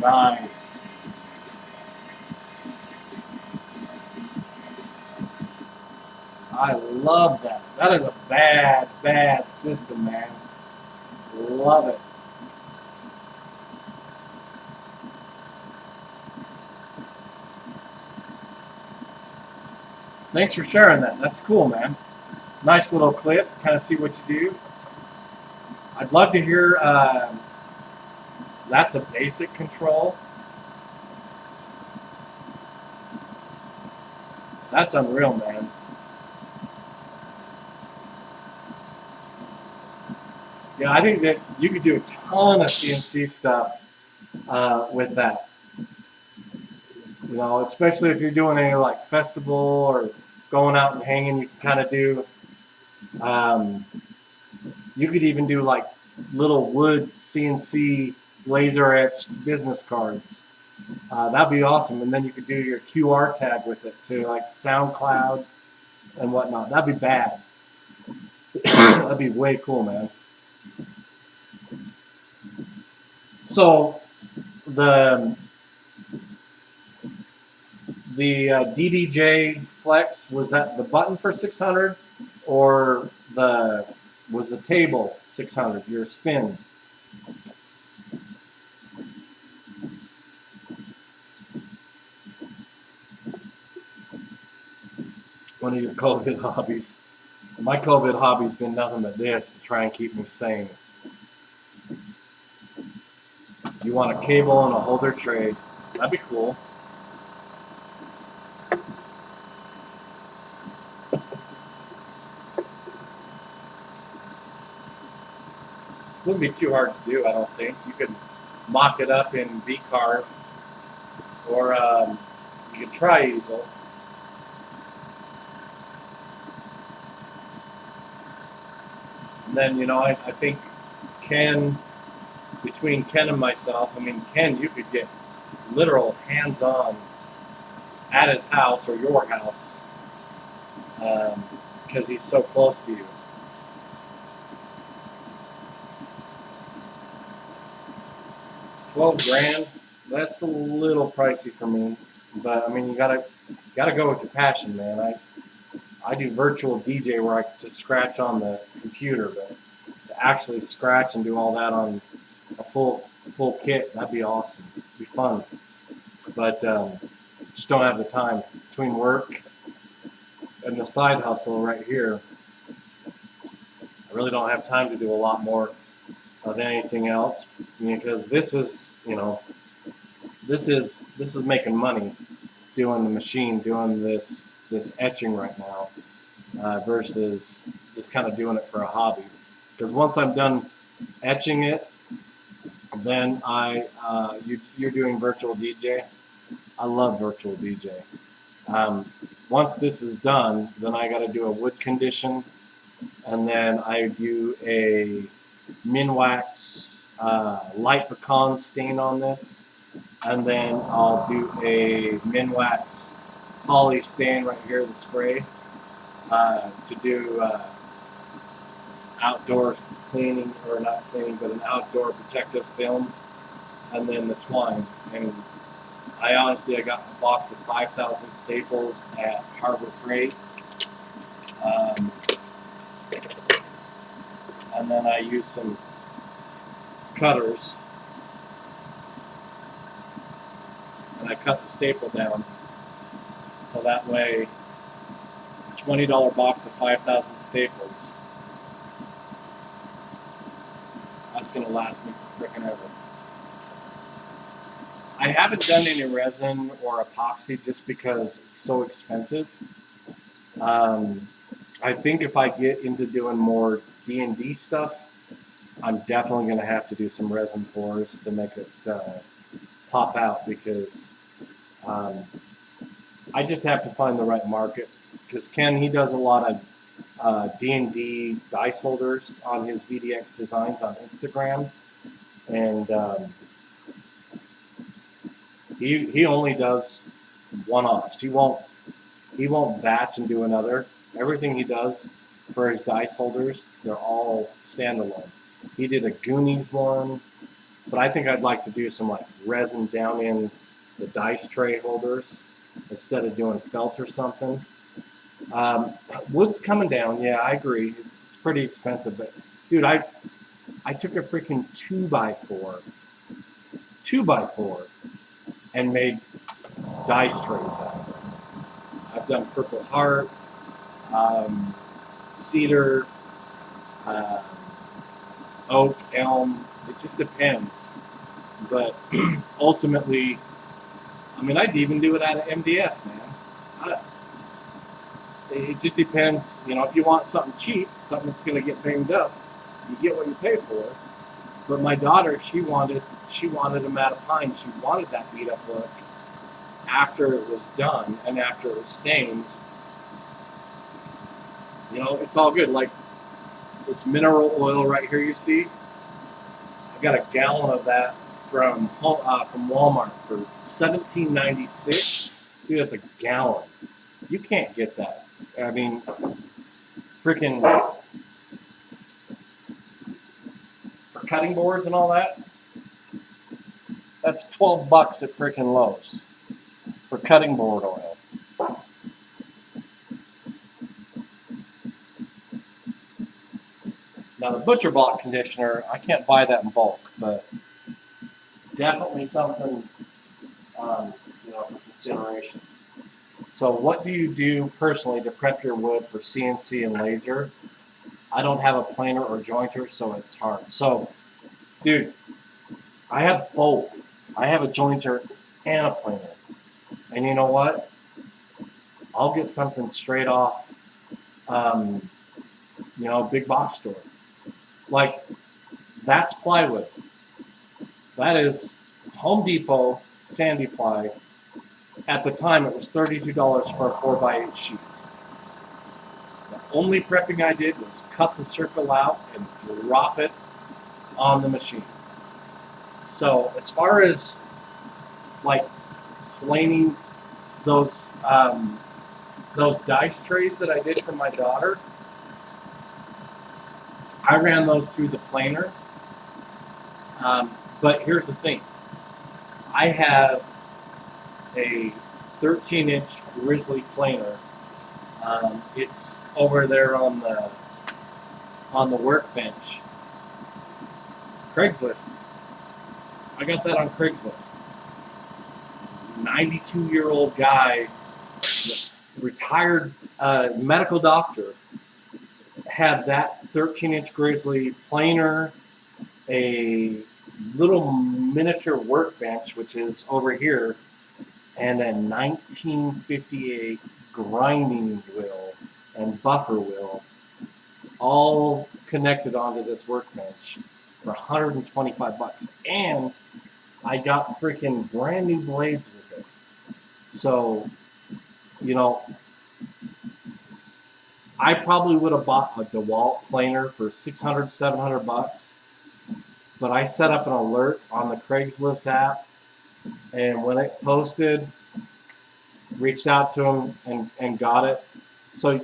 Nice. I love that. That is a bad, bad system, man. Love it. Thanks for sharing that. That's cool, man. Nice little clip. Kind of see what you do. I'd love to hear. That's a basic control. That's unreal, man. Yeah, I think that you could do a ton of CNC stuff with that. You know, especially if you're doing a like festival or going out and hanging, you can kind of do. You could even do like little wood CNC laser etched business cards. That'd be awesome. And then you could do your QR tag with it to like SoundCloud and whatnot. That'd be bad. That'd be way cool, man. So the DDJ Flex, was that the button for 600 or was the table 600, your spin? One of your COVID hobbies. My COVID hobby's been nothing but this to try and keep me sane. You want a cable and a holder tray. That'd be cool. Wouldn't be too hard to do, I don't think. You could mock it up in X-Carve, or you could try easel. And then, you know, I think between Ken and myself, I mean, Ken, you could get literal hands-on at his house or your house because he's so close to you. $12 grand, that's a little pricey for me, but I mean, you gotta go with your passion, man. I do virtual DJ where I just scratch on the computer, but to actually scratch and do all that on a full kit, that'd be awesome. It'd be fun, but just don't have the time between work and the side hustle right here. I really don't have time to do a lot more of anything else, because this is, you know, this is making money doing the machine, doing this etching right now, versus just kind of doing it for a hobby. Because once I'm done etching it, then you're doing virtual DJ. I love virtual DJ. Once this is done, then I got to do a wood condition, and then I do a Minwax light pecan stain on this, and then I'll do a Minwax poly stain right here, the spray, to do outdoor cleaning, or not cleaning, but an outdoor protective film, and then the twine. And I got a box of 5,000 staples at Harbor Freight. And then I use some cutters, and I cut the staple down, so that way a $20 box of 5,000 staples, that's going to last me for frickin' ever. I haven't done any resin or epoxy just because it's so expensive. I think if I get into doing more D&D stuff, I'm definitely going to have to do some resin pours to make it pop out, because I just have to find the right market, because Ken, he does a lot of D&D dice holders on his VDX designs on Instagram, and he only does one-offs. He won't batch and do another. Everything he does for his dice holders, they're all standalone. He did a Goonies one, but I think I'd like to do some like resin down in the dice tray holders instead of doing felt or something. Wood's coming down. Yeah, I agree. It's pretty expensive, but dude, I took a freaking 2x4, and made dice trays out of it. I've done Purple Heart, cedar, oak, elm. It just depends. But ultimately, I mean, I'd even do it out of MDF, man. It just depends. You know, if you want something cheap, something that's going to get banged up, you get what you pay for. But my daughter, she wanted them out of pine. She wanted that beat up look after it was done and after it was stained. You know, it's all good. Like this mineral oil right here, you see. I got a gallon of that from Walmart for $17.96. Dude, that's a gallon. You can't get that. I mean, freaking for cutting boards and all that. That's $12 at freaking Lowe's for cutting board oil. Now the Butcher Block conditioner, I can't buy that in bulk, but definitely something you know, for consideration. So what do you do personally to prep your wood for CNC and laser? I don't have a planer or jointer, so it's hard. So, dude, I have both. I have a jointer and a planer. And you know what? I'll get something straight off, you know, big box store. Like, that's plywood. That is Home Depot sandy ply. At the time, it was $32 for a 4x8 sheet. The only prepping I did was cut the circle out and drop it on the machine. So as far as like planing those dice trays that I did for my daughter, I ran those through the planer. But here's the thing. I have a 13-inch Grizzly planer. It's over there on the workbench. Craigslist. I got that on Craigslist. 92-year-old guy, retired medical doctor, had that 13-inch Grizzly planer, a little miniature workbench, which is over here, and a 1958 grinding wheel and buffer wheel, all connected onto this workbench for $125. And I got freaking brand new blades with it. So, you know, I probably would have bought a DeWalt planer for $600, $700, but I set up an alert on the Craigslist app, and when it posted, reached out to them and got it. So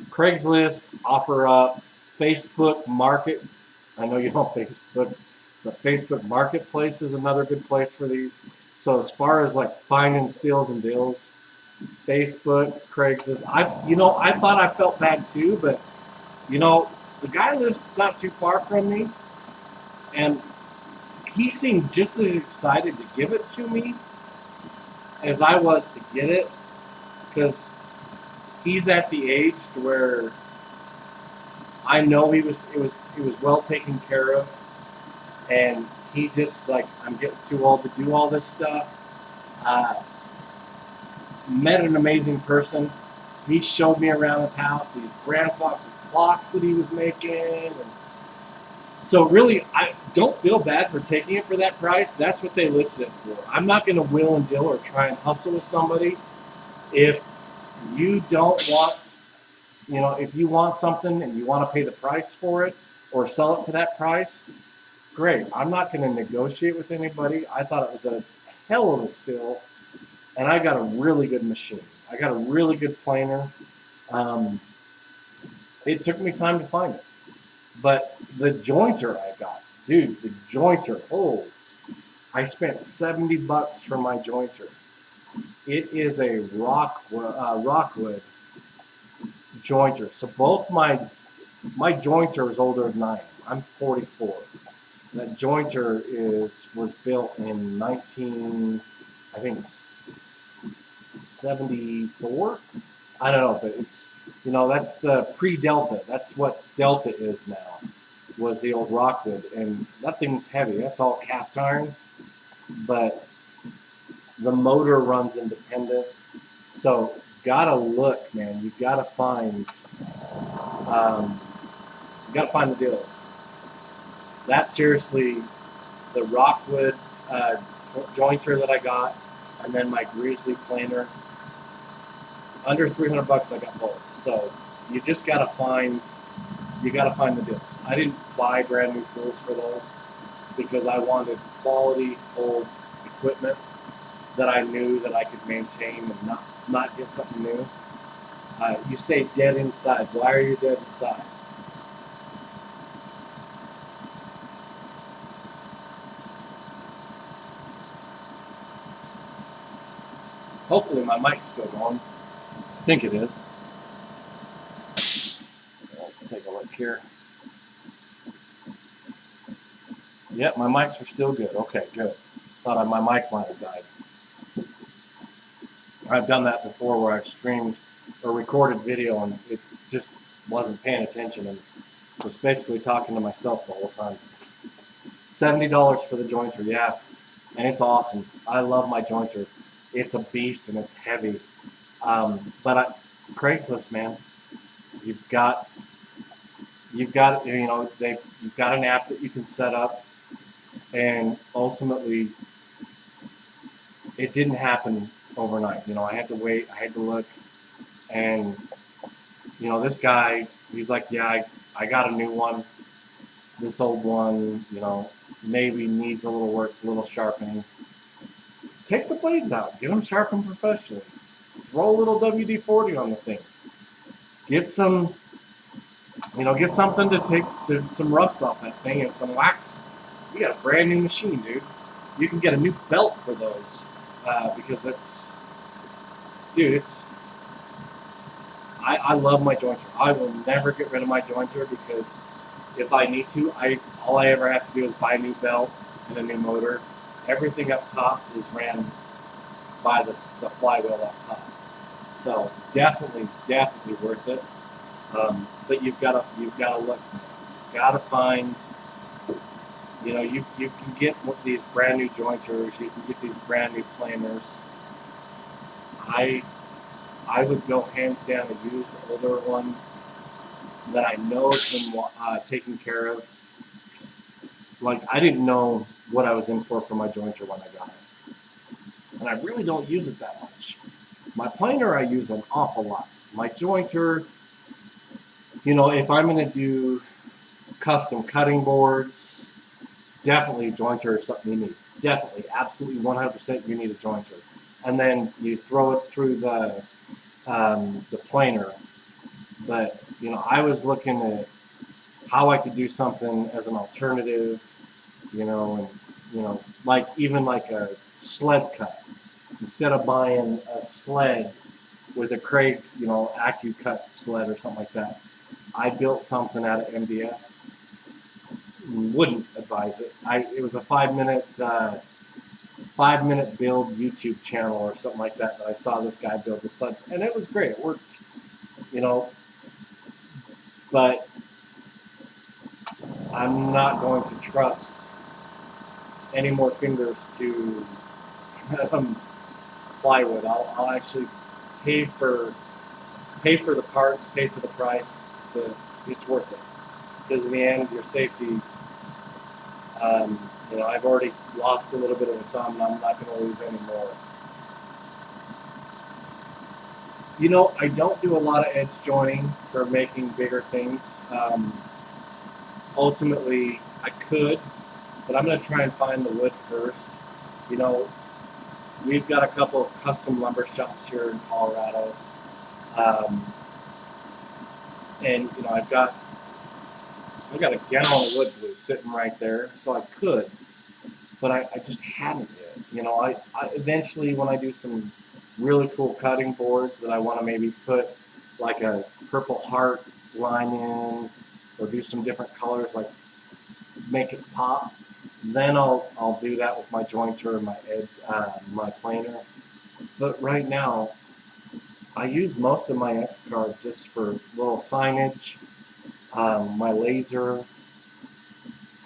Craigslist, OfferUp, Facebook Market. I know you don't Facebook, but Facebook Marketplace is another good place for these. So as far as like finding steals and deals, Facebook, Craigslist. I thought I felt bad too, but you know, the guy lives not too far from me, and he seemed just as excited to give it to me as I was to get it, because he's at the age to where I know he was well taken care of, and he just like, I'm getting too old to do all this stuff. Met an amazing person. He showed me around his house these grandfather clocks that he was making, and so really, I don't feel bad for taking it for that price. That's what they listed it for. I'm not going to will and deal or try and hustle with somebody If you don't want, if you want something and you want to pay the price for it or sell it for that price, great. I'm not going to negotiate with anybody. I thought it was a hell of a steal, and I got a really good machine. I got a really good planer. It took me time to find it, but the jointer I got, dude, the jointer. Oh, I spent $70 for my jointer. It is a Rockwood jointer. So both my jointer is older than I am. I'm 44. That jointer was built in 74. I don't know, but it's that's the pre-Delta. That's what Delta is now. Was the old Rockwood, and that thing's heavy. That's all cast iron, but the motor runs independent. So gotta look, man. You gotta find the deals. That seriously, the Rockwood jointer that I got, and then my Grizzly planer, under $300 I got both. So you just gotta find the deals. I didn't buy brand new tools for those because I wanted quality old equipment that I knew that I could maintain and not get something new. You say dead inside. Why are you dead inside? Hopefully my mic's still going. I think it is. Let's take a look here. Yep, my mics are still good. Okay, good. Thought my mic might have died. I've done that before where I've streamed or recorded video and it just wasn't paying attention and was basically talking to myself the whole time. $70 for the jointer, yeah. And it's awesome. I love my jointer. It's a beast and it's heavy. But Craigslist, man, you've got you've got an app that you can set up, and ultimately it didn't happen overnight. I had to wait, I had to look, and this guy, he's like, yeah, I got a new one. This old one, maybe needs a little work, a little sharpening. Take the blades out, get them sharpened professionally. Throw a little WD-40 on the thing. Get some, get something to take some rust off that thing and some wax. You got a brand new machine, dude. You can get a new belt for those because I love my jointer. I will never get rid of my jointer because if I need to, all I ever have to do is buy a new belt and a new motor. Everything up top is ran by the flywheel up top. So definitely worth it. But you've got to look. You've got to find. You can get these brand new jointers. You can get these brand new planers. I would go hands down and use the older one that I know has been taken care of. Like, I didn't know what I was in for my jointer when I got it. And I really don't use it that much. My planer I use an awful lot. My jointer, if I'm going to do custom cutting boards, definitely jointer is something you need. Definitely, absolutely, 100% you need a jointer. And then you throw it through the planer. But, I was looking at how I could do something as an alternative, like even like a sled cut. Instead of buying a sled with a Craig, AccuCut sled or something like that, I built something out of MDF. Wouldn't advise it. It was a 5-minute build YouTube channel or something like that I saw this guy build the sled, and it was great. It worked, but I'm not going to trust any more fingers to plywood. I'll actually pay for the parts, pay for the price. It's worth it because in the end, your safety. I've already lost a little bit of a thumb, and I'm not going to lose any more. You know, I don't do a lot of edge joining for making bigger things. Ultimately, I could, but I'm going to try and find the wood first. You know, we've got a couple of custom lumber shops here in Colorado. And you know, I've got a gallon of wood glue sitting right there, so I could, but I just haven't yet. You know, I eventually, when I do some really cool cutting boards that I want to maybe put like a purple heart line in, or do some different colors, like make it pop, then I'll do that with my jointer and my edge, my planer. But right now, I use most of my X-Carve just for little signage, my laser,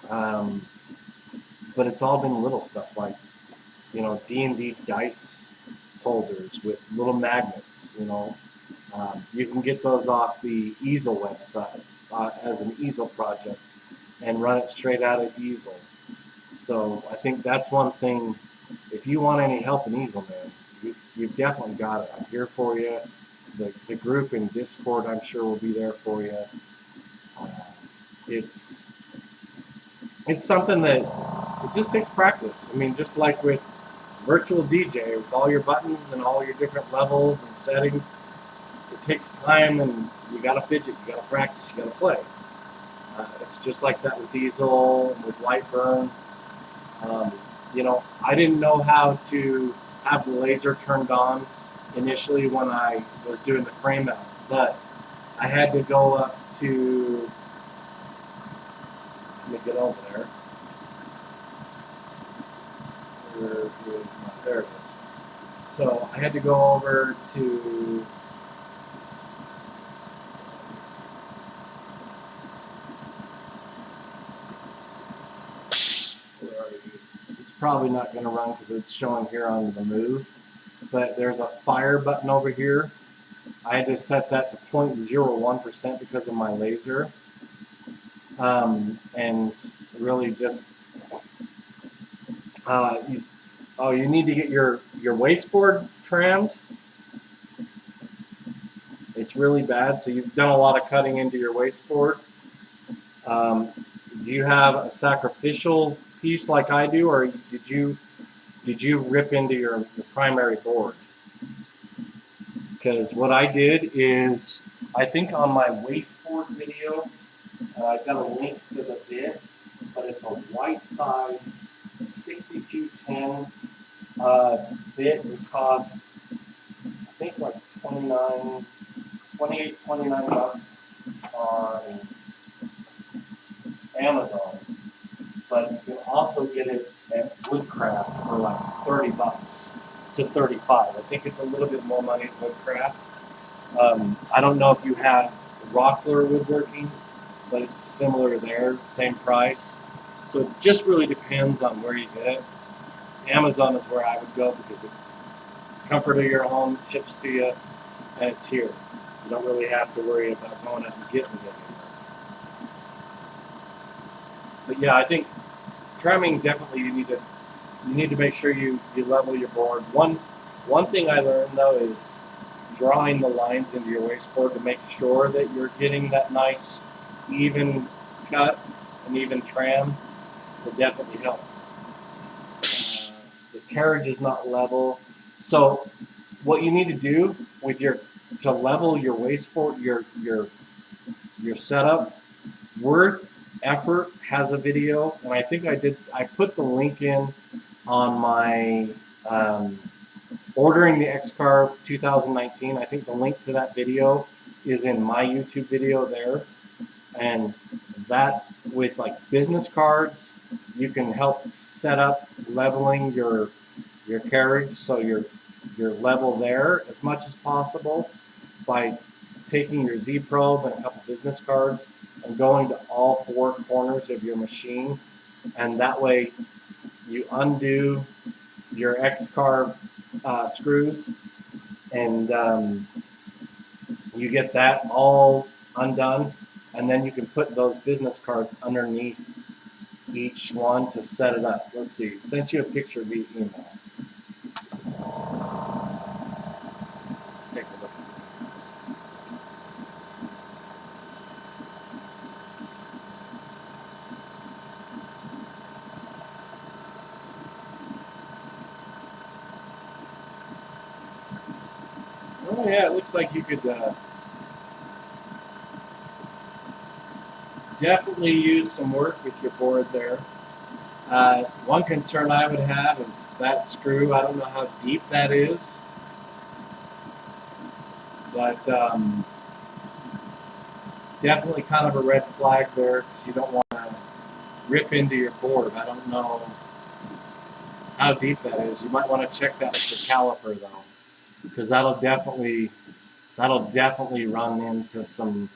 but it's all been little stuff like, you know, D&D dice holders with little magnets, you know. You can get those off the easel website as an easel project and run it straight out of easel. So I think that's one thing. If you want any help in easel, man, you've definitely got it. I'm here for you. The group in Discord, I'm sure, will be there for you. It's something that it just takes practice. I mean, just like with virtual DJ, with all your buttons and all your different levels and settings, it takes time, and you got to fidget, you got to practice, you got to play. It's just like that with diesel and with light burn. You know, I didn't know how to have the laser turned on initially when I was doing the frame out, but I had to go up to, let me get over there. There it is. So I had to go over to, it's probably not going to run because it's showing here on the move, but there's a fire button over here. I had to set that to 0.01% because of my laser, and really just you need to get your wasteboard trimmed. It's really bad, so you've done a lot of cutting into your wasteboard. Do you have a sacrificial piece like I do, or did you rip into your primary board? Because what I did is, I think on my wasteboard video, I've got a link to the bit, but it's a white side 6210 bit. It cost, I think, like 29 bucks on Amazon. But you can also get it at Woodcraft for like 30 bucks to 35. I think it's a little bit more money at Woodcraft. I don't know if you have Rockwell Woodworking, but it's similar there, same price. So it just really depends on where you get it. Amazon is where I would go because the comfort of your home ships to you, and it's here. You don't really have to worry about going out and getting it anymore. But yeah, I think trimming, definitely you need to make sure you level your board. One thing I learned though is drawing the lines into your wasteboard to make sure that you're getting that nice even cut and even trim will definitely help. The carriage is not level, so what you need to do with to level your wasteboard, your setup, Worth Effort has a video, and I think I put the link in on my ordering the X-Carve 2019. I think the link to that video is in my YouTube video there, and that, with like business cards, you can help set up leveling your carriage so you're level there as much as possible by taking your Z probe and a couple business cards and going to all four corners of your machine, and that way you undo your X-Carve screws, and you get that all undone, and then you can put those business cards underneath each one to set it up. Let's see, sent you a picture via email. Let's take a look. Oh yeah, it looks like you could definitely use some work with your board there. One concern I would have is that screw. I don't know how deep that is, but definitely kind of a red flag there because you don't want to rip into your board. I don't know how deep that is. You might want to check that with your caliper though, because that'll definitely run into some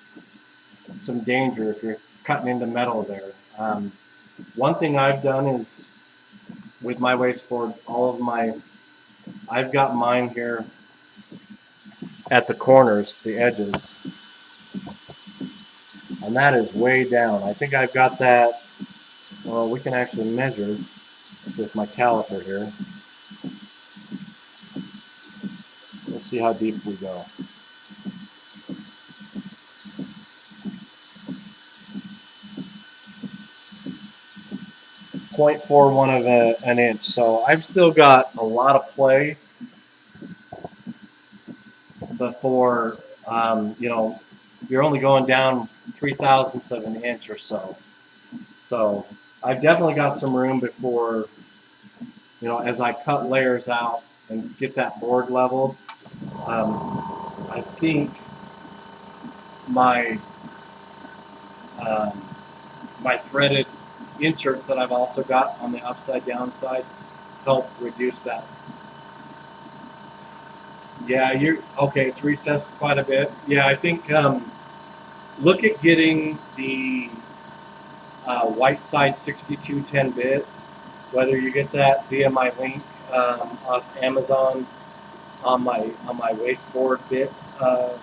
danger if you're cutting into metal there. One thing I've done is with my wasteboard, I've got mine here at the corners, the edges, and that is way down. I think I've got that. Well, we can actually measure with my caliper here. Let's see how deep we go. 0.41 of an inch. So I've still got a lot of play before, you're only going down 0.03 of an inch or so. So I've definitely got some room before, as I cut layers out and get that board leveled. I think my my threaded inserts that I've also got on the upside down side help reduce that. Yeah, you're okay. It's recessed quite a bit. Yeah, I think look at getting the white side 6210 bit. Whether you get that via my link off Amazon on my wasteboard bit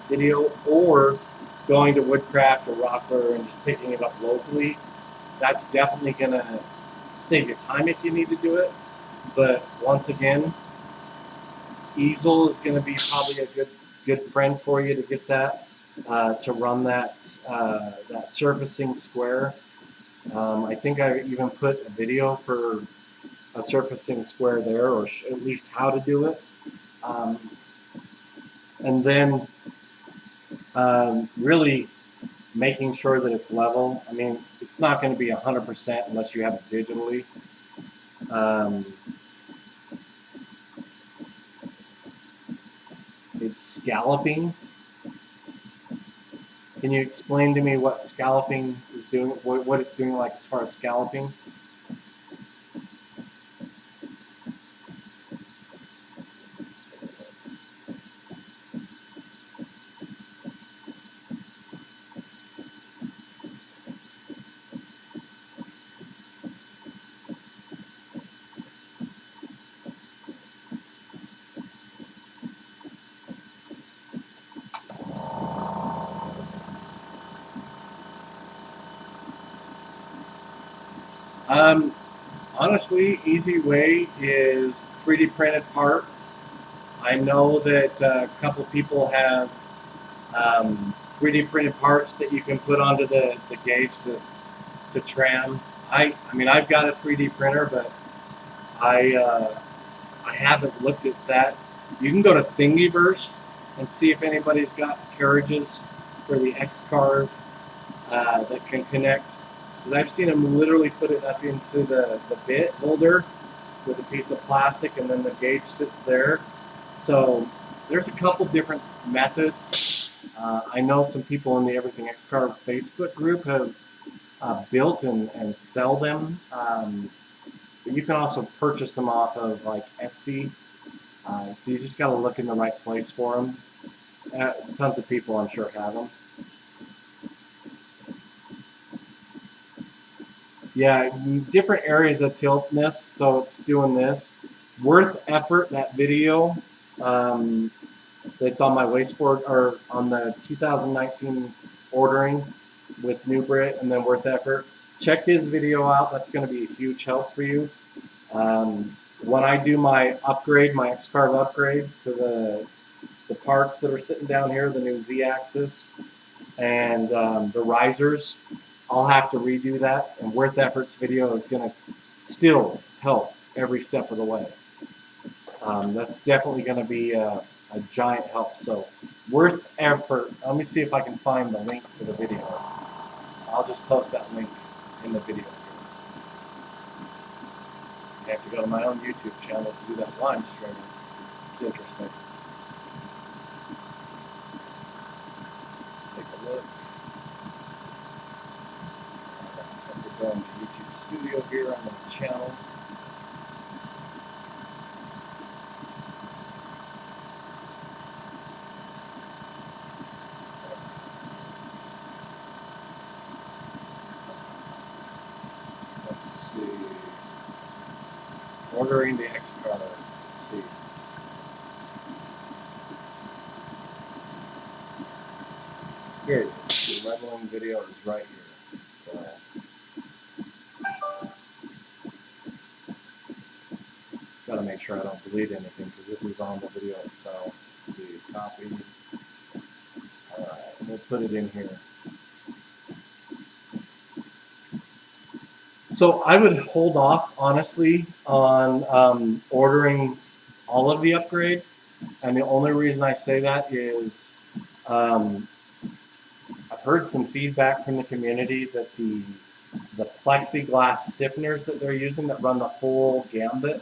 video, or going to Woodcraft or Rockwell and just picking it up locally. That's definitely gonna save you time if you need to do it. But once again, easel is going to be probably a good friend for you to get that to run that surfacing square. I think I even put a video for a surfacing square there, or at least how to do it. And then really making sure that it's level. I mean, it's not going to be 100% unless you have it digitally. It's scalloping. Can you explain to me what scalloping is doing, what it's doing like as far as scalloping? Honestly, easy way is 3D printed part. I know that a couple people have 3D printed parts that you can put onto the gauge to trim. I mean, I've got a 3D printer, but I haven't looked at that. You can go to Thingiverse and see if anybody's got carriages for the X-Carve that can connect. Because I've seen them literally put it up into the bit holder with a piece of plastic, and then the gauge sits there. So there's a couple different methods. I know some people in the Everything X-Carve Facebook group have built and sell them. But you can also purchase them off of like Etsy. So you just got to look in the right place for them. Tons of people, I'm sure, have them. Yeah, different areas of tiltness. So it's doing this. Worth effort, that video that's on my wasteboard, or on the 2019 ordering with New Brit and then Worth Effort. Check his video out. That's going to be a huge help for you. When I do my upgrade, my X-Carve upgrade to the parts that are sitting down here, the new Z-axis and the risers, I'll have to redo that. And Worth Effort's video is going to still help every step of the way. That's definitely going to be a giant help. So Worth effort. Let me see if I can find the link to the video. I'll just post that link in the video. I have to go to my own YouTube channel to do that live streaming. It's interesting. Let's take a look. We're going to YouTube Studio here on the channel. Let's see. Ordering the X-Carve. Let's see. Here it is. The leveling video is right here. So, gotta make sure I don't delete anything because this is on the video itself. Let's see. Copy. Alright, we'll put it in here. So I would hold off, honestly, on ordering all of the upgrade. And the only reason I say that is I've heard some feedback from the community that the plexiglass stiffeners that they're using that run the full gambit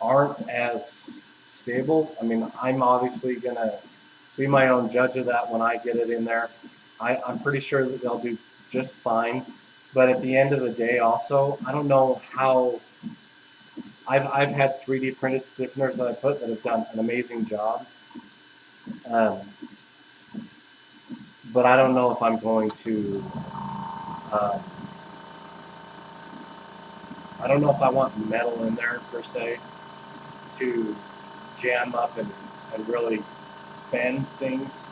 aren't as stable. I mean, I'm obviously going to be my own judge of that when I get it in there. I'm pretty sure that they'll do just fine. But at the end of the day, also, I don't know how. I've had 3D printed stiffeners that I put that have done an amazing job. But I don't know if I'm going to. I don't know if I want metal in there per se to jam up and really bend things.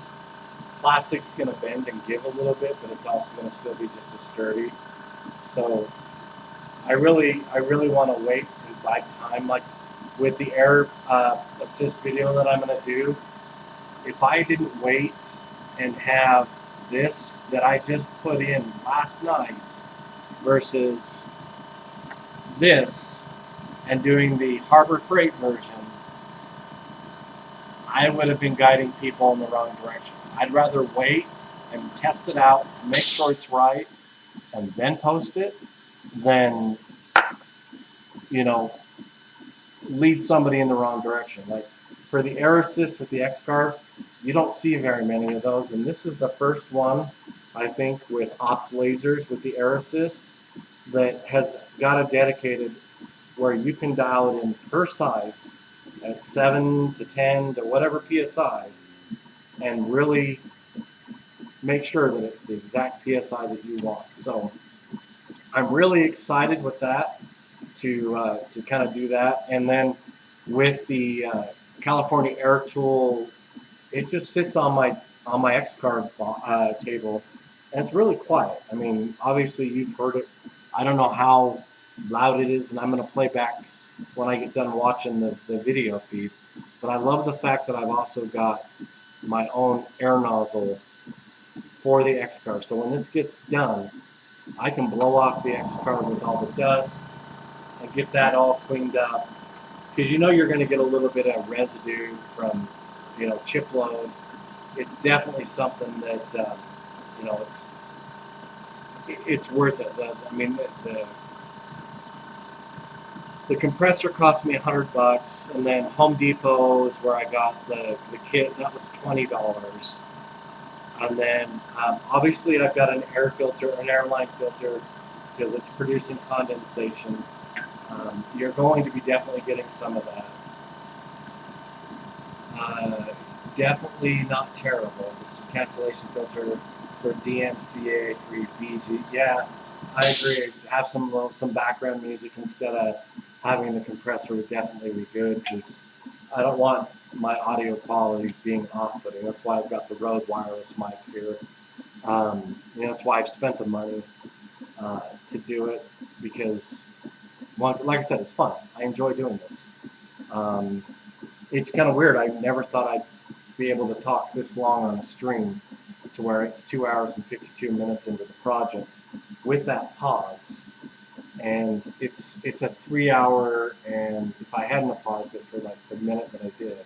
Plastic's going to bend and give a little bit, but it's also going to still be just as sturdy. So I really want to wait and buy time. Like with the air assist video that I'm going to do, if I didn't wait and have this that I just put in last night versus this and doing the Harbor Freight version, I would have been guiding people in the wrong direction. I'd rather wait and test it out, make sure it's right, and then post it than, you know, lead somebody in the wrong direction. Like for the air assist with the X-Carve, you don't see very many of those, and this is the first one, I think, with op lasers with the air assist that has got a dedicated where you can dial it in per size at 7 to 10 to whatever PSI and really make sure that it's the exact PSI that you want. So I'm really excited with that to kind of do that. And then with the California Air Tool, it just sits on my X-Carve table, and it's really quiet. I mean, obviously you've heard it. I don't know how loud it is, and I'm going to play back when I get done watching the video feed. But I love the fact that I've also got my own air nozzle for the X-Carve. So when this gets done, I can blow off the X-Carve with all the dust and get that all cleaned up. Because you know you're going to get a little bit of residue from, you know, chip load. It's definitely something that, you know, it's worth it. I mean, the compressor cost me $100, and then Home Depot is where I got the kit. That was $20. And then obviously I've got an air filter, an airline filter, because it's producing condensation. You're going to be definitely getting some of that. It's definitely not terrible. It's a cancellation filter for DMCA, for BG. Yeah, I agree. Have some background music instead of having the compressor would definitely be good, because I don't want my audio quality being off-putting. That's why I've got the Rode wireless mic here. You know, that's why I've spent the money to do it, because, like I said, it's fun. I enjoy doing this. It's kind of weird. I never thought I'd be able to talk this long on a stream, to where it's 2 hours and 52 minutes into the project with that pause. And it's a 3 hour, and if I hadn't paused it for like the minute that I did,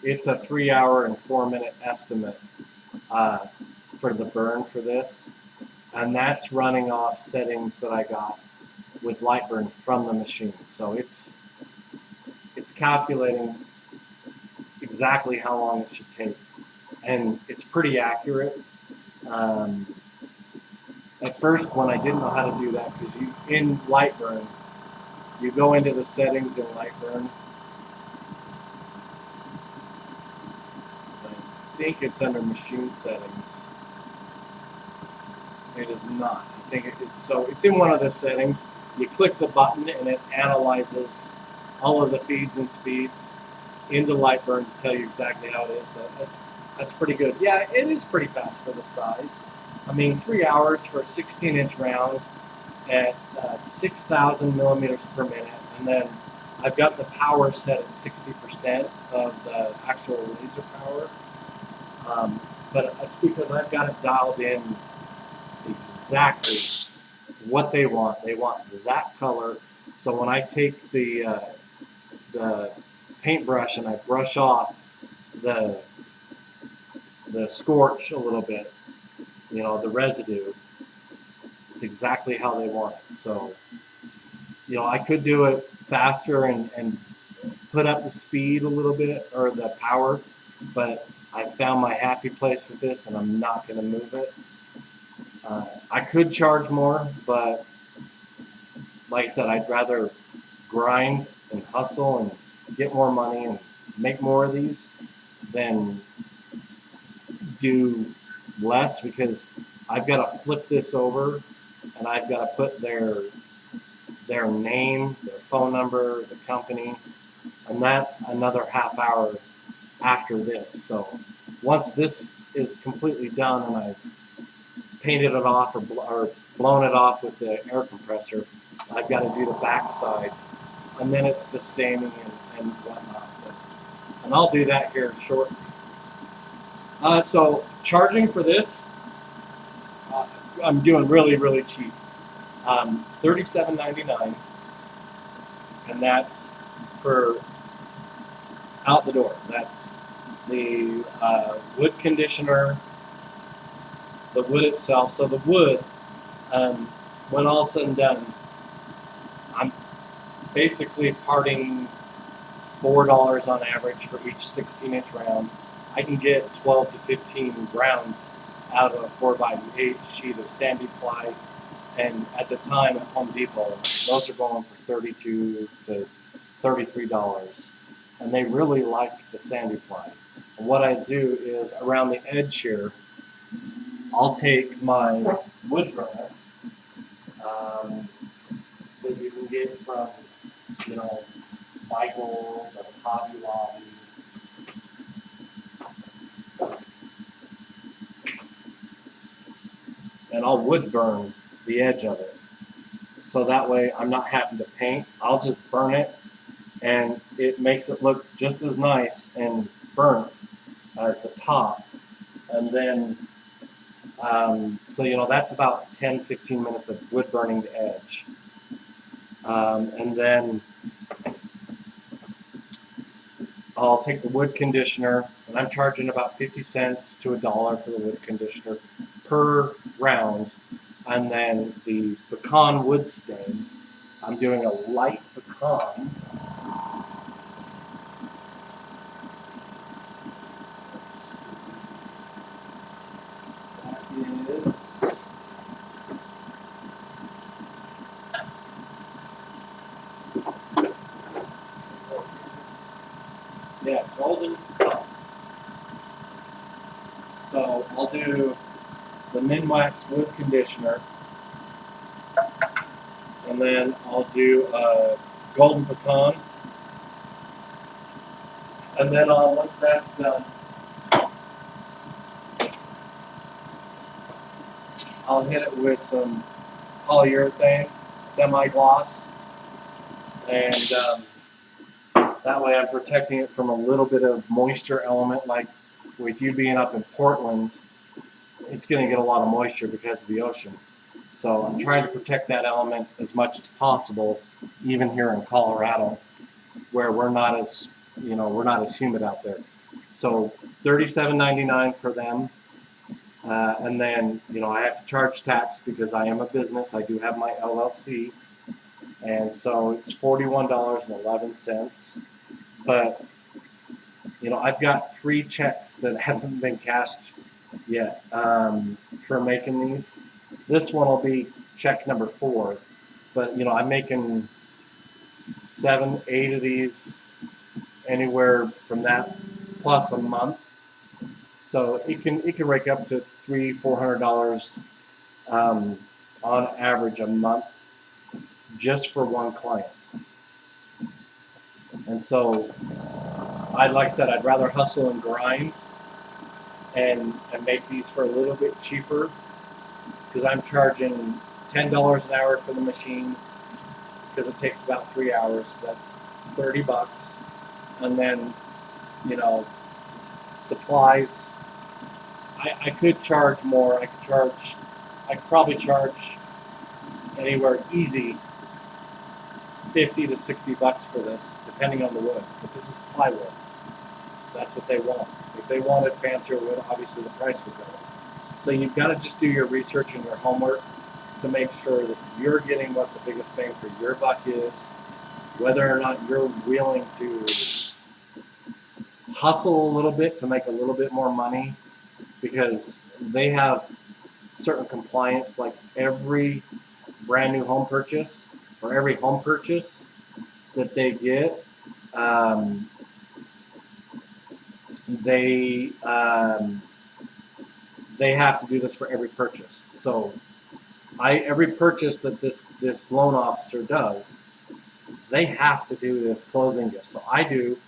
it's a 3-hour and 4-minute estimate for the burn for this, and that's running off settings that I got with Lightburn from the machine. So it's calculating exactly how long it should take, and it's pretty accurate. At first, when I didn't know how to do that, because in Lightburn, you go into the settings in Lightburn. I think it's under machine settings. It is not. I think it's in one of the settings. You click the button and it analyzes all of the feeds and speeds into Lightburn to tell you exactly how it is. So that's pretty good. Yeah, it is pretty fast for the size. I mean, 3 hours for a 16-inch round at 6,000 millimeters per minute, and then I've got the power set at 60% of the actual laser power. But it's because I've got it dialed in exactly what they want. They want that color. So when I take the paintbrush and I brush off the scorch a little bit, you know, the residue, it's exactly how they want it. So, you know, I could do it faster and put up the speed a little bit, or the power, but I found my happy place with this and I'm not going to move it. I could charge more, but like I said, I'd rather grind and hustle and get more money and make more of these than do less, because I've got to flip this over and I've got to put their name, their phone number, the company, and that's another half hour after this. So once this is completely done and I've painted it off or blown it off with the air compressor, I've got to do the back side, and then it's the staining and whatnot. And I'll do that here shortly. So charging for this, I'm doing really, really cheap. $37.99, and that's for out the door. That's the wood conditioner, the wood itself. So the wood, when all said and done, I'm basically parting $4 on average for each 16-inch round. I can get 12 to 15 rounds out of a 4x8 sheet of sandy ply, and at the time at Home Depot, those are going for $32 to $33, and they really like the sandy ply. And what I do is, around the edge here, I'll take my wood burner that you can get from, you know, Michael's or Hobby Lobby. And I'll wood burn the edge of it. So that way I'm not having to paint. I'll just burn it, and it makes it look just as nice and burnt as the top. And then, so you know, that's about 10-15 minutes of wood burning the edge. And then I'll take the wood conditioner, and I'm charging about 50 cents to $1 for the wood conditioner per round. And then the pecan wood stain, I'm doing a light pecan. Yeah, golden pecan. So I'll do the Min-Wax wood conditioner, and then I'll do a golden pecan, and then once that's done, I'll hit it with some polyurethane, semi-gloss, and that way I'm protecting it from a little bit of moisture element. Like with you being up in Portland, it's going to get a lot of moisture because of the ocean. So I'm trying to protect that element as much as possible, even here in Colorado, where we're not as humid out there. So $37.99 for them. And then, I have to charge tax because I am a business. I do have my LLC. And so it's $41.11. But, I've got 3 checks that haven't been cashed yet for making these. This one will be check number 4. But, I'm making 7, 8 of these, anywhere from that plus a month. So it can rake up to $300-400 on average a month just for one client. And so like I said, I'd rather hustle and grind and make these for a little bit cheaper, because I'm charging $10 an hour for the machine because it takes about 3 hours. That's $30. And then, supplies. I could charge more. I could probably charge anywhere easy $50 to $60 for this, depending on the wood. But this is plywood. That's what they want. If they wanted fancier wood, obviously the price would go up. So you've got to just do your research and your homework to make sure that you're getting what the biggest bang for your buck is, whether or not you're willing to hustle a little bit to make a little bit more money, because they have certain compliance, like every brand new home purchase or every home purchase that they get, they have to do this for every purchase. So every purchase that this loan officer does, they have to do this closing gift. So I do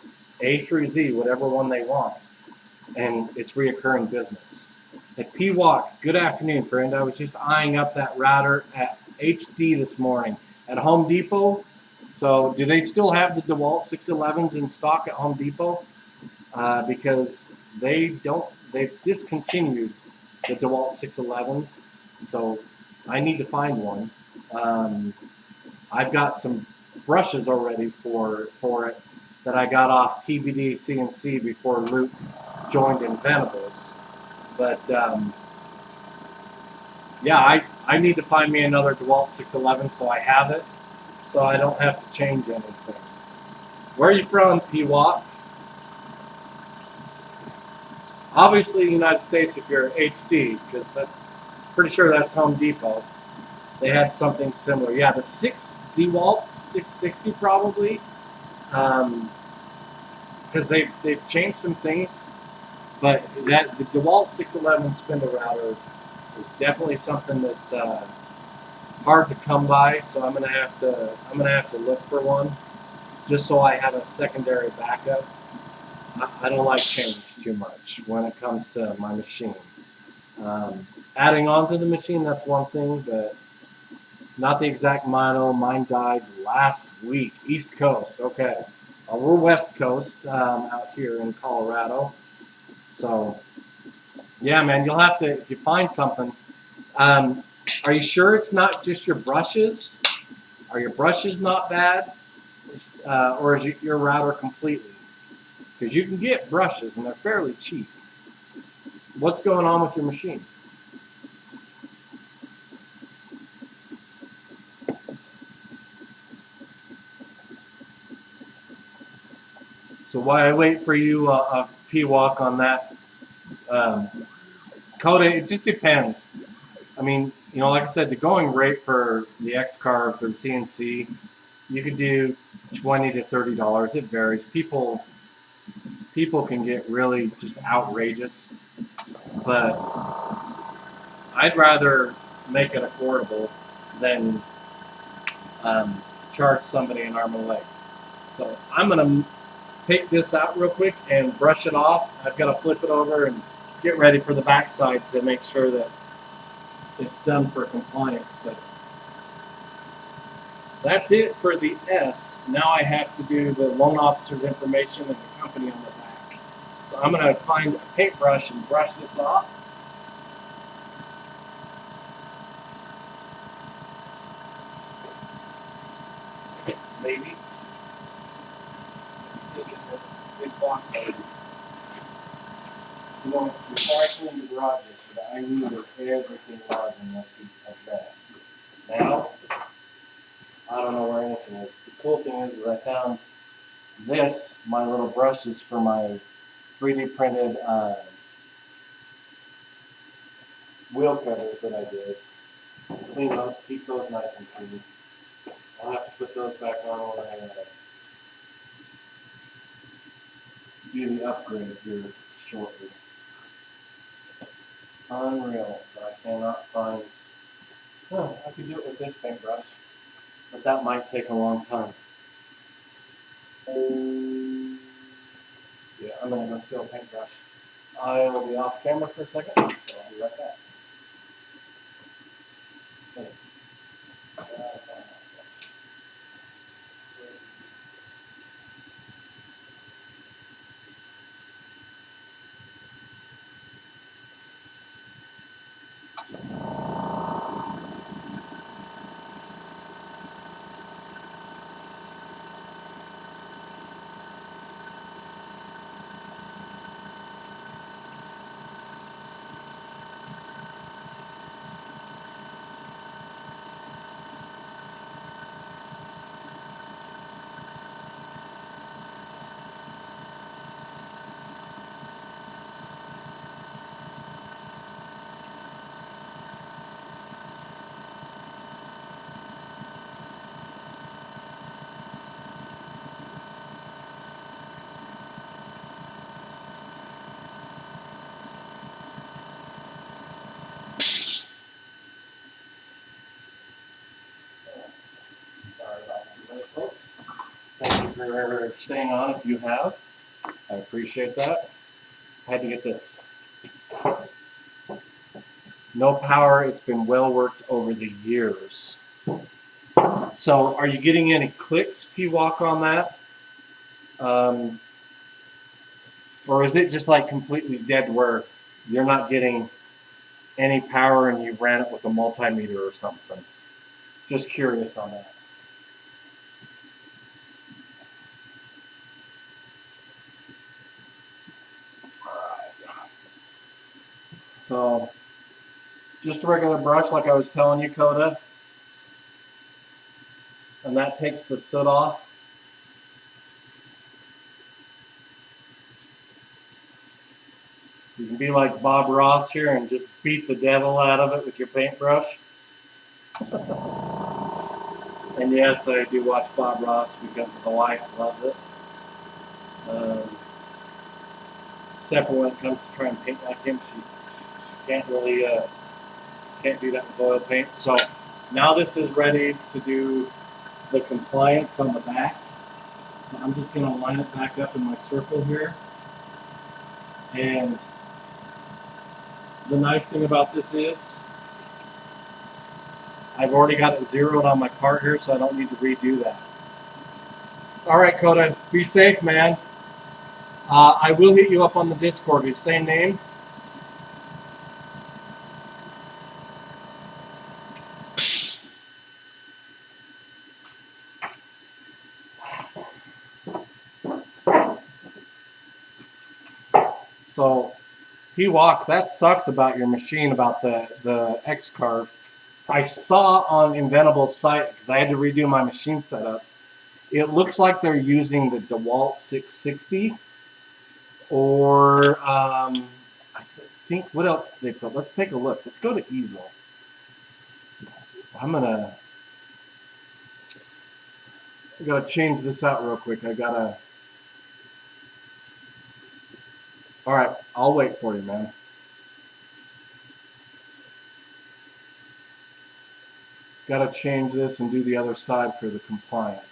A through Z, whatever one they want, and it's reoccurring business. At P-Walk, good afternoon, friend. I was just eyeing up that router at HD this morning at Home Depot. So do they still have the DeWalt 611s in stock at Home Depot? Because they've discontinued the DeWalt 611s. So I need to find one. I've got some brushes already for it that I got off TBD CNC before Luke joined Inventables. But yeah, I need to find me another DeWalt 611 so I have it, so I don't have to change anything. Where are you from, P-Walk? Obviously, the United States if you're HD, because pretty sure that's Home Depot. They had something similar. Yeah, the DeWalt 660 probably, because they've changed some things. But the DeWalt 611 spindle router is definitely something that's hard to come by. So I'm gonna have to look for one, just so I have a secondary backup. I don't like change too much when it comes to my machine. Adding on to the machine, that's one thing, but not the exact model. Mine died last week. East Coast, okay. We're West Coast out here in Colorado. So, yeah, man, you'll have to, if you find something. Are you sure it's not just your brushes? Are your brushes not bad? Or is your router completely? Because you can get brushes and they're fairly cheap. What's going on with your machine? So while I wait for you, P-Walk on that, Coda, it just depends. I mean, like I said, the going rate for the X-Carve for the CNC, you could do $20 to $30. It varies. People can get really just outrageous, but I'd rather make it affordable than charge somebody an arm and a leg. So I'm gonna take this out real quick and brush it off. I've got to flip it over and get ready for the backside to make sure that it's done for compliance. But that's it for the S. Now I have to do the loan officer's information and the company on the back. So I'm going to find a paintbrush and brush this off. Maybe. Taking this big box out. You know, before I cleaned the garage yesterday, I knew where everything was in this mess. Now, I don't know where anything is. The cool thing is I found this, my little brushes for my 3D printed wheel covers that I did. Clean them, keep those nice and clean. I'll have to put those back on when I do the upgrade here shortly. Unreal, but I cannot find. Oh, I could do it with this paintbrush, but that might take a long time. Yeah, I'm gonna go steal a paintbrush. I will be off camera for a second, so I'll be right back. Sorry about that, folks. Thank you for staying on if you have. I appreciate that. I had to get this. No power, it's been well worked over the years. So are you getting any clicks, P-Walk, on that? Or is it just like completely dead where you're not getting any power and you ran it with a multimeter or something? Just curious on that. So just a regular brush like I was telling you, Coda. And that takes the soot off. You can be like Bob Ross here and just beat the devil out of it with your paintbrush. And yes, I do watch Bob Ross because the wife loves it. Except for when it comes to trying to paint like him, she can't really can't do that with oil paint. So now this is ready to do the compliance on the back. So I'm just going to line it back up in my circle here. And the nice thing about this is I've already got it zeroed on my part here, so I don't need to redo that. All right, Coda, be safe, man. I will hit you up on the Discord. Your same name? So, P-Walk, that sucks about your machine, about the X-Carve. I saw on Inventable's site, because I had to redo my machine setup, it looks like they're using the DeWalt 660, or I think, what else did they put? Let's take a look. Let's go to easel. I gotta change this out real quick. All right, I'll wait for you, man. Gotta change this and do the other side for the compliance.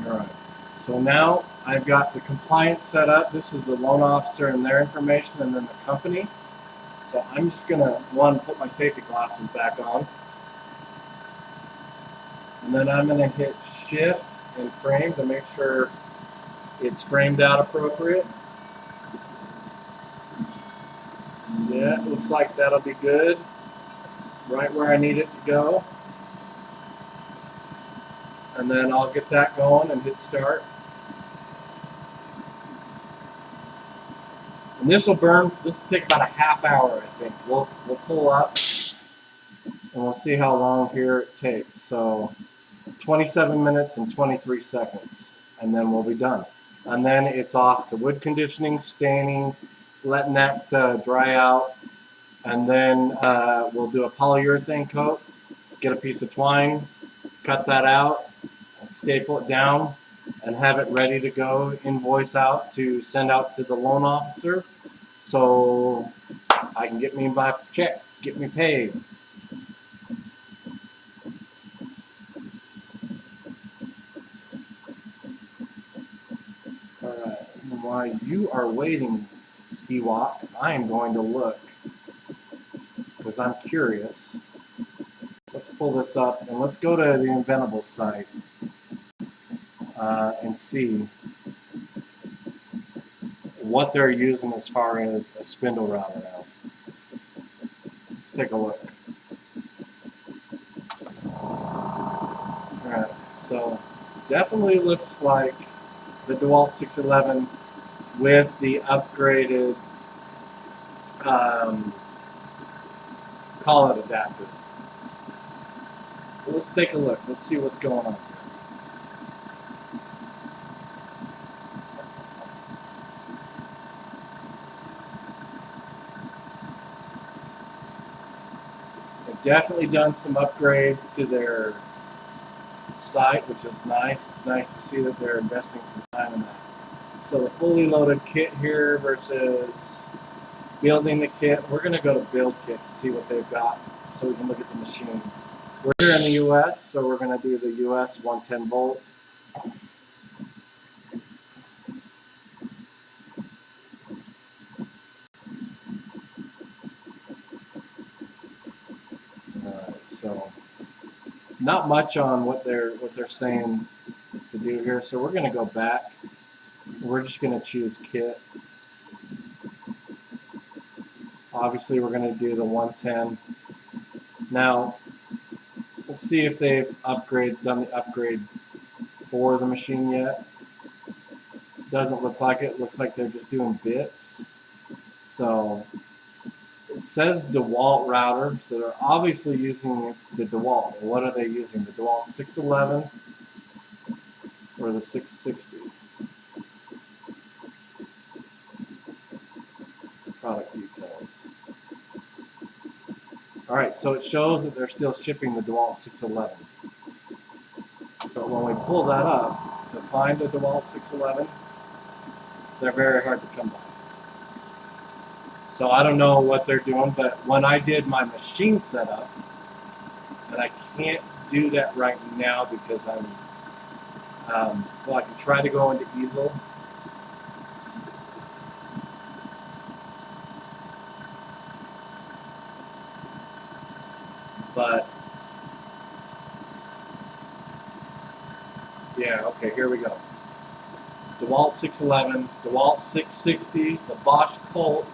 All right, so now I've got the compliance set up. This is the loan officer and their information, and then the company. So I'm just gonna, put my safety glasses back on. And then I'm gonna hit shift and frame to make sure it's framed out appropriate. Yeah, it looks like that'll be good. Right where I need it to go. And then I'll get that going and hit start. And this will burn, this will take about a half hour, I think. We'll pull up and we'll see how long here it takes. So 27 minutes and 23 seconds, and then we'll be done. And then it's off to wood conditioning, staining, letting that dry out, and then we'll do a polyurethane coat, get a piece of twine, cut that out, and staple it down, and have it ready to go, invoice out to send out to the loan officer, so I can get me my check, get me paid. Alright, while you are waiting, Ewok, I am going to look, because I'm curious. Let's pull this up, and let's go to the Inventable site and see what they're using as far as a spindle router now. Let's take a look. Alright, so definitely looks like the DeWalt 611 with the upgraded call it adapter. But let's take a look. Let's see what's going on. They've definitely done some upgrades to their site, which is nice. It's nice to see that they're investing some time in that. So the fully loaded kit here versus building the kit. We're going to go to build kit to see what they've got so we can look at the machine. We're here in the US, so we're going to do the US 110 volt. So not much on what they're saying to do here. So we're going to go back. We're just going to choose kit. Obviously, we're going to do the 110. Now, let's see if they've done the upgrade for the machine yet. Doesn't look like it. Looks like they're just doing bits. So it says DeWalt router, so they're obviously using the DeWalt. What are they using? The DeWalt 611 or the 660? Product details. Alright, so it shows that they're still shipping the DeWalt 611. But when we pull that up to find the DeWalt 611, they're very hard to come by. So I don't know what they're doing, but when I did my machine setup, and I can't do that right now because I'm, well, I can try to go into easel. But, yeah, okay, here we go. DeWalt 611, DeWalt 660, the Bosch Colt,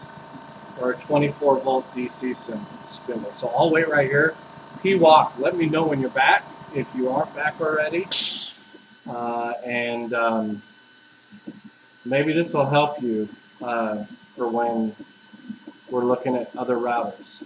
or a 24 volt DC spindle. So I'll wait right here. P-Walk, let me know when you're back, if you aren't back already. And maybe this will help you for when we're looking at other routers.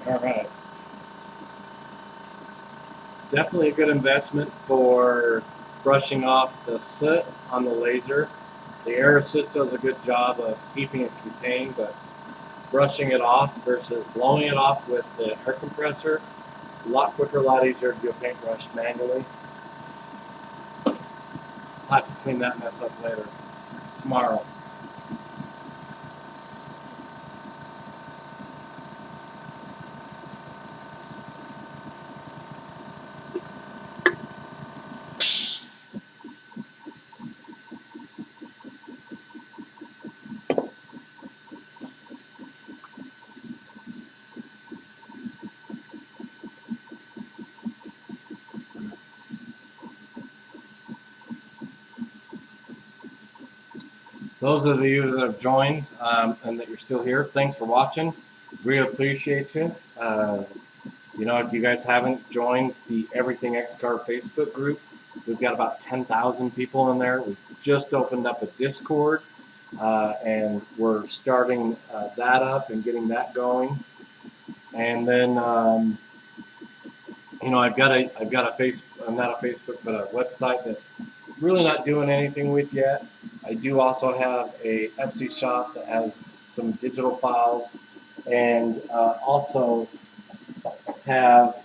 All right. Definitely a good investment for brushing off the soot on the laser. The air assist does a good job of keeping it contained, but brushing it off versus blowing it off with the air compressor, a lot quicker, a lot easier to do a paintbrush manually. I'll have to clean that mess up later, tomorrow. Those of you that have joined and that you're still here, thanks for watching. Really appreciate you. You know, if you guys haven't joined the Everything X-Carve Facebook group, we've got about 10,000 people in there. We've just opened up a Discord, and we're starting that up and getting that going. And then, you know, I've got a not a Facebook, but a website that I'm really not doing anything with yet. I do also have a Etsy shop that has some digital files, and also have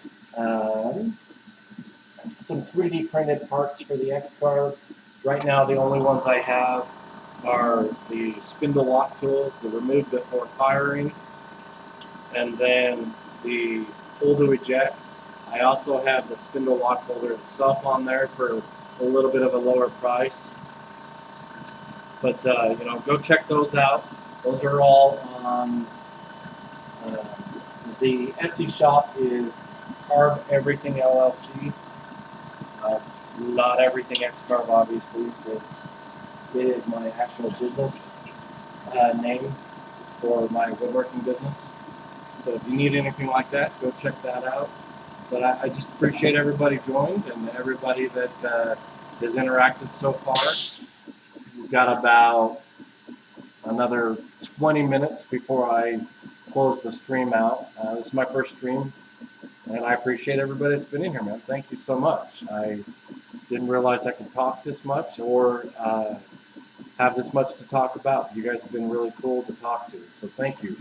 some 3D printed parts for the X-Carve. Right now, the only ones I have are the spindle lock tools, the remove before firing, and then the pull to eject. I also have the spindle lock holder itself on there for a little bit of a lower price. But you know, go check those out. Those are all on the Etsy shop is Carve Everything LLC. Not Everything X-Carve, obviously, because it is my actual business name for my woodworking business. So if you need anything like that, go check that out. But I just appreciate everybody joined and everybody that has interacted so far. We've got about another 20 minutes before I close the stream out. This is my first stream, and I appreciate everybody that's been in here, man. Thank you so much. I didn't realize I could talk this much or have this much to talk about. You guys have been really cool to talk to, so thank you.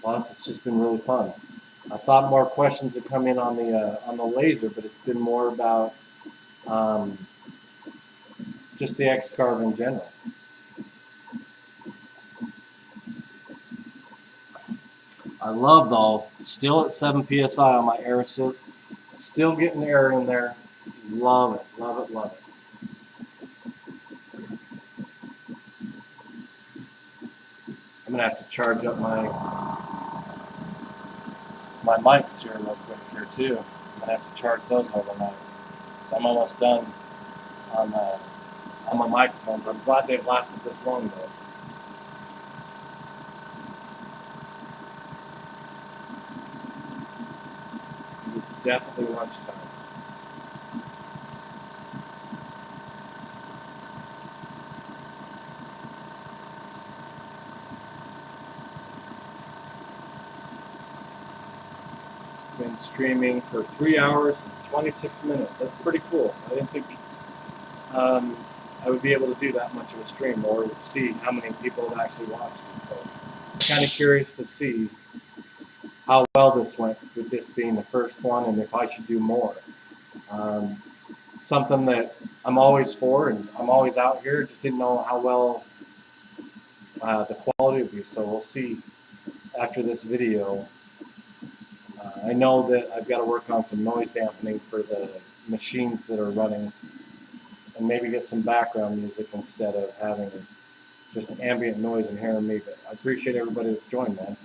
Plus, it's just been really fun. I thought more questions would come in on the laser, but it's been more about just the X-Carve in general. I love though, still at 7 psi on my air assist, still getting air in there. Love it, love it, love it. I'm gonna have to charge up my mics here real quick here too. I'm gonna have to charge those overnight. So I'm almost done on my microphones. I'm glad they've lasted this long though. It's definitely lunchtime. Been streaming for 3 hours and 26 minutes. That's pretty cool. I didn't think I would be able to do that much of a stream or see how many people have actually watched it. So I'm kind of curious to see how well this went with this being the first one and if I should do more. Something that I'm always for and I'm always out here, just didn't know how well the quality would be. So we'll see after this video. I know that I've got to work on some noise dampening for the machines that are running and maybe get some background music instead of having just ambient noise and hearing me. But I appreciate everybody that's joined, man.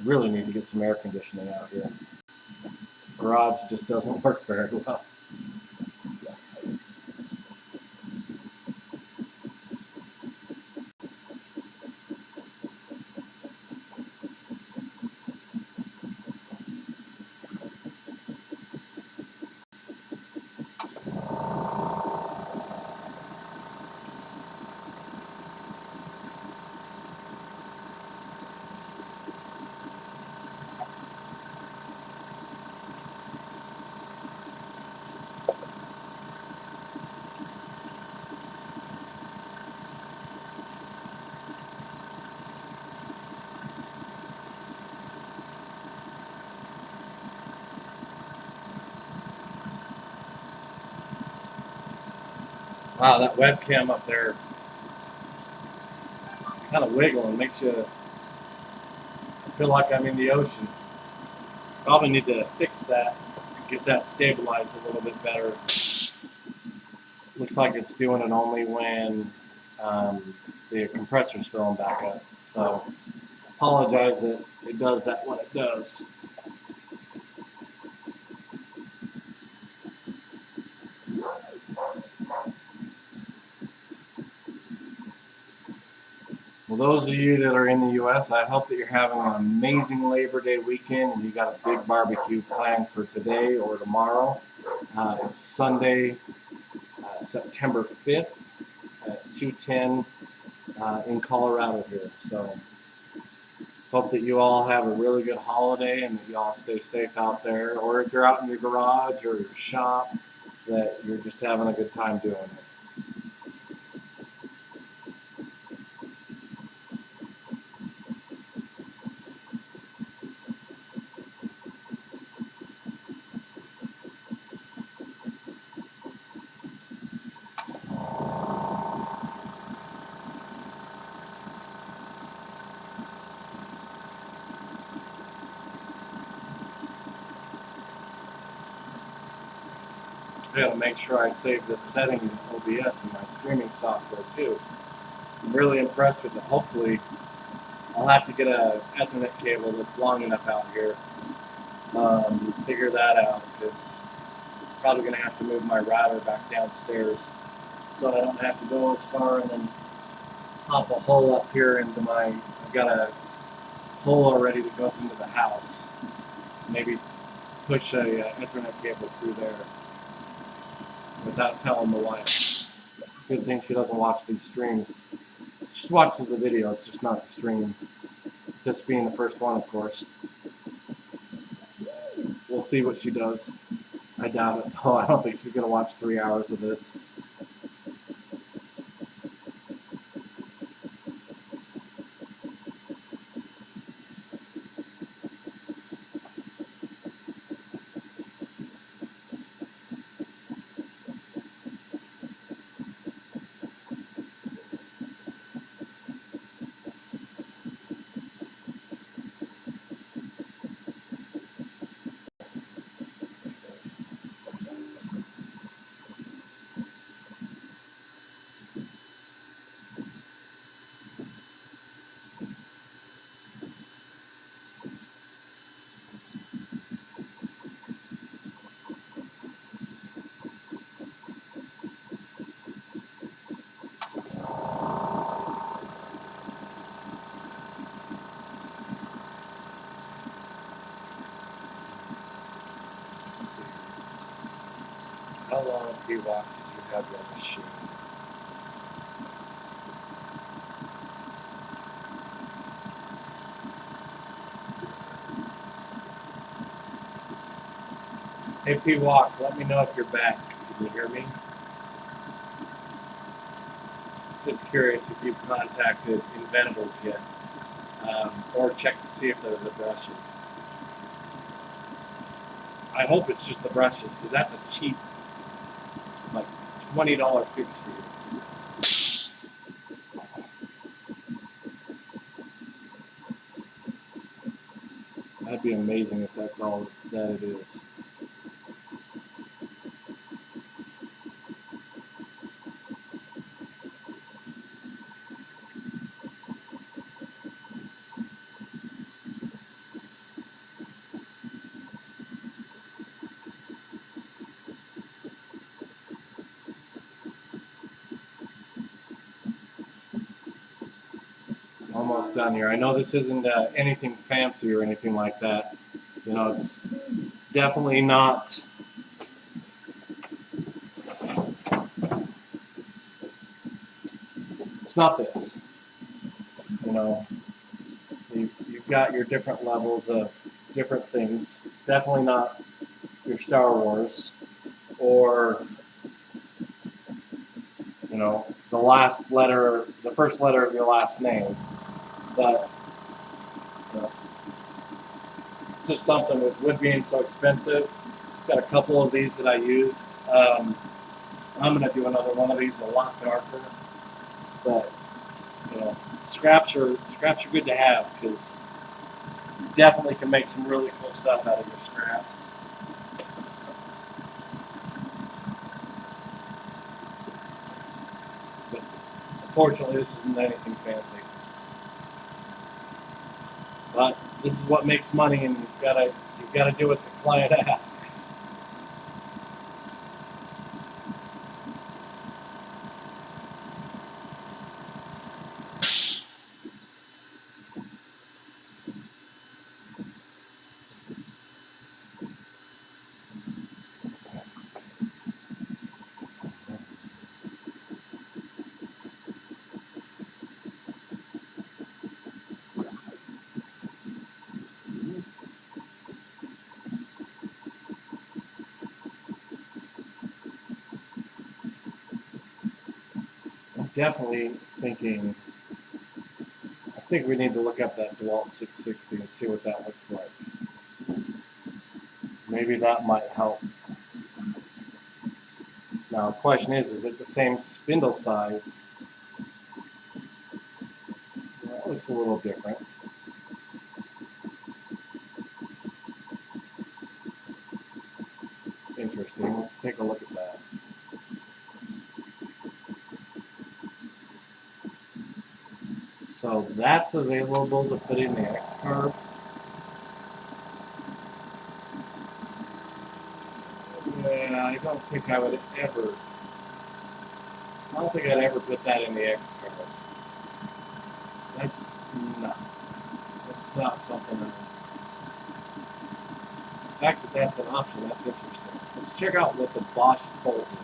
Really need to get some air conditioning out here. Garage just doesn't work very well. Wow, that webcam up there kind of wiggling, makes you feel like I'm in the ocean. Probably need to fix that, get that stabilized a little bit better. Looks like it's doing it only when the compressor's filling back up. So apologize that it does that when it does. Well, those of you that are in the U.S., I hope that you're having an amazing Labor Day weekend and you got a big barbecue planned for today or tomorrow. It's Sunday, September 5th at 2:10 in Colorado here. So hope that you all have a really good holiday and that you all stay safe out there. Or if you're out in your garage or your shop, that you're just having a good time doing it. I gotta make sure I save this setting in OBS in my streaming software too. I'm really impressed with it. Hopefully, I'll have to get a Ethernet cable that's long enough out here. Figure that out because I'm probably gonna have to move my router back downstairs so I don't have to go as far and then pop a hole up here into my. I've got a hole already that goes into the house. Maybe push a Ethernet cable through there without telling the wife. It's a good thing she doesn't watch these streams. She watches the videos, just not the stream. This being the first one, of course. We'll see what she does. I doubt it. Oh, I don't think she's going to watch 3 hours of this. How long have you watched did you have your machine? Hey P-Walk, let me know if you're back. Can you hear me? Just curious if you've contacted Inventables yet. Or checked to see if they're the brushes. I hope it's just the brushes, because that's a cheap, like $20 fix for you. That'd be amazing if that's all that it is. Almost done here. I know this isn't anything fancy or anything like that. You know, it's definitely not. It's not this. You know, you've got your different levels of different things. It's definitely not your Star Wars or, you know, the first letter of your last name. But you know, it's just something with wood being so expensive. Got a couple of these that I used. I'm gonna do another one of these a lot darker, but you know, scraps are good to have because you definitely can make some really cool stuff out of your scraps. But unfortunately, this isn't anything fancy. But this is what makes money, and you've gotta do what the client asks. I'm definitely thinking. I think we need to look up that DeWalt 660 and see what that looks like. Maybe that might help. Now, the question is it the same spindle size? Well, that looks a little different. Interesting. Let's take a look at that. So that's available to put in the X-Carve. Yeah, I don't think I'd ever put that in the X-Carve. That's not something the fact that that's an option, that's interesting. Let's check out what the Bosch Colt is.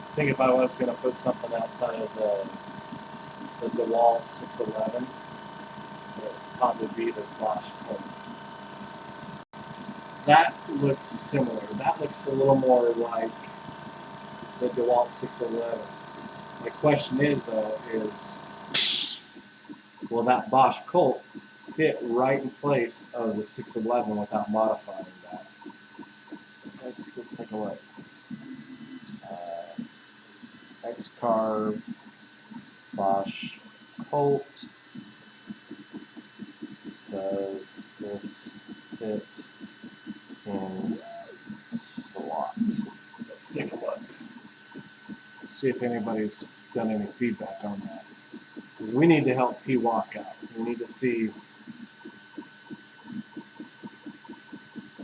I think if I was going to put something outside of the DeWalt 611, it would probably be the Bosch Colt. That looks similar. That looks a little more like the DeWalt 611. My question is, though, will that Bosch Colt fit right in place of the 611 without modifying that? Let's take a look. X-Carve, Bosch Colt. Does this fit in slot? Let's take a look. See if anybody's done any feedback on that. Because we need to help P walk out. We need to see.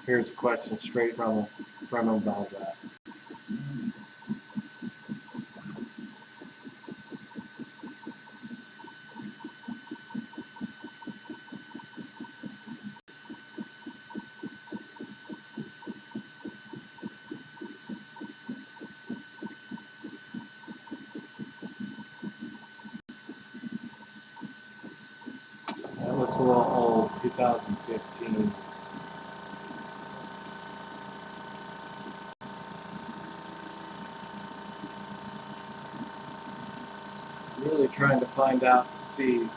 Here's a question straight from him about that. That looks a little old, 2015. Really trying to find out to see.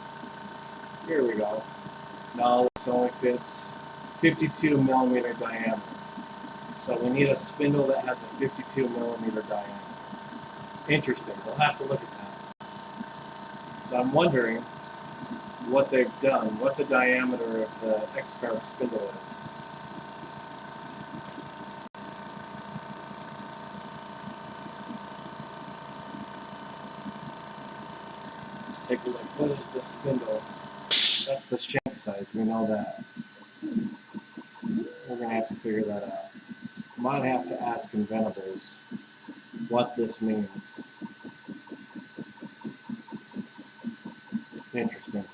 Here we go. No, this only fits 52 millimeter diameter. So we need a spindle that has a 52 millimeter diameter. Interesting. We'll have to look at that. So I'm wondering what they've done, what the diameter of the X-Carve spindle is. Let's take a look. What is the spindle? That's the shank size. We know that. We're going to have to figure that out. Might have to ask Inventables what this means. Interesting.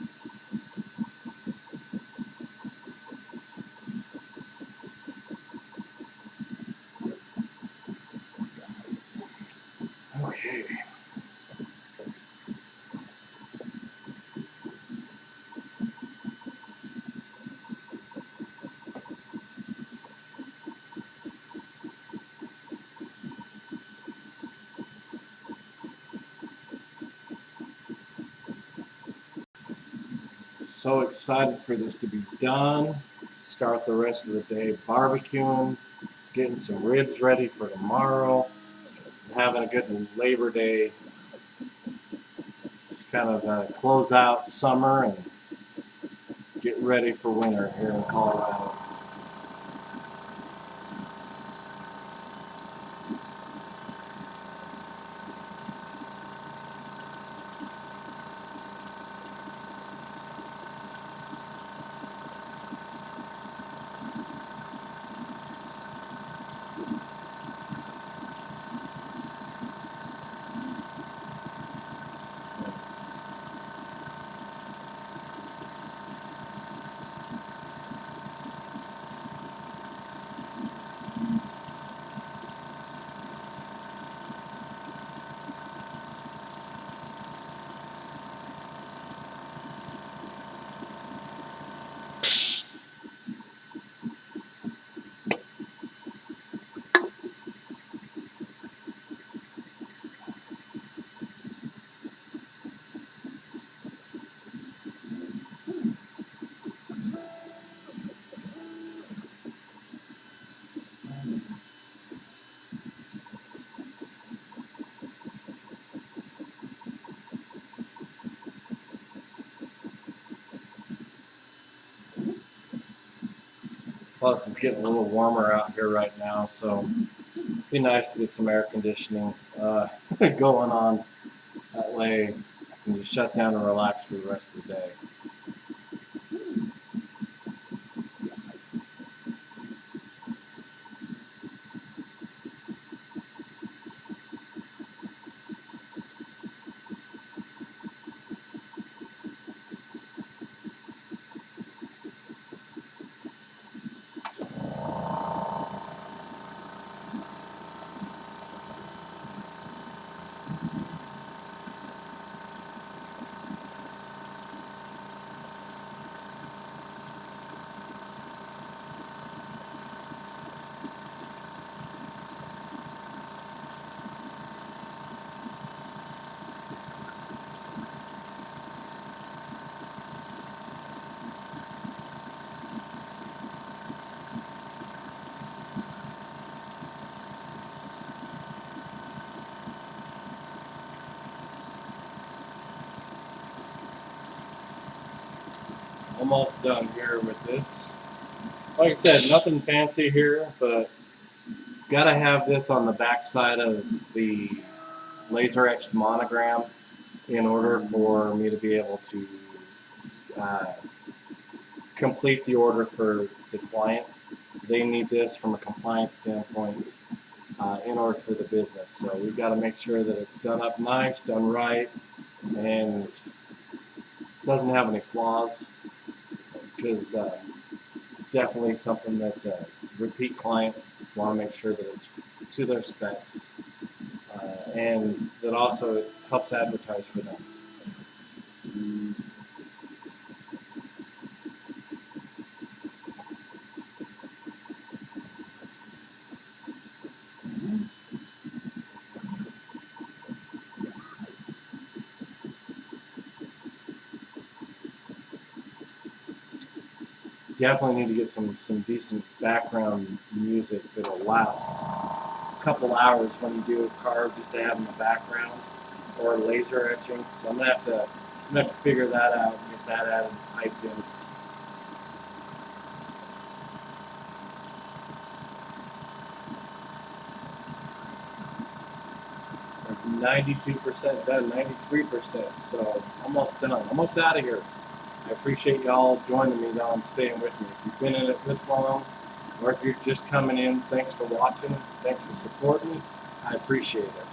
Okay. So excited for this to be done. Start the rest of the day barbecuing, getting some ribs ready for tomorrow, having a good Labor Day. Just kind of close out summer and get ready for winter here in Colorado. Plus, it's getting a little warmer out here right now, so it'd be nice to get some air conditioning going on. That way, I can just shut down and relax for the rest of the day. Almost done here with this. Like I said, nothing fancy here, but gotta have this on the back side of the laser etched monogram in order for me to be able to complete the order for the client. They need this from a compliance standpoint in order for the business. So we've got to make sure that it's done up nice, done right, and doesn't have any flaws, because it's definitely something that repeat clients want to make sure that it's to their specs, and that also helps advertise for them. Definitely need to get some decent background music that'll last a couple hours when you do a carve, just to have in the background, or laser etching. So I'm gonna have to figure that out and get that added and typed in. Like 92% done, 93%. So almost done, almost out of here. I appreciate y'all joining me though and staying with me. If you've been in it this long, or if you're just coming in, thanks for watching. Thanks for supporting. I appreciate it.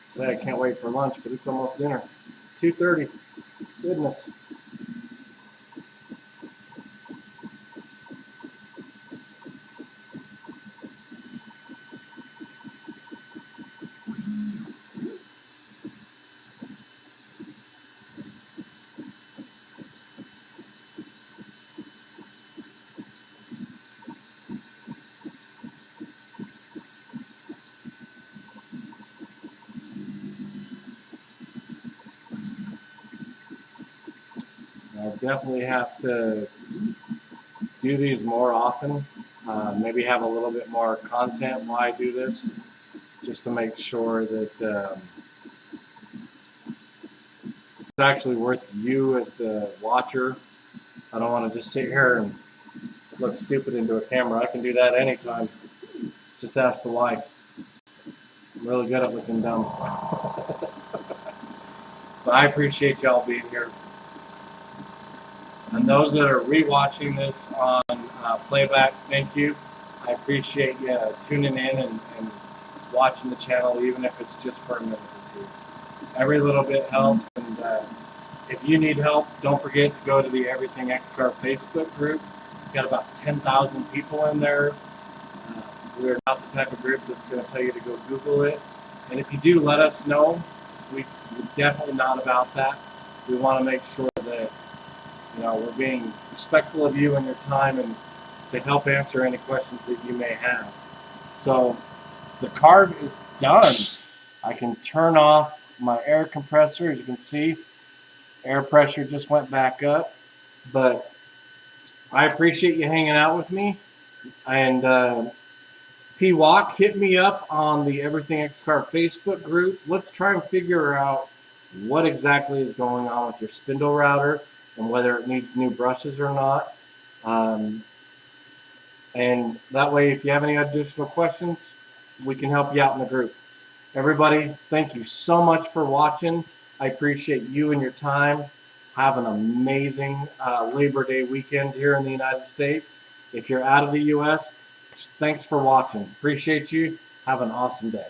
Say I can't wait for lunch, but it's almost dinner. 2:30. Goodness. definitely have to do these more often. Maybe have a little bit more content while I do this, just to make sure that it's actually worth you as the watcher. I don't want to just sit here and look stupid into a camera. I can do that anytime. Just ask the wife. I'm really good at looking dumb. But I appreciate y'all being here. And those that are rewatching this on playback, thank you. I appreciate you tuning in and watching the channel, even if it's just for a minute or two. Every little bit helps. And if you need help, don't forget to go to the Everything X-Carve Facebook group. We've got about 10,000 people in there. We're not the type of group that's going to tell you to go Google it. And if you do, let us know. We're definitely not about that. We want to make sure that we're being respectful of you and your time, and to help answer any questions that you may have. So the carve is done. I can turn off my air compressor. As you can see, air pressure just went back up. But I appreciate you hanging out with me. And P-Walk, hit me up on the Everything X-Carve Facebook group. Let's try and figure out what exactly is going on with your spindle router and whether it needs new brushes or not. And that way, if you have any additional questions, we can help you out in the group. Everybody, thank you so much for watching. I appreciate you and your time. Have an amazing Labor Day weekend here in the United States. If you're out of the U.S., thanks for watching. Appreciate you. Have an awesome day.